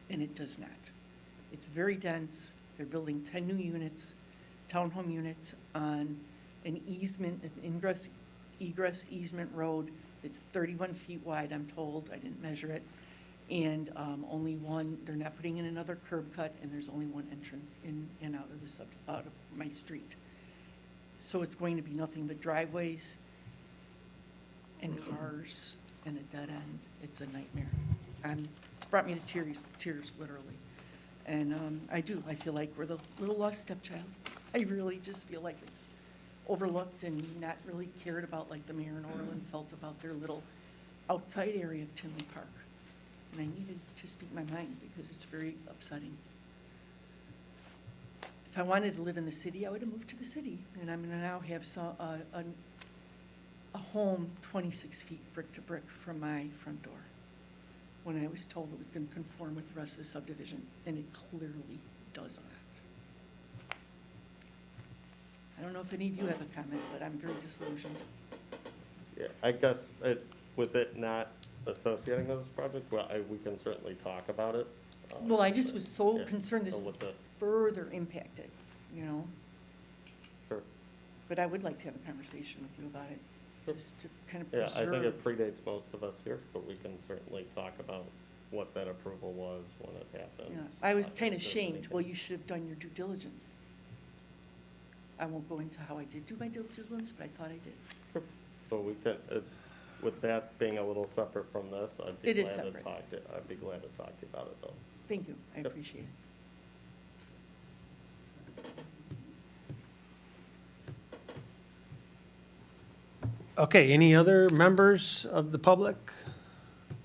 and it does not. It's very dense, they're building 10 new units, townhome units on an easement, an egress easement road that's 31 feet wide, I'm told, I didn't measure it, and only one, they're not putting in another curb cut, and there's only one entrance in and out of my street. So it's going to be nothing but driveways and cars and a dead end. It's a nightmare. It's brought me to tears literally. And I feel like we're the little lost stepchild. I really just feel like it's overlooked and not really cared about like the mayor in Orland felt about their little outside area of Tinley Park. And I needed to speak my mind because it's very upsetting. If If I wanted to live in the city, I would have moved to the city, and I'm gonna now have a home 26 feet brick to brick from my front door, when I was told it was gonna conform with the rest of the subdivision, and it clearly does not. I don't know if any of you have a comment, but I'm very disillusioned. Yeah, I guess with it not associating with this project, well, we can certainly talk about it. Well, I just was so Yeah, concerned this so would with the- further impact it, you know? Sure. But I would like to have a conversation with you about it, Sure. just to kind of Yeah, preserve. I think it predates most of us here, but we can certainly talk about what that approval was when it happened. Yeah, I was kind If of there's shamed, anything. well, you should have done your due diligence. I won't go into how I did do my due diligence, but I thought I did. Sure. So we can, with that being a little separate from this, I'd be It is glad to separate. I'd be glad to talk to you about it though. Thank you, I Yep. appreciate it. Okay, any other members of the public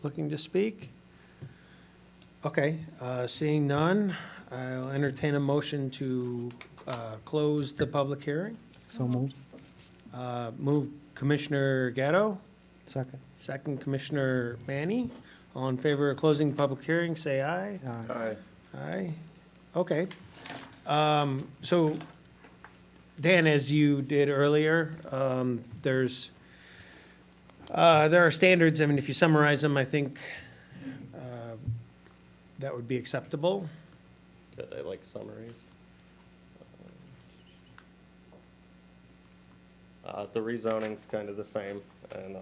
looking to speak? Okay, seeing none, I'll entertain a motion to close the public hearing. So moved. Move Commissioner Gatto, Second. second Commissioner Manny. All in favor of closing the public hearing, say aye. Aye. Aye. Okay. So, Dan, as you did earlier, there are standards, I mean, if you summarize them, I think that would be acceptable. Good, I like summaries. The rezoning's kind of the same, and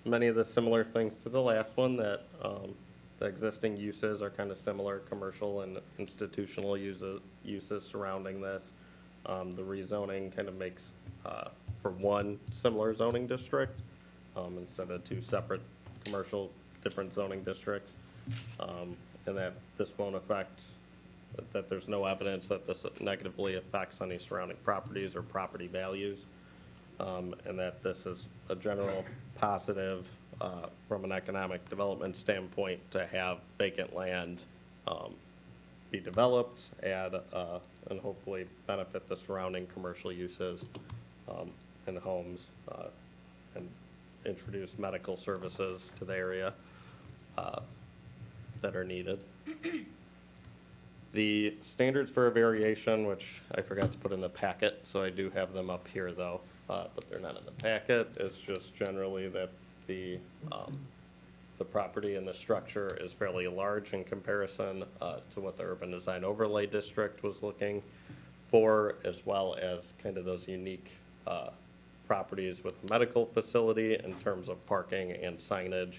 many of the similar things to the last one, that the existing uses are kind of similar, commercial and institutional uses surrounding this. The rezoning kind of makes for one similar zoning district instead of two separate commercial, different zoning districts. And that this won't affect, that there's no evidence that this negatively affects any surrounding properties or property values. And that this is a general positive from an economic development standpoint to have vacant land be developed, add, and hopefully benefit the surrounding commercial uses and homes, and introduce medical services to the area that are needed. The standards for a variation, which I forgot to put in the packet, so I do have them up here though, but they're not in the packet. It's just generally that the property and the structure is fairly large in comparison to what the urban design overlay district was looking for, as well as kind of those unique properties with a medical facility in terms of parking and signage,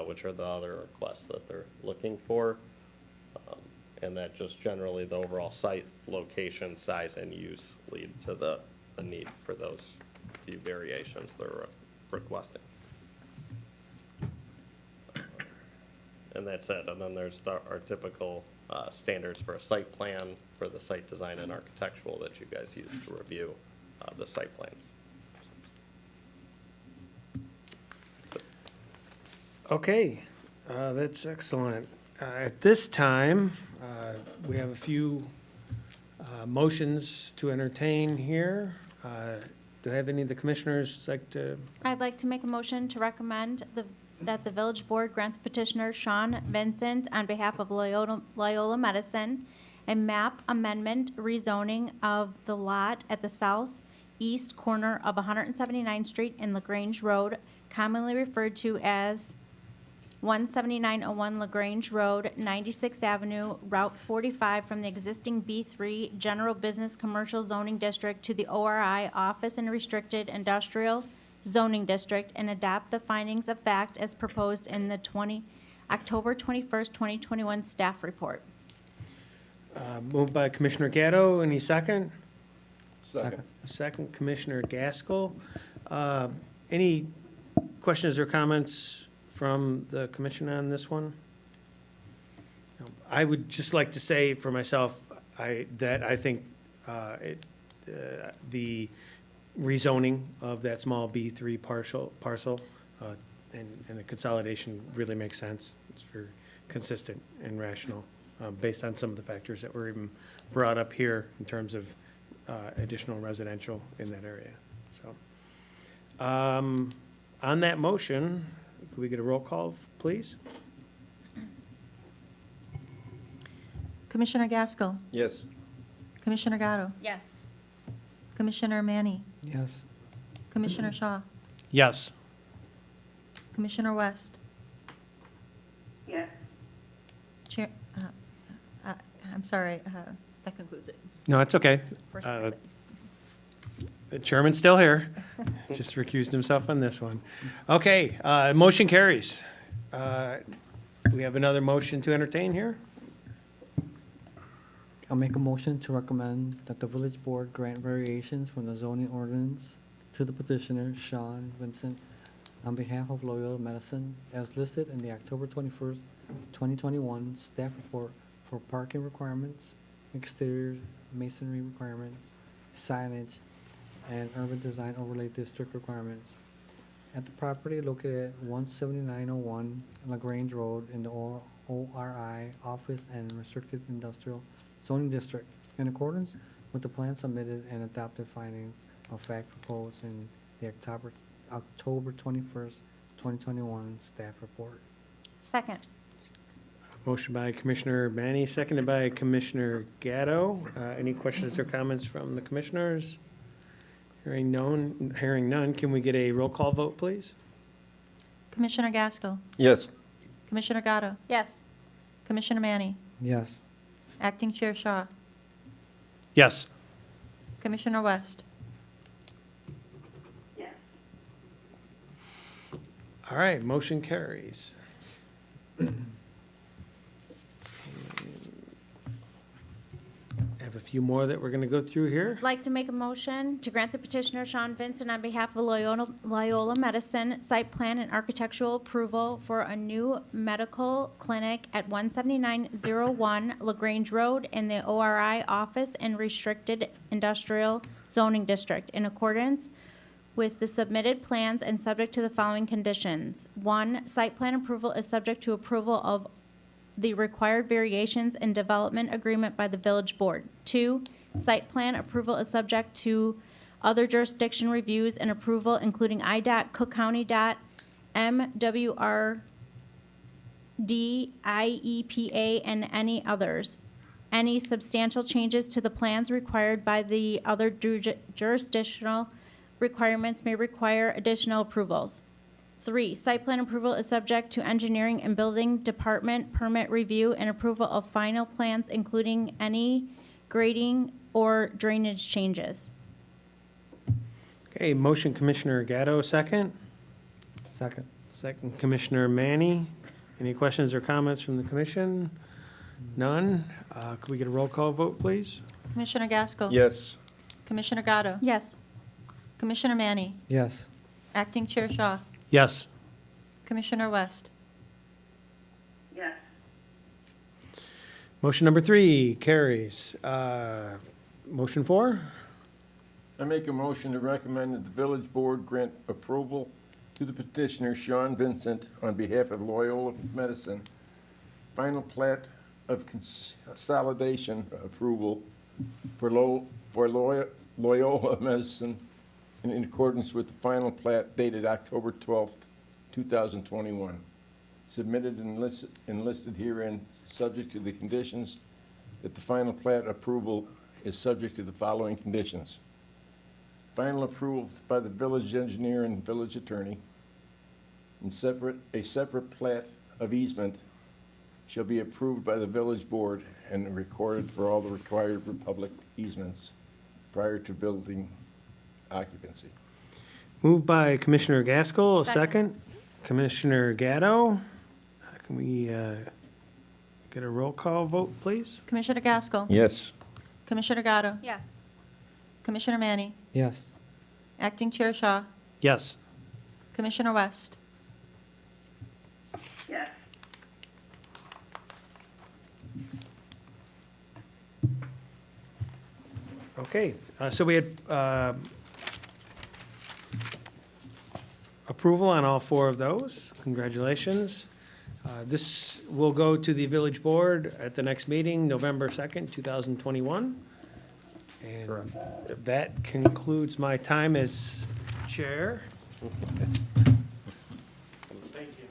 which are the other requests that they're looking for. And that just generally the overall site location, size, and use lead to the need for those few variations they're requesting. And that's it. And then there's our typical standards for a site plan for the site design and architectural that you guys use to review the site plans. Okay, that's excellent. At this time, we have a few motions to entertain here. Do I have any of the commissioners like to? I'd like to make a motion to recommend that the village board grant the petitioner Sean Vincent on behalf of Loyola Medicine a map amendment rezoning of the lot at the southeast corner of 179th Street and LaGrange Road, commonly referred to as 17901 LaGrange Road, 96th Avenue, Route 45, from the existing B3 General Business Commercial Zoning District to the ORI Office and Restricted Industrial Zoning District, and adopt the findings of fact as proposed in the October 21st, 2021 staff report. Moved by Commissioner Gatto. Any second? Second. Second, Commissioner Gaskell. Any questions or comments from the commission on this one? I would just like to say for myself, that I think the rezoning of that small B3 parcel and the consolidation really makes sense. It's very consistent and rational, based on some of the factors that were even brought up here in terms of additional residential in that area. So, on that motion, could we get a roll call, please? Commissioner Gaskell, Yes. Commissioner Gatto, Yes. Commissioner Manny, Yes. Commissioner Shaw, Yes. Commissioner West, Yes. Chair, I'm sorry, that concludes it. No, it's okay. First Uh, private. The chairman's still here, just recused himself on this one. Okay, motion carries. We have another motion to entertain here. I'll make a motion to recommend that the village board grant variations from the zoning ordinance to the petitioner, Sean Vincent, on behalf of Loyola Medicine, as listed in the October 21st, 2021 staff report for parking requirements, exterior masonry requirements, signage, and urban design overlay district requirements at the property located at 17901 LaGrange Road in the ORI Office and Restricted Industrial Zoning District, in accordance with the plan submitted and adopted findings of fact proposed in the October 21st, 2021 staff report. Second. Motion by Commissioner Manny, seconded by Commissioner Gatto. Any questions or comments from the commissioners? Hearing none, can we get a roll call vote, please? Commissioner Gaskell, Yes. Commissioner Gatto, Yes. Commissioner Manny, Yes. Acting Chair Shaw, Yes. Commissioner West, Yes. All right, motion carries. Have a few more that we're going to go through here. I'd like to make a motion to grant the petitioner Sean Vincent on behalf of Loyola Medicine site plan and architectural approval for a new medical clinic at 17901 LaGrange Road in the ORI Office and Restricted Industrial Zoning District in accordance with the submitted plans and subject to the following conditions. 1, site plan approval is subject to approval of the required variations and development agreement by the village board. 2, site plan approval is subject to other jurisdiction reviews and approval, including IDOT, Cook County DOT, MWRD, IEPA, and any others. Any substantial changes to the plans required by the other jurisdictional requirements may require additional approvals. 3, site plan approval is subject to engineering and building department permit review and approval of final plans, including any grading or drainage changes. Okay, motion Commissioner Gatto, second. Second. Second Commissioner Manny. Any questions or comments from the commission? None. Could we get a roll call vote, please? Commissioner Gaskell, Yes. Commissioner Gatto, Yes. Commissioner Manny, Yes. Acting Chair Shaw, Yes. Commissioner West, Yes. Motion number 3 carries. Motion 4? I make a motion to recommend that the village board grant approval to the petitioner, Sean Vincent, on behalf of Loyola Medicine, final plat of consolidation approval for Loyola Medicine in accordance with the final plat dated October 12th, 2021. Submitted and listed herein, subject to the conditions that the final plat approval is subject to the following conditions. Final approval by the village engineer and village attorney, and a separate plat of easement shall be approved by the village board and recorded for all the required public easements prior to building occupancy. Moved by Commissioner Gaskell, a Second. second. Commissioner Gatto. Can we get a roll call vote, please? Commissioner Gaskell, Yes. Commissioner Gatto, Yes. Commissioner Manny, Yes. Acting Chair Shaw, Yes. Commissioner West, Yes. Okay, so we had approval on all 4 of those. Congratulations. This will go to the village board at the next meeting, November 2nd, 2021. And that concludes my time as chair. Thank you.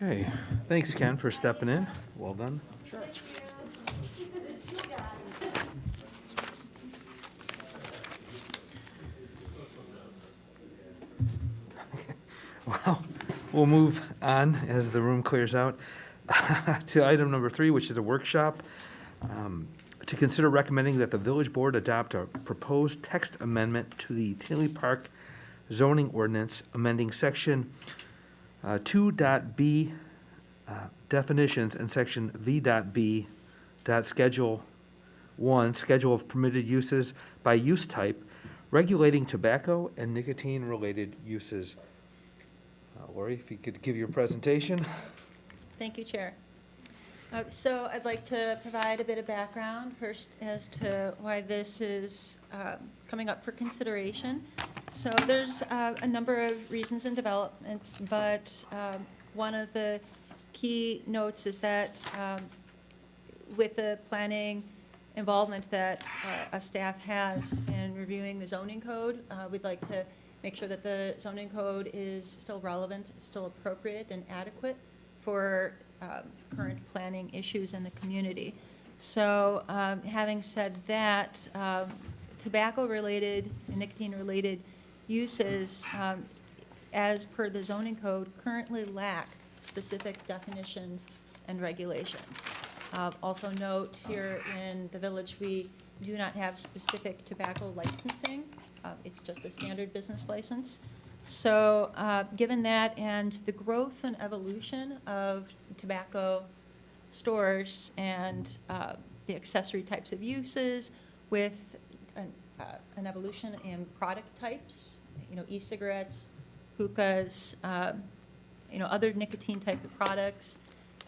Okay, thanks, Ken, for stepping in. Well done. Sure. Well, we'll move on as the room clears out to item number 3, which is a workshop. To consider recommending that the village board adopt a proposed text amendment to the Tinley Park zoning ordinance, amending section 2.b definitions and section V.b. Schedule 1, schedule of permitted uses by use type, regulating tobacco and nicotine-related uses. Lori, if you could give your presentation. Thank you, Chair. So I'd like to provide a bit of background first as to why this is coming up for consideration. So there's a number of reasons and developments, but one of the key notes is that with the planning involvement that a staff has in reviewing the zoning code, we'd like to make sure that the zoning code is still relevant, still appropriate and adequate for current planning issues in the community. So having said that, tobacco-related and nicotine-related uses, as per the zoning code, currently lack specific definitions and regulations. Also note here in the village, we do not have specific tobacco licensing. It's just a standard business license. So given that and the growth and evolution of tobacco stores and the accessory types of uses with an evolution in product types, e-cigarettes, hookahs, other nicotine type of products,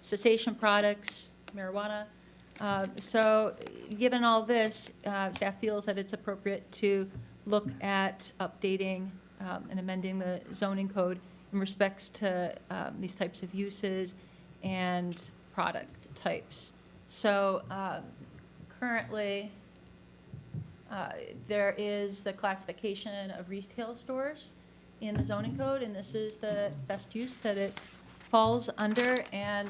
cessation products, marijuana. So given all this, staff feels that it's appropriate to look at updating and amending the zoning code in respects to these types of uses and product types. So currently, there is the classification of retail stores in the zoning code, and this is the best use that it falls under, and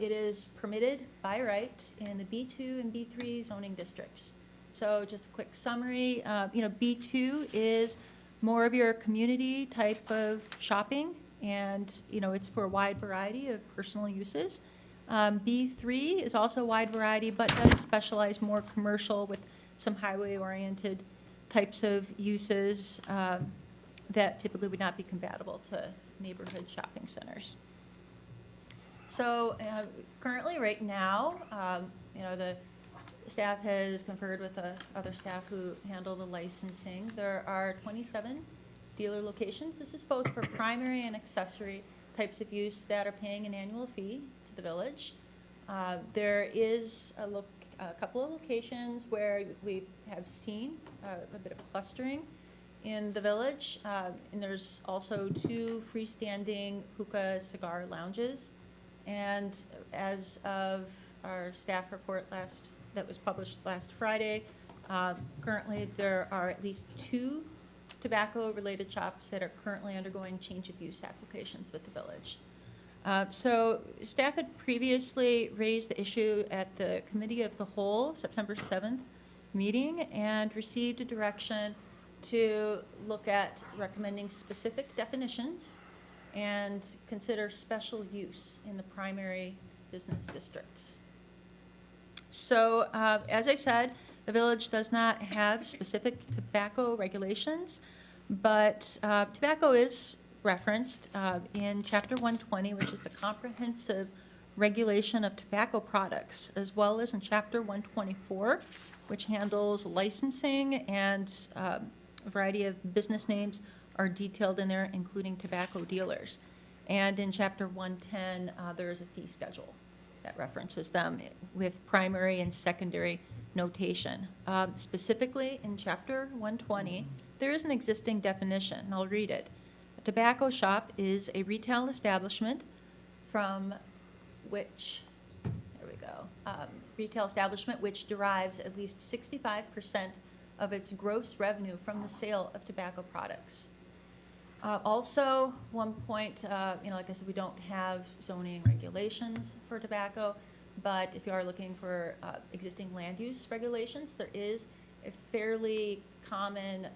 it is permitted by right in the B2 and B3 zoning districts. So just a quick summary, B2 is more of your community type of shopping, and it's for a wide variety of personal uses. B3 is also a wide variety, but does specialize more commercial with some highway-oriented types of uses that typically would not be compatible to neighborhood shopping centers. So currently, right now, the staff has conferred with the other staff who handle the licensing. There are 27 dealer locations. This is both for primary and accessory types of use that are paying an annual fee to the village. There is a couple of locations where we have seen a bit of clustering in the village, and there's also 2 freestanding hookah cigar lounges. And as of our staff report that was published last Friday, currently there are at least 2 tobacco-related shops that are currently undergoing change of use applications with the village. So staff had previously raised the issue at the Committee of the Whole, September 7th meeting, and received a direction to look at recommending specific definitions and consider special use in the primary business districts. So as I said, the village does not have specific tobacco regulations, but tobacco is referenced in Chapter 120, which is the comprehensive regulation of tobacco products, as well as in Chapter 124, which handles licensing, and a variety of business names are detailed in there, including tobacco dealers. And in Chapter 110, there is a fee schedule that references them with primary and secondary notation. Specifically, in Chapter 120, there is an existing definition, and I'll read it. A tobacco shop is a retail establishment from which, there we go, retail establishment which derives at least 65% of its gross revenue from the sale of tobacco products. Also, one point, like I said, we don't have zoning regulations for tobacco, but if you are looking for existing land use regulations, there is a fairly common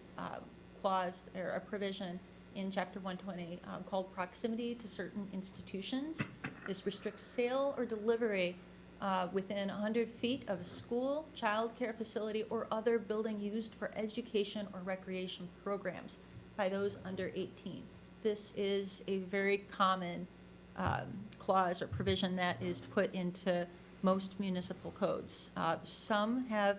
clause or a provision in Chapter 120 called proximity to certain institutions. This restricts sale or delivery within 100 feet of a school, child care facility, or other building used for education or recreation programs by those under 18. This is a very common clause or provision that is put into most municipal codes. Some have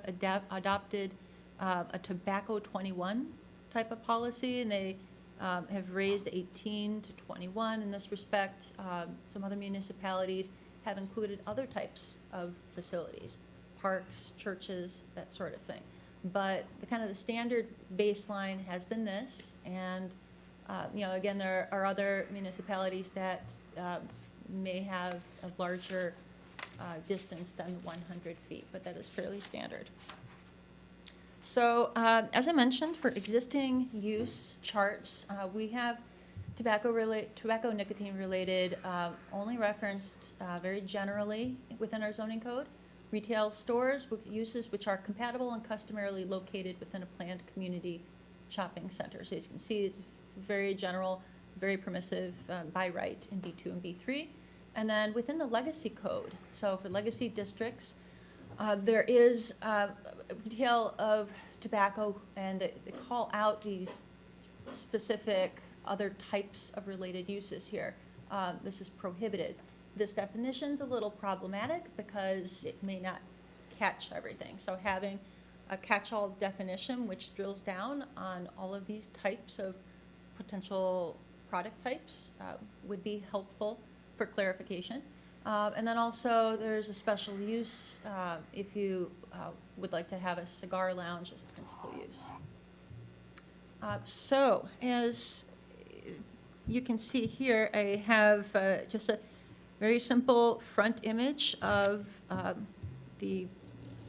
adopted a tobacco 21 type of policy, and they have raised 18 to 21 in this respect. Some other municipalities have included other types of facilities, parks, churches, that sort of thing. But the standard baseline has been this, and again, there are other municipalities that may have a larger distance than 100 feet, but that is fairly standard. So, as I mentioned, for existing use charts, we have tobacco nicotine related only referenced very generally within our zoning code. Retail stores with uses which are compatible and customarily located within a planned community shopping center. So as you can see, it's very general, very permissive by right in B2 and B3. And then within the legacy code, so for legacy districts, there is retail of tobacco, and they call out these specific other types of related uses here. This is prohibited. This definition's a little problematic because it may not catch everything. So having a catch-all definition which drills down on all of these types of potential product types would be helpful for clarification. And then also there's a special use if you would like to have a cigar lounge as a principal use. So as you can see here, I have just a very simple front image of the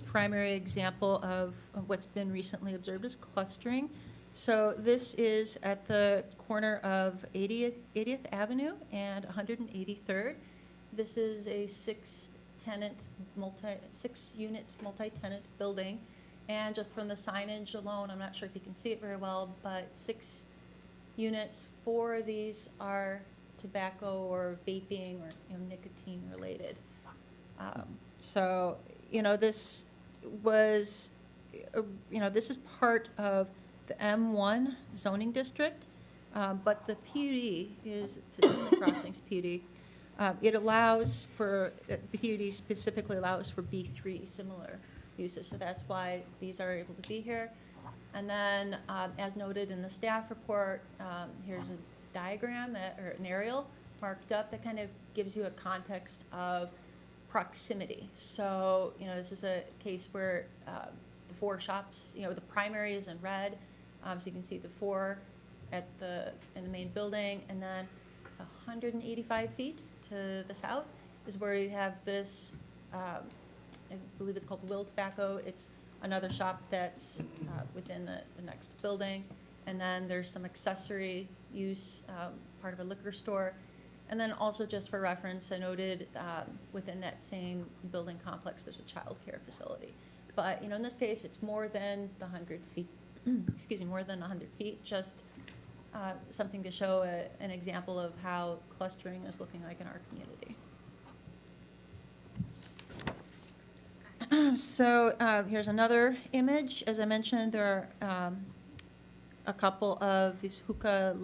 primary example of what's been recently observed as clustering. So this is at the corner of 80th Avenue and 183rd. This is a six-unit multi-tenant building. And just from the signage alone, I'm not sure if you can see it very well, but 6 units, 4 of these are tobacco or vaping or nicotine related. So, this was, this is part of the M1 zoning district, but the PUD it's in the Crossings PUD. It allows for, PUD specifically allows for B3 similar uses, so that's why these are able to be here. And then, as noted in the staff report, here's a diagram or an aerial marked up that kind of gives you a context of proximity. So, this is a case where the 4 shops, the primary is in red, so you can see the 4 in the main building, and then it's 185 feet to the south is where you have this, I believe it's called Will Tobacco. It's another shop that's within the next building. And then there's some accessory use, part of a liquor store. And then also just for reference, I noted within that same building complex, there's a child care facility. But, in this case, it's more than the 100 feet, excuse me, more than 100 feet, just something to show an example of how clustering is looking like in our community. So here's another image. As I mentioned, there are a couple of these hookah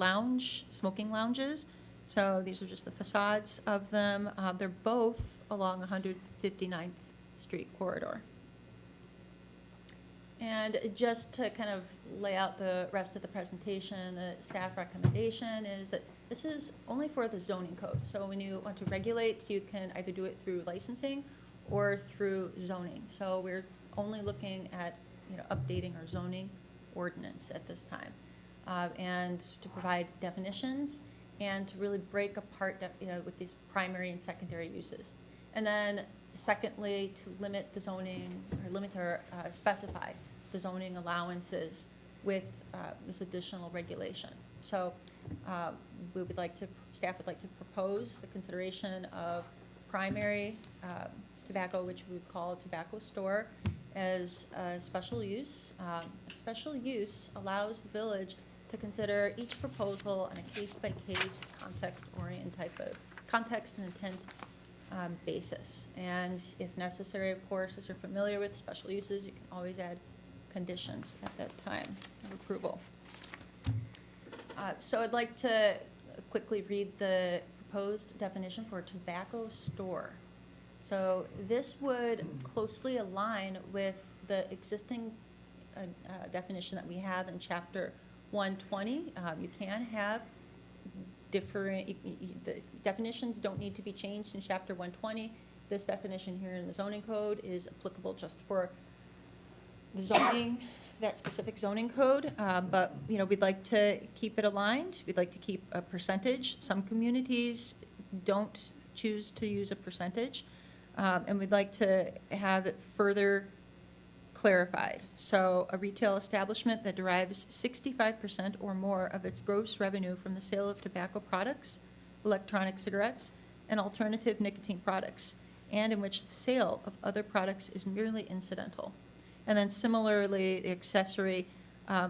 smoking lounges. So these are just the facades of them. They're both along 159th Street corridor. And just to kind of lay out the rest of the presentation, the staff recommendation is that this is only for the zoning code. So when you want to regulate, you can either do it through licensing or through zoning. So we're only looking at, updating our zoning ordinance at this time. And to provide definitions and to really break apart, with these primary and secondary uses. And then secondly, to limit the zoning, or specify the zoning allowances with this additional regulation. So staff would like to propose the consideration of primary tobacco, which we would call a tobacco store, as a special use. A special use allows the village to consider each proposal on a case-by-case, context and intent basis. And if necessary, of course, as you're familiar with special uses, you can always add conditions at that time of approval. So I'd like to quickly read the proposed definition for a tobacco store. So this would closely align with the existing definition that we have in Chapter 120. You can have different, the definitions don't need to be changed in Chapter 120. This definition here in the zoning code is applicable just for the zoning, that specific zoning code, but, we'd like to keep it aligned. We'd like to keep a percentage. Some communities don't choose to use a percentage, and we'd like to have it further clarified. So a retail establishment that derives 65% or more of its gross revenue from the sale of tobacco products, electronic cigarettes, and alternative nicotine products, and in which the sale of other products is merely incidental. And then similarly, the accessory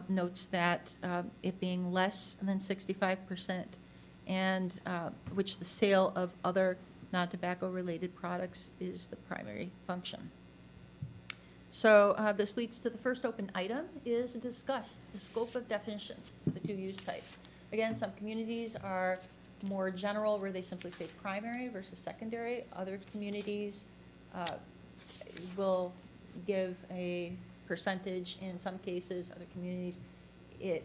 notes that it being less than 65%, and which the sale of other non-tobacco related products is the primary function. So this leads to the first open item, is to discuss the scope of definitions for the two use types. Again, some communities are more general, where they simply say primary versus secondary. Other communities will give a percentage in some cases. Other communities, it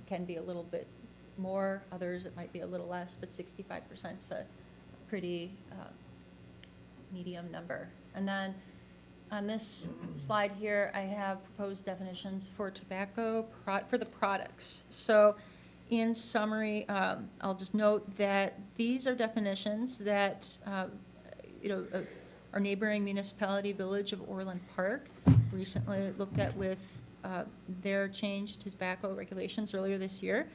can be a little bit more. Others, it might be a little less, but 65% is a pretty medium number. And then on this slide here, I have proposed definitions for tobacco for the products. So in summary, I'll just note that these are definitions that our neighboring municipality, Village of Orland Park, recently looked at with their change to tobacco regulations earlier this year.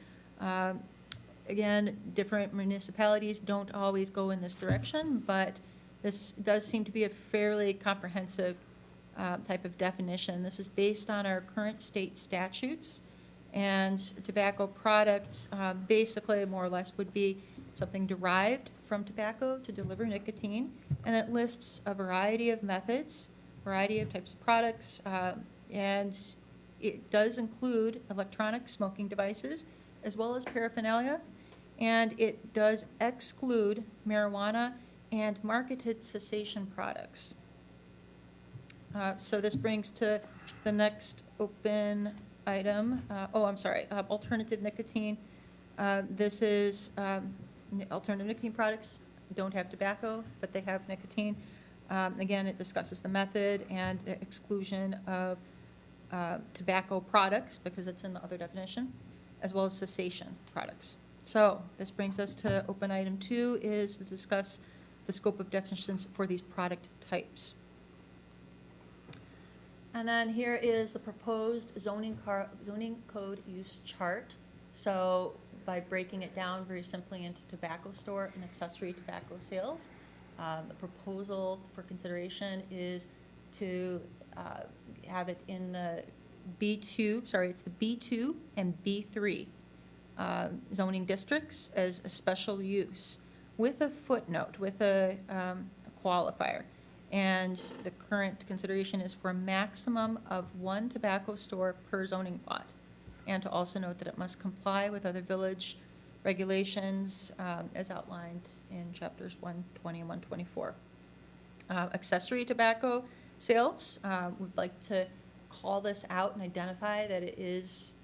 Again, different municipalities don't always go in this direction, but this does seem to be a fairly comprehensive type of definition. This is based on our current state statutes, and tobacco product basically more or less would be something derived from tobacco to deliver nicotine, and it lists a variety of methods, variety of types of products, and it does include electronic smoking devices as well as paraphernalia, and it does exclude marijuana and marketed cessation products. So this brings to the next open item. Alternative nicotine. This is alternative nicotine products don't have tobacco, but they have nicotine. Again, it discusses the method and the exclusion of tobacco products, because it's in the other definition, as well as cessation products. So this brings us to open item 2, is to discuss the scope of definitions for these product types. And then here is the proposed zoning code use chart. So by breaking it down very simply into tobacco store and accessory tobacco sales, the proposal for consideration is to have it in the it's the B2 and B3 zoning districts as a special use, with a footnote, with a qualifier. And the current consideration is for a maximum of 1 tobacco store per zoning plot. And to also note that it must comply with other village regulations as outlined in chapters 120 and 124. Accessory tobacco sales, we'd like to call this out and identify that it is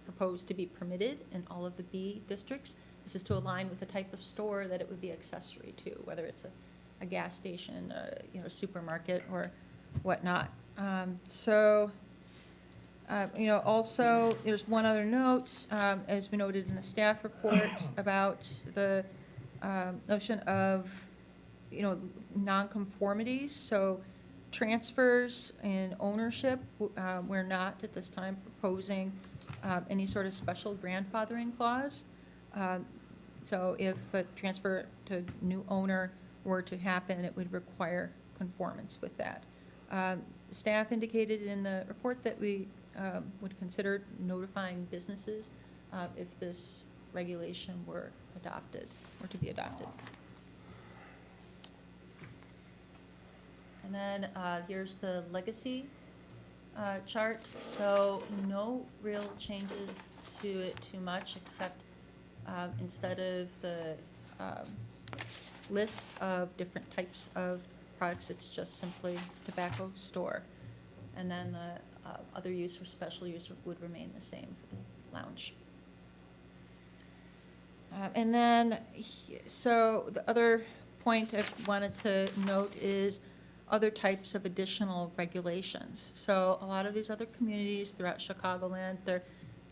proposed to be permitted in all of the B districts. This is to align with the type of store that it would be accessory to, whether it's a gas station, a supermarket, or whatnot. Also, there's one other note, as we noted in the staff report, about the notion of, non-conformities. So transfers in ownership, we're not at this time proposing any sort of special grandfathering clause. So if a transfer to new owner were to happen, it would require conformance with that. Staff indicated in the report that we would consider notifying businesses if this regulation were adopted, or to be adopted. And then here's the legacy chart. So no real changes to it too much, except instead of the list of different types of products, it's just simply tobacco store. And then the other use or special use would remain the same for the lounge. And then, so the other point I wanted to note is other types of additional regulations. So a lot of these other communities throughout Chicagoland,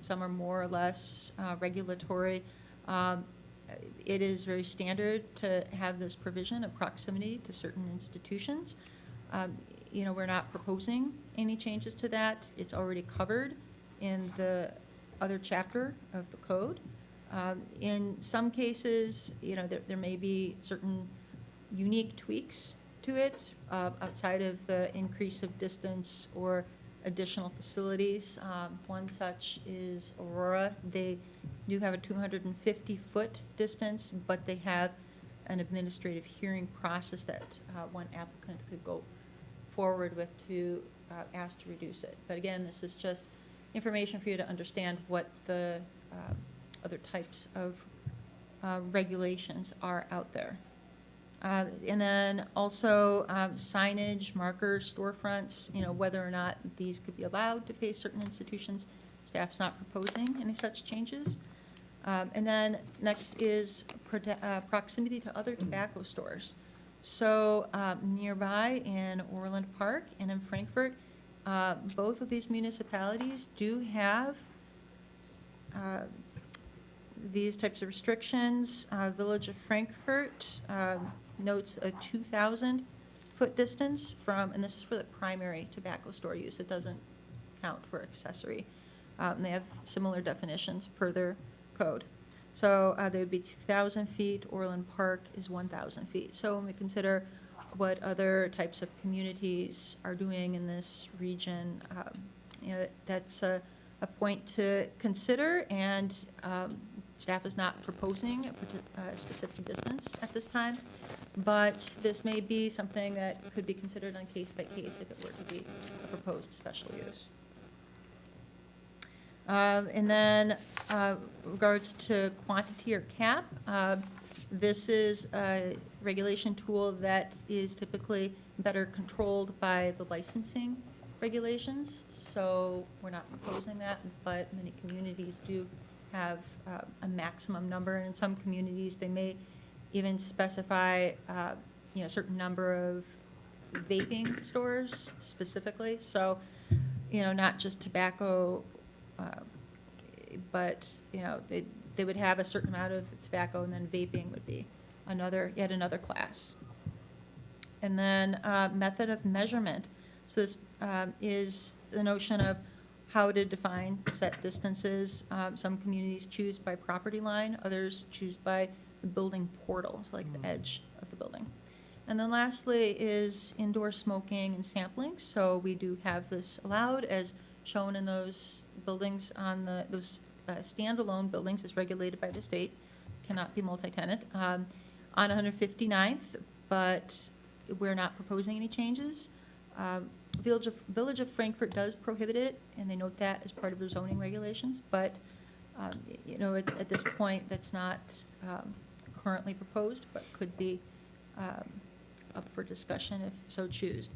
some are more or less regulatory. It is very standard to have this provision of proximity to certain institutions. We're not proposing any changes to that. It's already covered in the other chapter of the code. In some cases, there may be certain unique tweaks to it outside of the increase of distance or additional facilities. One such is Aurora. They do have a 250-foot distance, but they have an administrative hearing process that one applicant could go forward with to ask to reduce it. But again, this is just information for you to understand what the other types of regulations are out there. And then also signage, markers, storefronts, whether or not these could be allowed to face certain institutions. Staff's not proposing any such changes. And then next is proximity to other tobacco stores. So nearby in Orland Park and in Frankfurt, both of these municipalities do have these types of restrictions. Village of Frankfurt notes a 2,000-foot distance from, and this is for the primary tobacco store use. It doesn't count for accessory. And they have similar definitions per their code. So they would be 2,000 feet. Orland Park is 1,000 feet. So when we consider what other types of communities are doing in this region, that's a point to consider, and staff is not proposing a specific distance at this time, but this may be something that could be considered on case by case if it were to be a proposed special use. And then regards to quantity or cap, this is a regulation tool that is typically better controlled by the licensing regulations. So we're not proposing that, but many communities do have a maximum number. And in some communities, they may even specify a certain number of vaping stores specifically. So, not just tobacco, but, they would have a certain amount of tobacco, and then vaping would be yet another class. And then method of measurement. So this is the notion of how to define set distances. Some communities choose by property line, others choose by the building portal, so like the edge of the building. And then lastly is indoor smoking and sampling. So we do have this allowed as shown in those buildings those standalone buildings as regulated by the state, cannot be multi-tenant, on 159th, but we're not proposing any changes. Village of Frankfurt does prohibit it, and they note that as part of their zoning regulations, but at this point, that's not currently proposed, but could be up for discussion if so choose.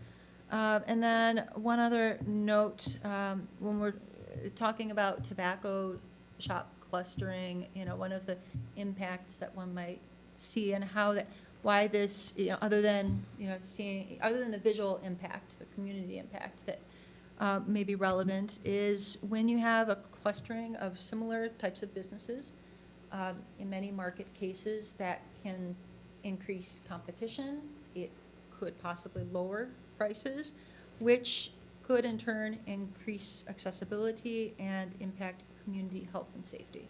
And then one other note, when we're talking about tobacco shop clustering, one of the impacts that one might see and how that, why this, other than, other than the visual impact, the community impact that may be relevant, is when you have a clustering of similar types of businesses, in many market cases, that can increase competition. It could possibly lower prices, which could in turn increase accessibility and impact community health and safety.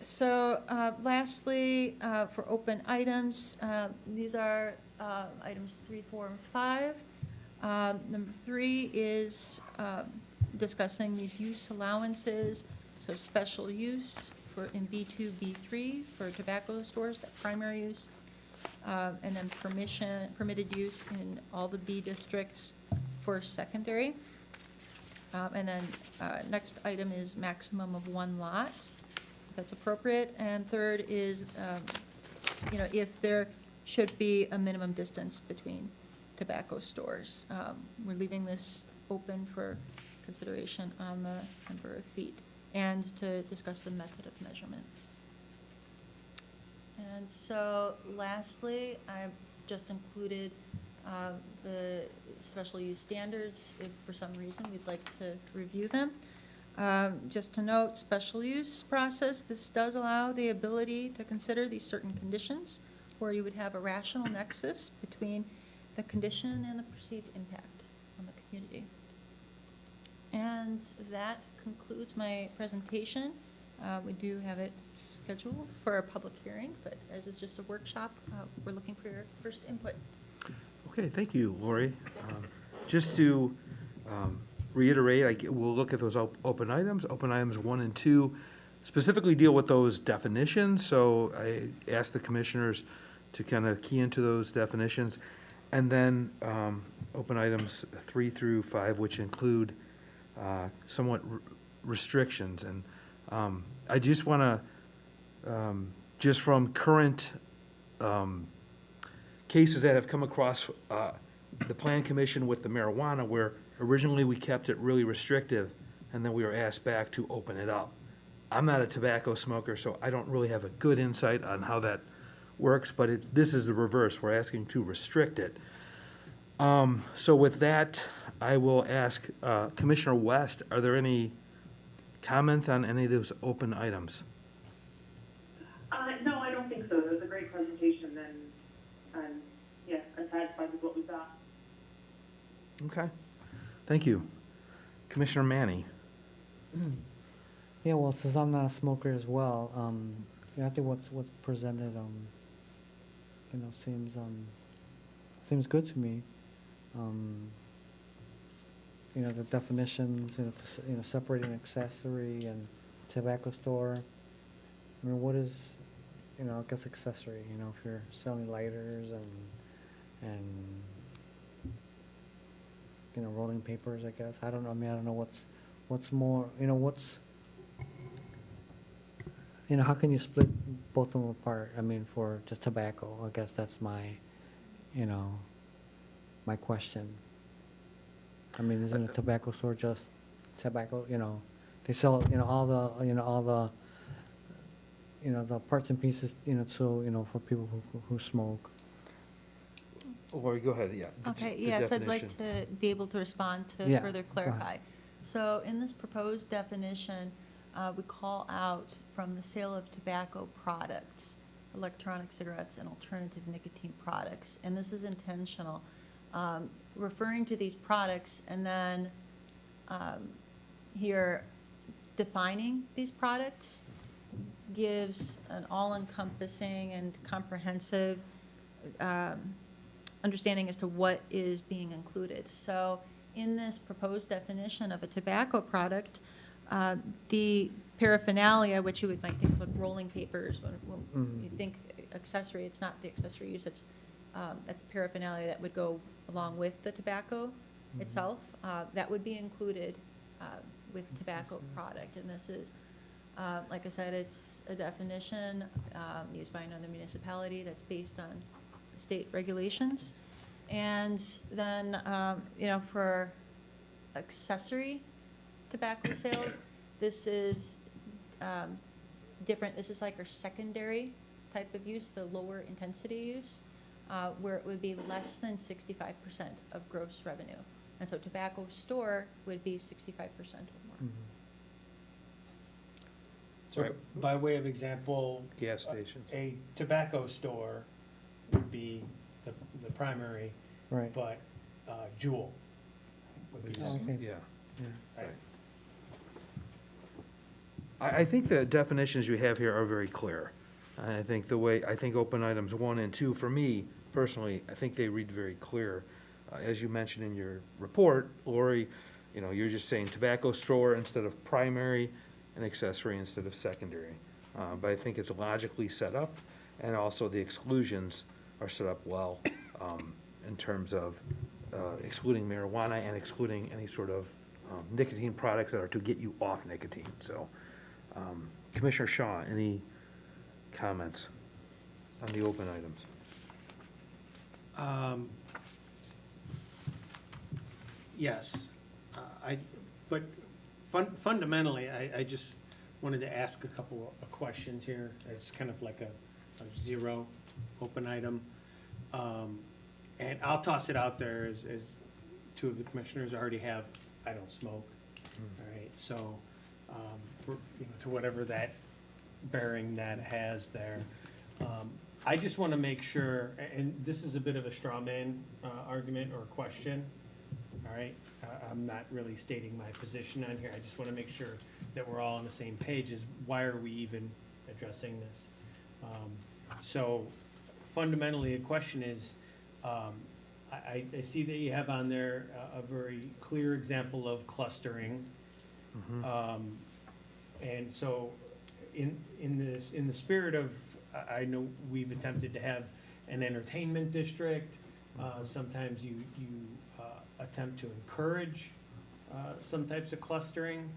So lastly, for open items, these are items 3, 4, and 5. Number 3 is discussing these use allowances, so special use in B2, B3 for tobacco stores, that primary use, and then permitted use in all the B districts for secondary. And then next item is maximum of 1 lot, if that's appropriate. And third is, if there should be a minimum distance between tobacco stores. We're leaving this open for consideration on the number of feet and to discuss the method of measurement. And so lastly, I've just included the special use standards if for some reason we'd like to review them. Just to note, special use process, this does allow the ability to consider these certain conditions where you would have a rational nexus between the condition and the perceived impact on the community. And that concludes my presentation. We do have it scheduled for a public hearing, but as it's just a workshop, we're looking for your first input. Okay, thank you, Lori. Just to reiterate, we'll look at those open items. Open items 1 and 2 specifically deal with those definitions, so I asked the commissioners to kind of key into those definitions. And then open items 3 through 5, which include somewhat restrictions. And I just want to, just from current cases that have come across the Plan Commission with the marijuana, where originally we kept it really restrictive, and then we were asked back to open it up. I'm not a tobacco smoker, so I don't really have a good insight on how that works, but this is the reverse. We're asking to restrict it. So with that, I will ask Commissioner West, are there any comments on any of those open items? No, I don't think so. It was a great presentation, and yeah, I'm satisfied with what we got. Okay, thank you. Commissioner Manny? Yeah, well, since I'm not a smoker as well, I think what's presented, seems good to me. The definitions, separating accessory and tobacco store. I mean, what is, I guess accessory, if you're selling lighters and rolling papers, I guess. I don't know, I don't know what's more, how can you split both of them apart? I mean, for just tobacco, I guess that's my, my question. I mean, isn't a tobacco store just tobacco, they sell, all the, the parts and pieces, so, for people who smoke. Lori, go ahead, yeah. Okay, The yes, I'd like definition. to be able to respond to Yeah, further go ahead. clarify. So in this proposed definition, we call out from the sale of tobacco products, electronic cigarettes, and alternative nicotine products. And this is intentional, referring to these products and then here defining these products gives an all-encompassing and comprehensive understanding as to what is being included. So in this proposed definition of a tobacco product, the paraphernalia, which you might think of like rolling papers, when you think accessory, it's not the accessory use, it's that's paraphernalia that would go along with the tobacco itself. That would be included with tobacco product. And this is, like I said, it's a definition used by another municipality that's based on state regulations. And then, for accessory tobacco sales, this is different. This is like our secondary type of use, the lower intensity use, where it would be less than 65% of gross revenue. And so tobacco store would be 65% or more. So Right. by way of example, Gas stations. a tobacco store would be the primary, Right. but Jewel would be the Oh, second. okay. Yeah. Right. I think the definitions you have here are very clear. I think open items 1 and 2, for me personally, I think they read very clear. As you mentioned in your report, Lori, you're just saying tobacco store instead of primary and accessory instead of secondary. But I think it's logically set up, and also the exclusions are set up well in terms of excluding marijuana and excluding any sort of nicotine products that are to get you off nicotine. So, Commissioner Shaw, any comments on the open items? Yes, but fundamentally, I just wanted to ask a couple of questions here. It's kind of like a zero open item. And I'll toss it out there as two of the commissioners already have, I don't smoke. All right, so, to whatever that bearing that has there. I just want to make sure, and this is a bit of a straw man argument or question, all right? I'm not really stating my position on here. I just want to make sure that we're all on the same page as why are we even addressing this? So fundamentally, the question is, I see that you have on there a very clear example of clustering. And so in the spirit of, I know we've attempted to have an entertainment district. Sometimes you attempt to encourage some types of clustering.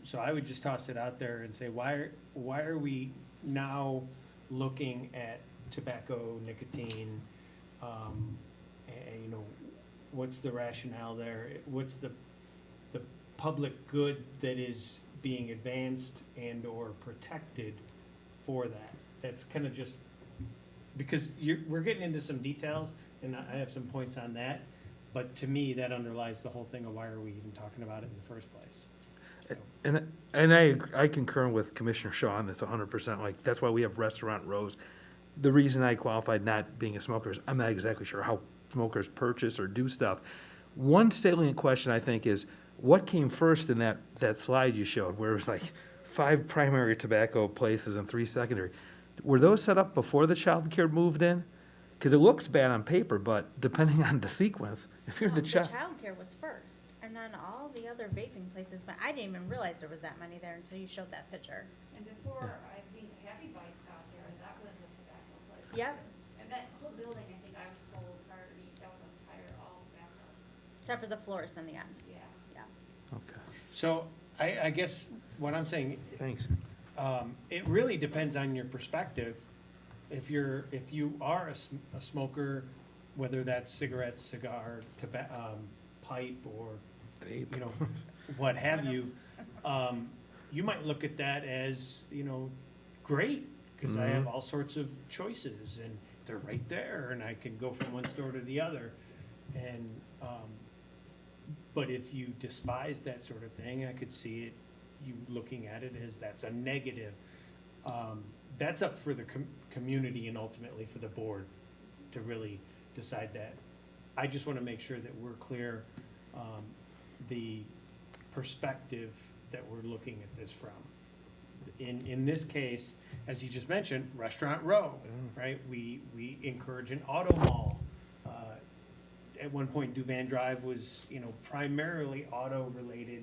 So I would just toss it out there and say, why are we now looking at tobacco, nicotine, and what's the rationale there? What's the public good that is being advanced and or protected for that? That's kind of just, because we're getting into some details, and I have some points on that, but to me, that underlies the whole thing of why are we even talking about it in the first place? So, And I concur with Commissioner Shaw on this 100%. Like, that's why we have restaurant rows. The reason I qualified not being a smoker is I'm not exactly sure how smokers purchase or do stuff. One salient question, I think, is what came first in that slide you showed, where it was like 5 primary tobacco places and 3 secondary? Were those set up before the child care moved in? Because it looks bad on paper, but depending on the sequence, if you're the child. Childcare was first, and then all the other vaping places, but I didn't even realize there was that many there until you showed that picture. And before, I think Happy Bites got there, that was a tobacco place. Yep. And that whole building, I think I was told prior to me, that was entire all tobacco. Except for the florist in the end. Yeah. Yeah. Okay, So I guess what I'm saying, thanks. it really depends on your perspective. If you are a smoker, whether that's cigarette, cigar, pipe, or what have you, you might look at that as great, because I have all sorts of choices and they're right there, and I can go from one store to the other, and but if you despise that sort of thing, I could see it, you looking at it as that's a negative. That's up for the community and ultimately for the board to really decide that. I just want to make sure that we're clear the perspective that we're looking at this from. In this case, as you just mentioned, restaurant row, right? We encourage an auto mall. At one point, Duvan Drive was, primarily auto-related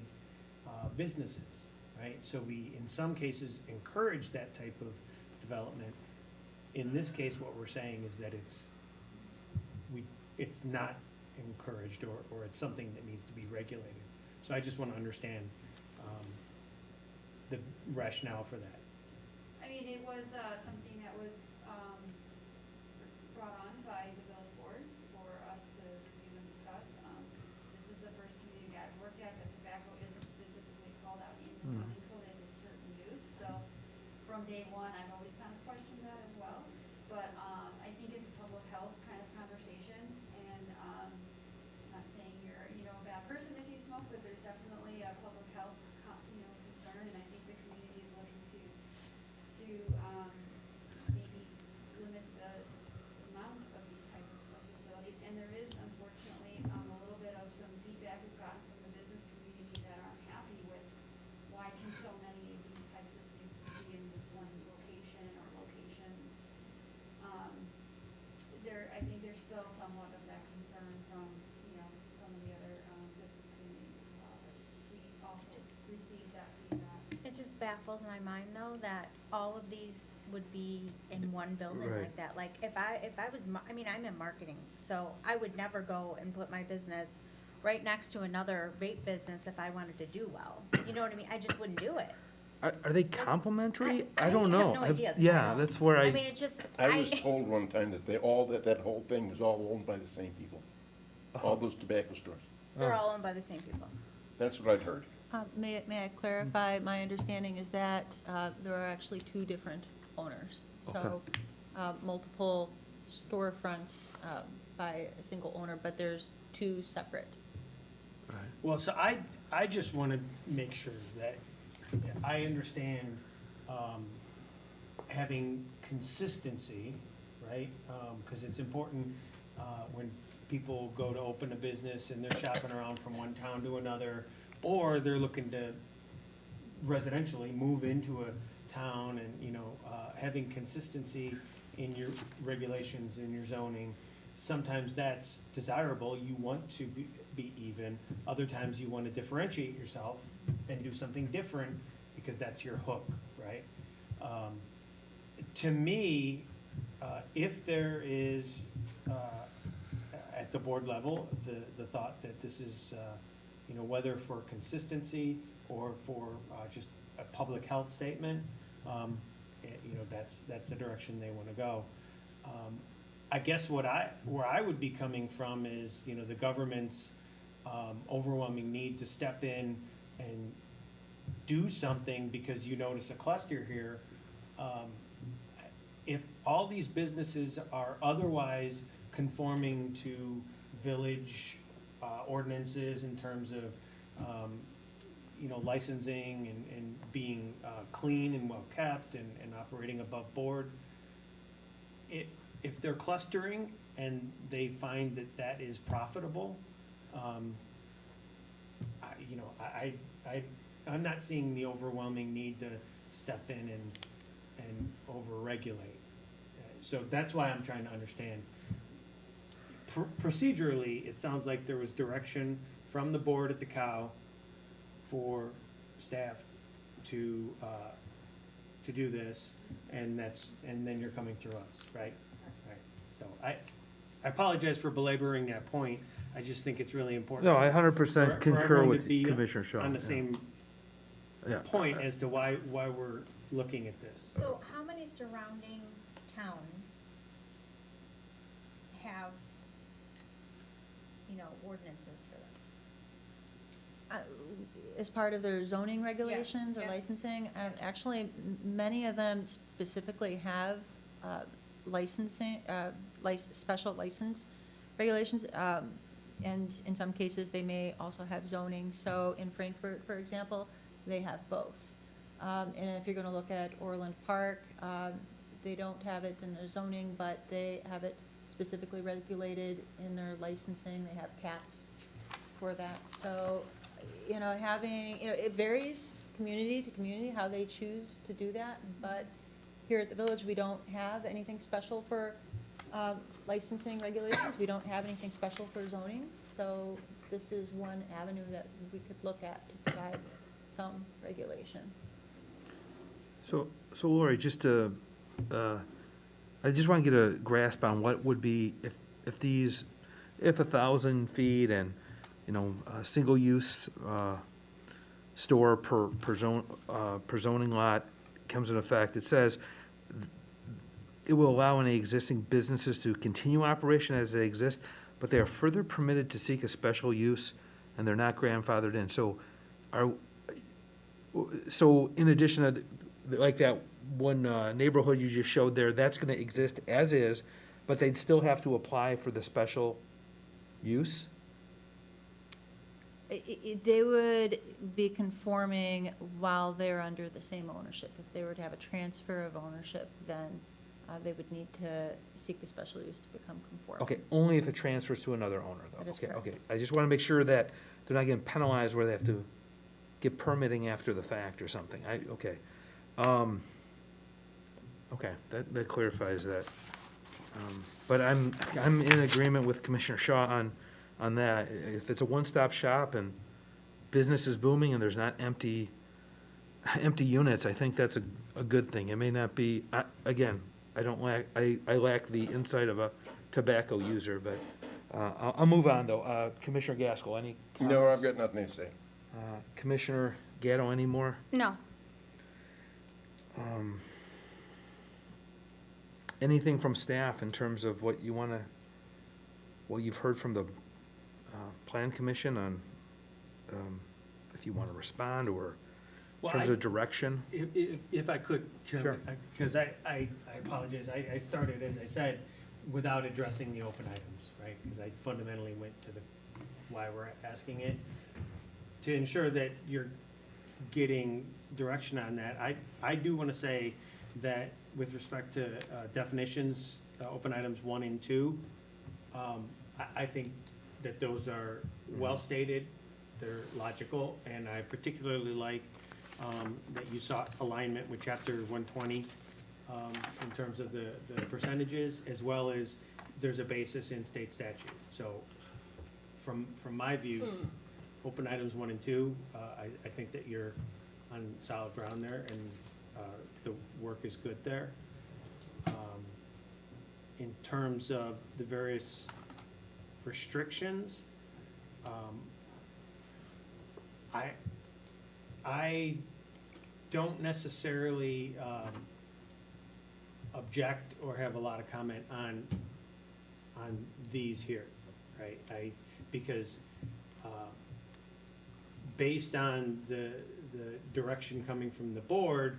businesses, right? So we, in some cases, encourage that type of development. In this case, what we're saying is that it's not encouraged, or it's something that needs to be regulated. So I just want to understand the rationale for that. I mean, it was something that was brought on by the village board for from day one, I've always kind of questioned that as well. But, I think it's a public health kind of conversation, and, I'm not saying you're, a bad person if you smoke, but there's definitely a public health, concern, and I think the community is looking to, maybe limit the amount of these types of facilities. And there is unfortunately, a little bit of some feedback we've gotten from the business community that aren't happy with why can so many of these types of uses be in this one location or locations. I think there's still somewhat of that concern from, some of the other, business communities as well. But we also received that feedback. It just baffles my mind though that all of these would be in one building Right. like that. Like if I was, I'm in marketing, so I would never go and put my business right next to another vape business if I wanted to do well. You know what I mean? I just wouldn't do it. Are they complimentary? I I don't know. have no idea. Yeah, I know. that's where I mean, it just, I was told one time that that whole thing was all owned by the same people. All those tobacco stores. they're all owned by the same people. That's what I'd heard. May I clarify? My understanding is that there are actually two different owners. So multiple storefronts by a single owner, but there's two separate. Well, so I just want to make sure that I understand having consistency, right? Because it's important when people go to open a business and they're shopping around from one town to another, or they're looking to residentially move into a town and, having consistency in your regulations, in your zoning. Sometimes that's desirable. You want to be even. Other times you want to differentiate yourself and do something different because that's your hook, right? To me, if there is, at the board level, the thought that this is, whether for consistency or for just a public health statement, that's the direction they want to go. I guess where I would be coming from is, the government's overwhelming need to step in and do something because you notice a cluster here. If all these businesses are otherwise conforming to village ordinances in terms of, licensing and being clean and well-kept and operating above board, if they're clustering and they find that that is profitable, I'm not seeing the overwhelming need to step in and over-regulate. So that's why I'm trying to understand. Procedurally, it sounds like there was direction from the board at the Cow for staff to do this, and then you're coming through us, right? Right. So I apologize for belaboring that point. I just think it's really important. No, I 100% for concur everyone to with be Commissioner Shaw. on the yeah. same Yeah. point as to why we're looking at this. So how many surrounding towns have, ordinances for this? As part of their zoning regulations or yeah. licensing, actually, many of them specifically have licensing, special license regulations, and in some cases, they may also have zoning. So in Frankfurt, for example, they have both. And if you're gonna look at Orland Park, they don't have it in their zoning, but they have it specifically regulated in their licensing. They have caps for that. So, having, it varies community to community how they choose to do that. But here at the village, we don't have anything special for licensing regulations. We don't have anything special for zoning. So this is one avenue that we could look at to provide some regulation. So Lori, just to, I just want to get a grasp on what would be, if 1,000 feet and, a single-use store per zoning lot comes in effect. It says it will allow any existing businesses to continue operation as they exist, but they are further permitted to seek a special use, and they're not grandfathered in. So in addition to like that one neighborhood you just showed there, that's gonna exist as is, but they'd still have to apply for the special use? They would be conforming while they're under the same ownership. If they were to have a transfer of ownership, then they would need to seek the special use to become conforming. Okay, only if it transfers to another owner, though? That is Okay, correct. okay. I just wanna make sure that they're not getting penalized where they have to get permitting after the fact or something. Okay. Okay, that clarifies that. But I'm in agreement with Commissioner Shaw on that. If it's a one-stop shop and business is booming and there's not empty units, I think that's a good thing. It may not be, again, I lack the insight of a tobacco user, but I'll move on, though. Commissioner Gaskell, any comments? No, I've got nothing to say. Commissioner Gatto, any more? No. Anything from staff in terms of what you've heard from the Plan Commission on, if you want to respond, or in Well, terms of direction? If I could, Sure. Chairman, because I apologize, I started, as I said, without addressing the open items, right? Because I fundamentally went to why we're asking it. To ensure that you're getting direction on that, I do want to say that with respect to definitions, open items 1 and 2, I think that those are well stated, they're logical, and I particularly like that you sought alignment with chapter 120 in terms of the percentages, as well as there's a basis in state statute. So from my view, open items 1 and 2, I think that you're on solid ground there, and the work is good there. In terms of the various restrictions, I don't necessarily object or have a lot of comment on these here, right? Because based on the direction coming from the board,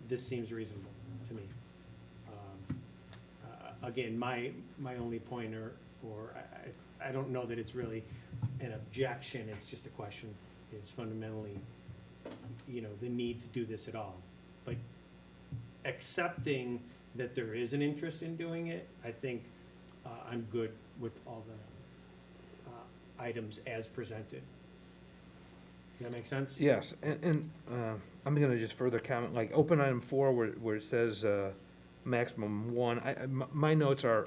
this seems reasonable to me. Again, my only point, or I don't know that it's really an objection, it's just a question, is fundamentally, the need to do this at all. But accepting that there is an interest in doing it, I think I'm good with all the items as presented. Does that make sense? Yes, and I'm gonna just further comment, like, open item 4, where it says maximum 1, my notes are,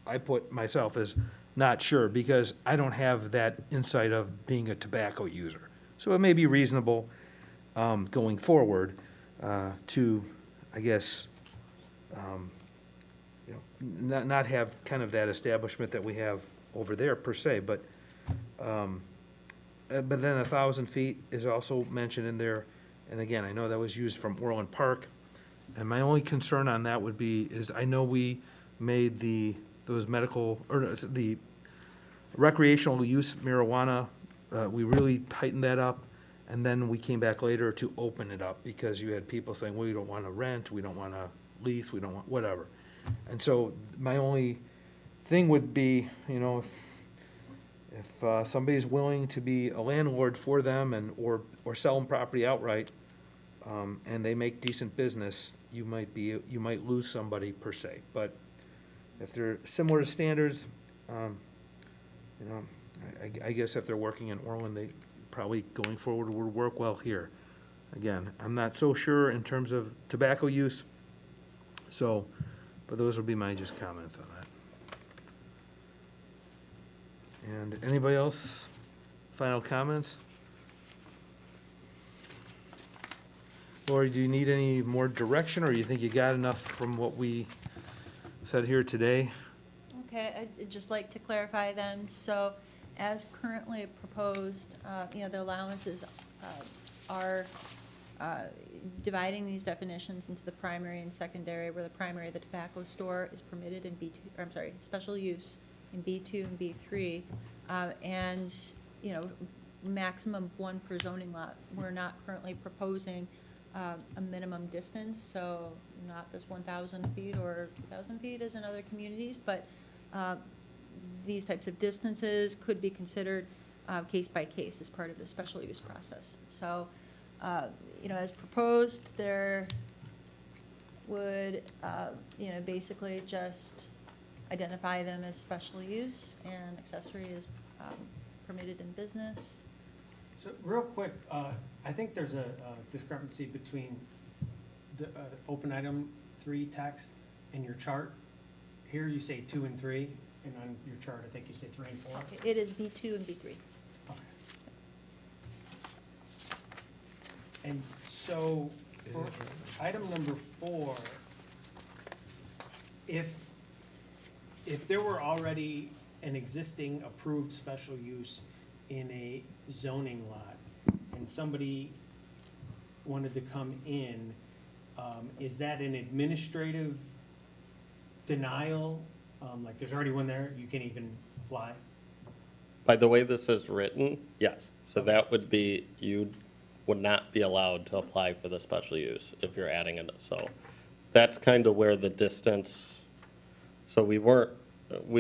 I put myself as not sure, because I don't have that insight of being a tobacco user. So it may be reasonable, going forward, to, I guess, not have kind of that establishment that we have over there per se, but then 1,000 feet is also mentioned in there, and again, I know that was used from Orland Park, and my only concern on that would be, is I know we made those medical, or the recreational use marijuana, we really tightened that up, and then we came back later to open it up, because you had people saying, well, we don't want to rent, we don't want to lease, we don't want, whatever. And so my only thing would be, if somebody's willing to be a landlord for them or sell them property outright, and they make decent business, you might lose somebody per se. But if they're similar to standards, I guess if they're working in Orland, they probably going forward would work well here. Again, I'm not so sure in terms of tobacco use, so, but those would be my just comments on that. And anybody else, final comments? Lori, do you need any more direction, or you think you got enough from what we said here today? Okay, I'd just like to clarify then, so as currently proposed, the allowances are dividing these definitions into the primary and secondary, where the primary, the tobacco store, is permitted in B2, special use in B2 and B3, and, maximum 1 per zoning lot. We're not currently proposing a minimum distance, so not this 1,000 feet or 2,000 feet as in other communities, but these types of distances could be considered case by case as part of the special use process. So, as proposed, there would, basically just identify them as special use, and accessory is permitted in business. So real quick, I think there's a discrepancy between the open item 3 text and your chart. Here you say 2 and 3, and on your chart, I think you say 3 and 4. It is B2 and B3. Okay. And so, for item number 4, if there were already an existing approved special use in a zoning lot, and somebody wanted to come in, is that an administrative denial? Like, there's already one there, you can't even apply? By the way this is written, yes. So that would be, you would not be allowed to apply for the special use if you're adding it. So that's kind of where the distance, so we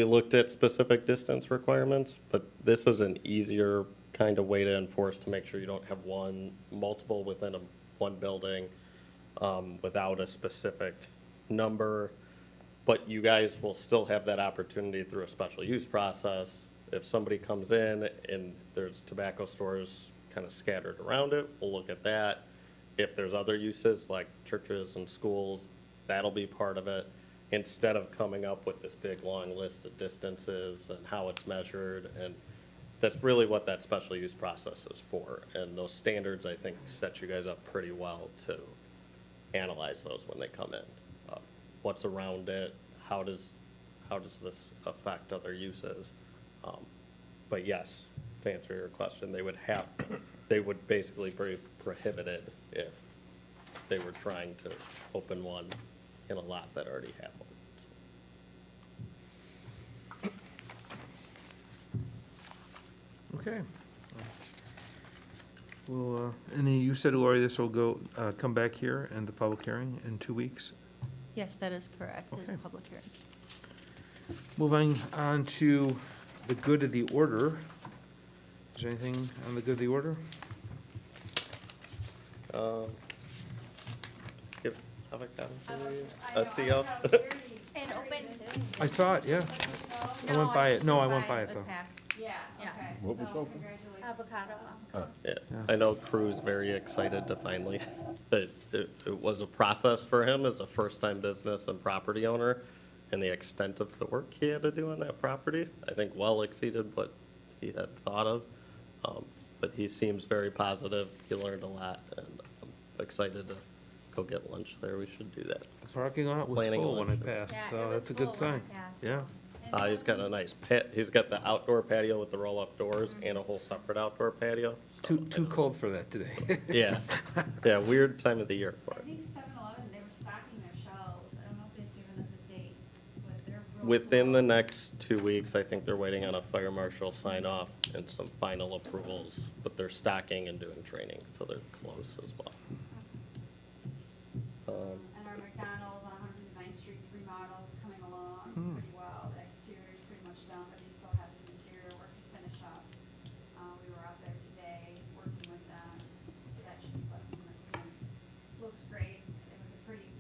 looked at specific distance requirements, but this is an easier kind of way to enforce to make sure you don't have multiple within one building without a specific number. But you guys will still have that opportunity through a special use process. If somebody comes in and there's tobacco stores kind of scattered around it, we'll look at that. If there's other uses like churches and schools, that'll be part of it. Instead of coming up with this big long list of distances and how it's measured, and that's really what that special use process is for. And those standards, I think, set you guys up pretty well to analyze those when they come in. What's around it, how does this affect other uses? But yes, to answer your question, they would basically be prohibited if they were trying to open one in a lot that already had one. Okay. Well, you said, Lori, this will come back here in the public hearing in 2 weeks? Yes, that is correct, as a Okay. public hearing. Moving on to the good of the order. Is there anything on the good of the order? Give avocado a CO. And open. I saw it, yeah. I went by it. No, I went by it, was though. packed. Yeah, Yeah. okay. What was So open? congratulations. Avocado. Yeah, Yeah. I know Crew's very excited to finally, it was a process for him as a first-time business and property owner, and the extent of the work he had to do on that property, I think well exceeded what he had thought of. But he seems very positive, he learned a lot, and I'm excited to go get lunch there, we should do that. The parking lot was Planning full when I lunch. passed, Yeah, so it was that's a good full when I sign. passed. Yeah. He's got a nice he's got the outdoor patio with the roll-up doors and a whole separate outdoor patio. So, Too cold for that today. Yeah, yeah, weird time of the year for I it. think 7-Eleven, they were stocking their shelves. I don't know if they've given us a date, but they're real Within the close. next 2 weeks, I think they're waiting on a fire marshal sign off and some final approvals, but they're stocking and doing training, so they're close as well. And our McDonald's on 109th Street's remodel is coming along pretty well. The exterior is pretty much done, but they still have some interior work to finish up. We were out there today working with them, so that should be done pretty much soon. Looks great. It was a pretty,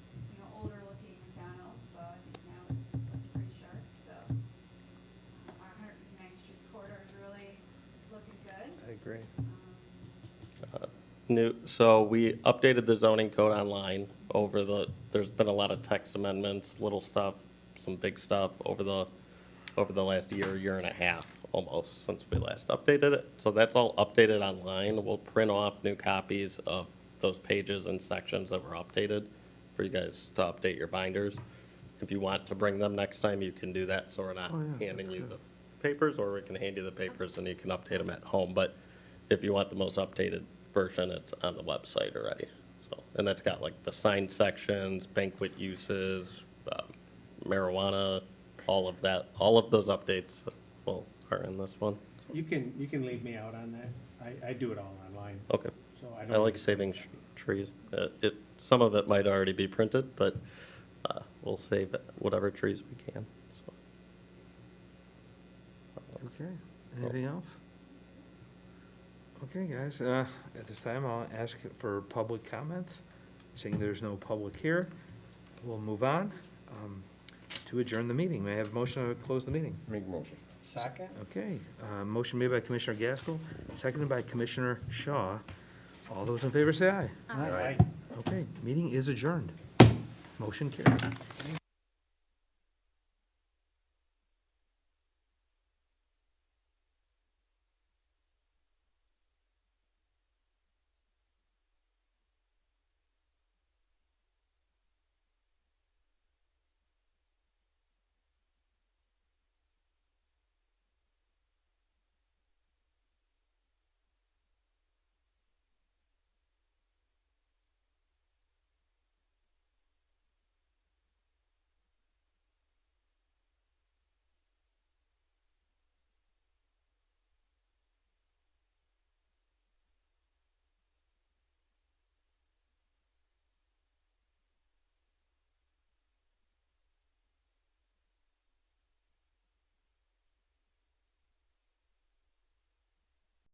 older looking McDonald's, so I think now it's pretty sharp, so. Our 109th Street corridor is really looking good. I agree. So we updated the zoning code online there's been a lot of text amendments, little stuff, some big stuff over the last year and a half almost since we last updated it. So that's all updated online. We'll print off new copies of those pages and sections that were updated for you guys to update your binders. If you want to bring them next time, you can do that, so we're not Oh, yeah, handing that's you good. the papers, or we can hand you the papers and you can update them at home. But if you want the most updated version, it's on the website already. So, and that's got like the sign sections, banquet uses, marijuana, all of that, all of those updates are in this one. You can leave me out on that. I do it all online, Okay. so I I don't. like saving trees. Some of it might already be printed, but we'll save whatever trees we can, so. Okay, anything else? Okay, guys, at this time, I'll ask for public comments. Seeing there's no public here, we'll move on to adjourn the meeting. May I have a motion to close the meeting? Make a motion. Second? Okay, motion made by Commissioner Gaskell, seconded by Commissioner Shaw. All those in favor say aye. Aye. Okay, meeting is adjourned. Motion carried.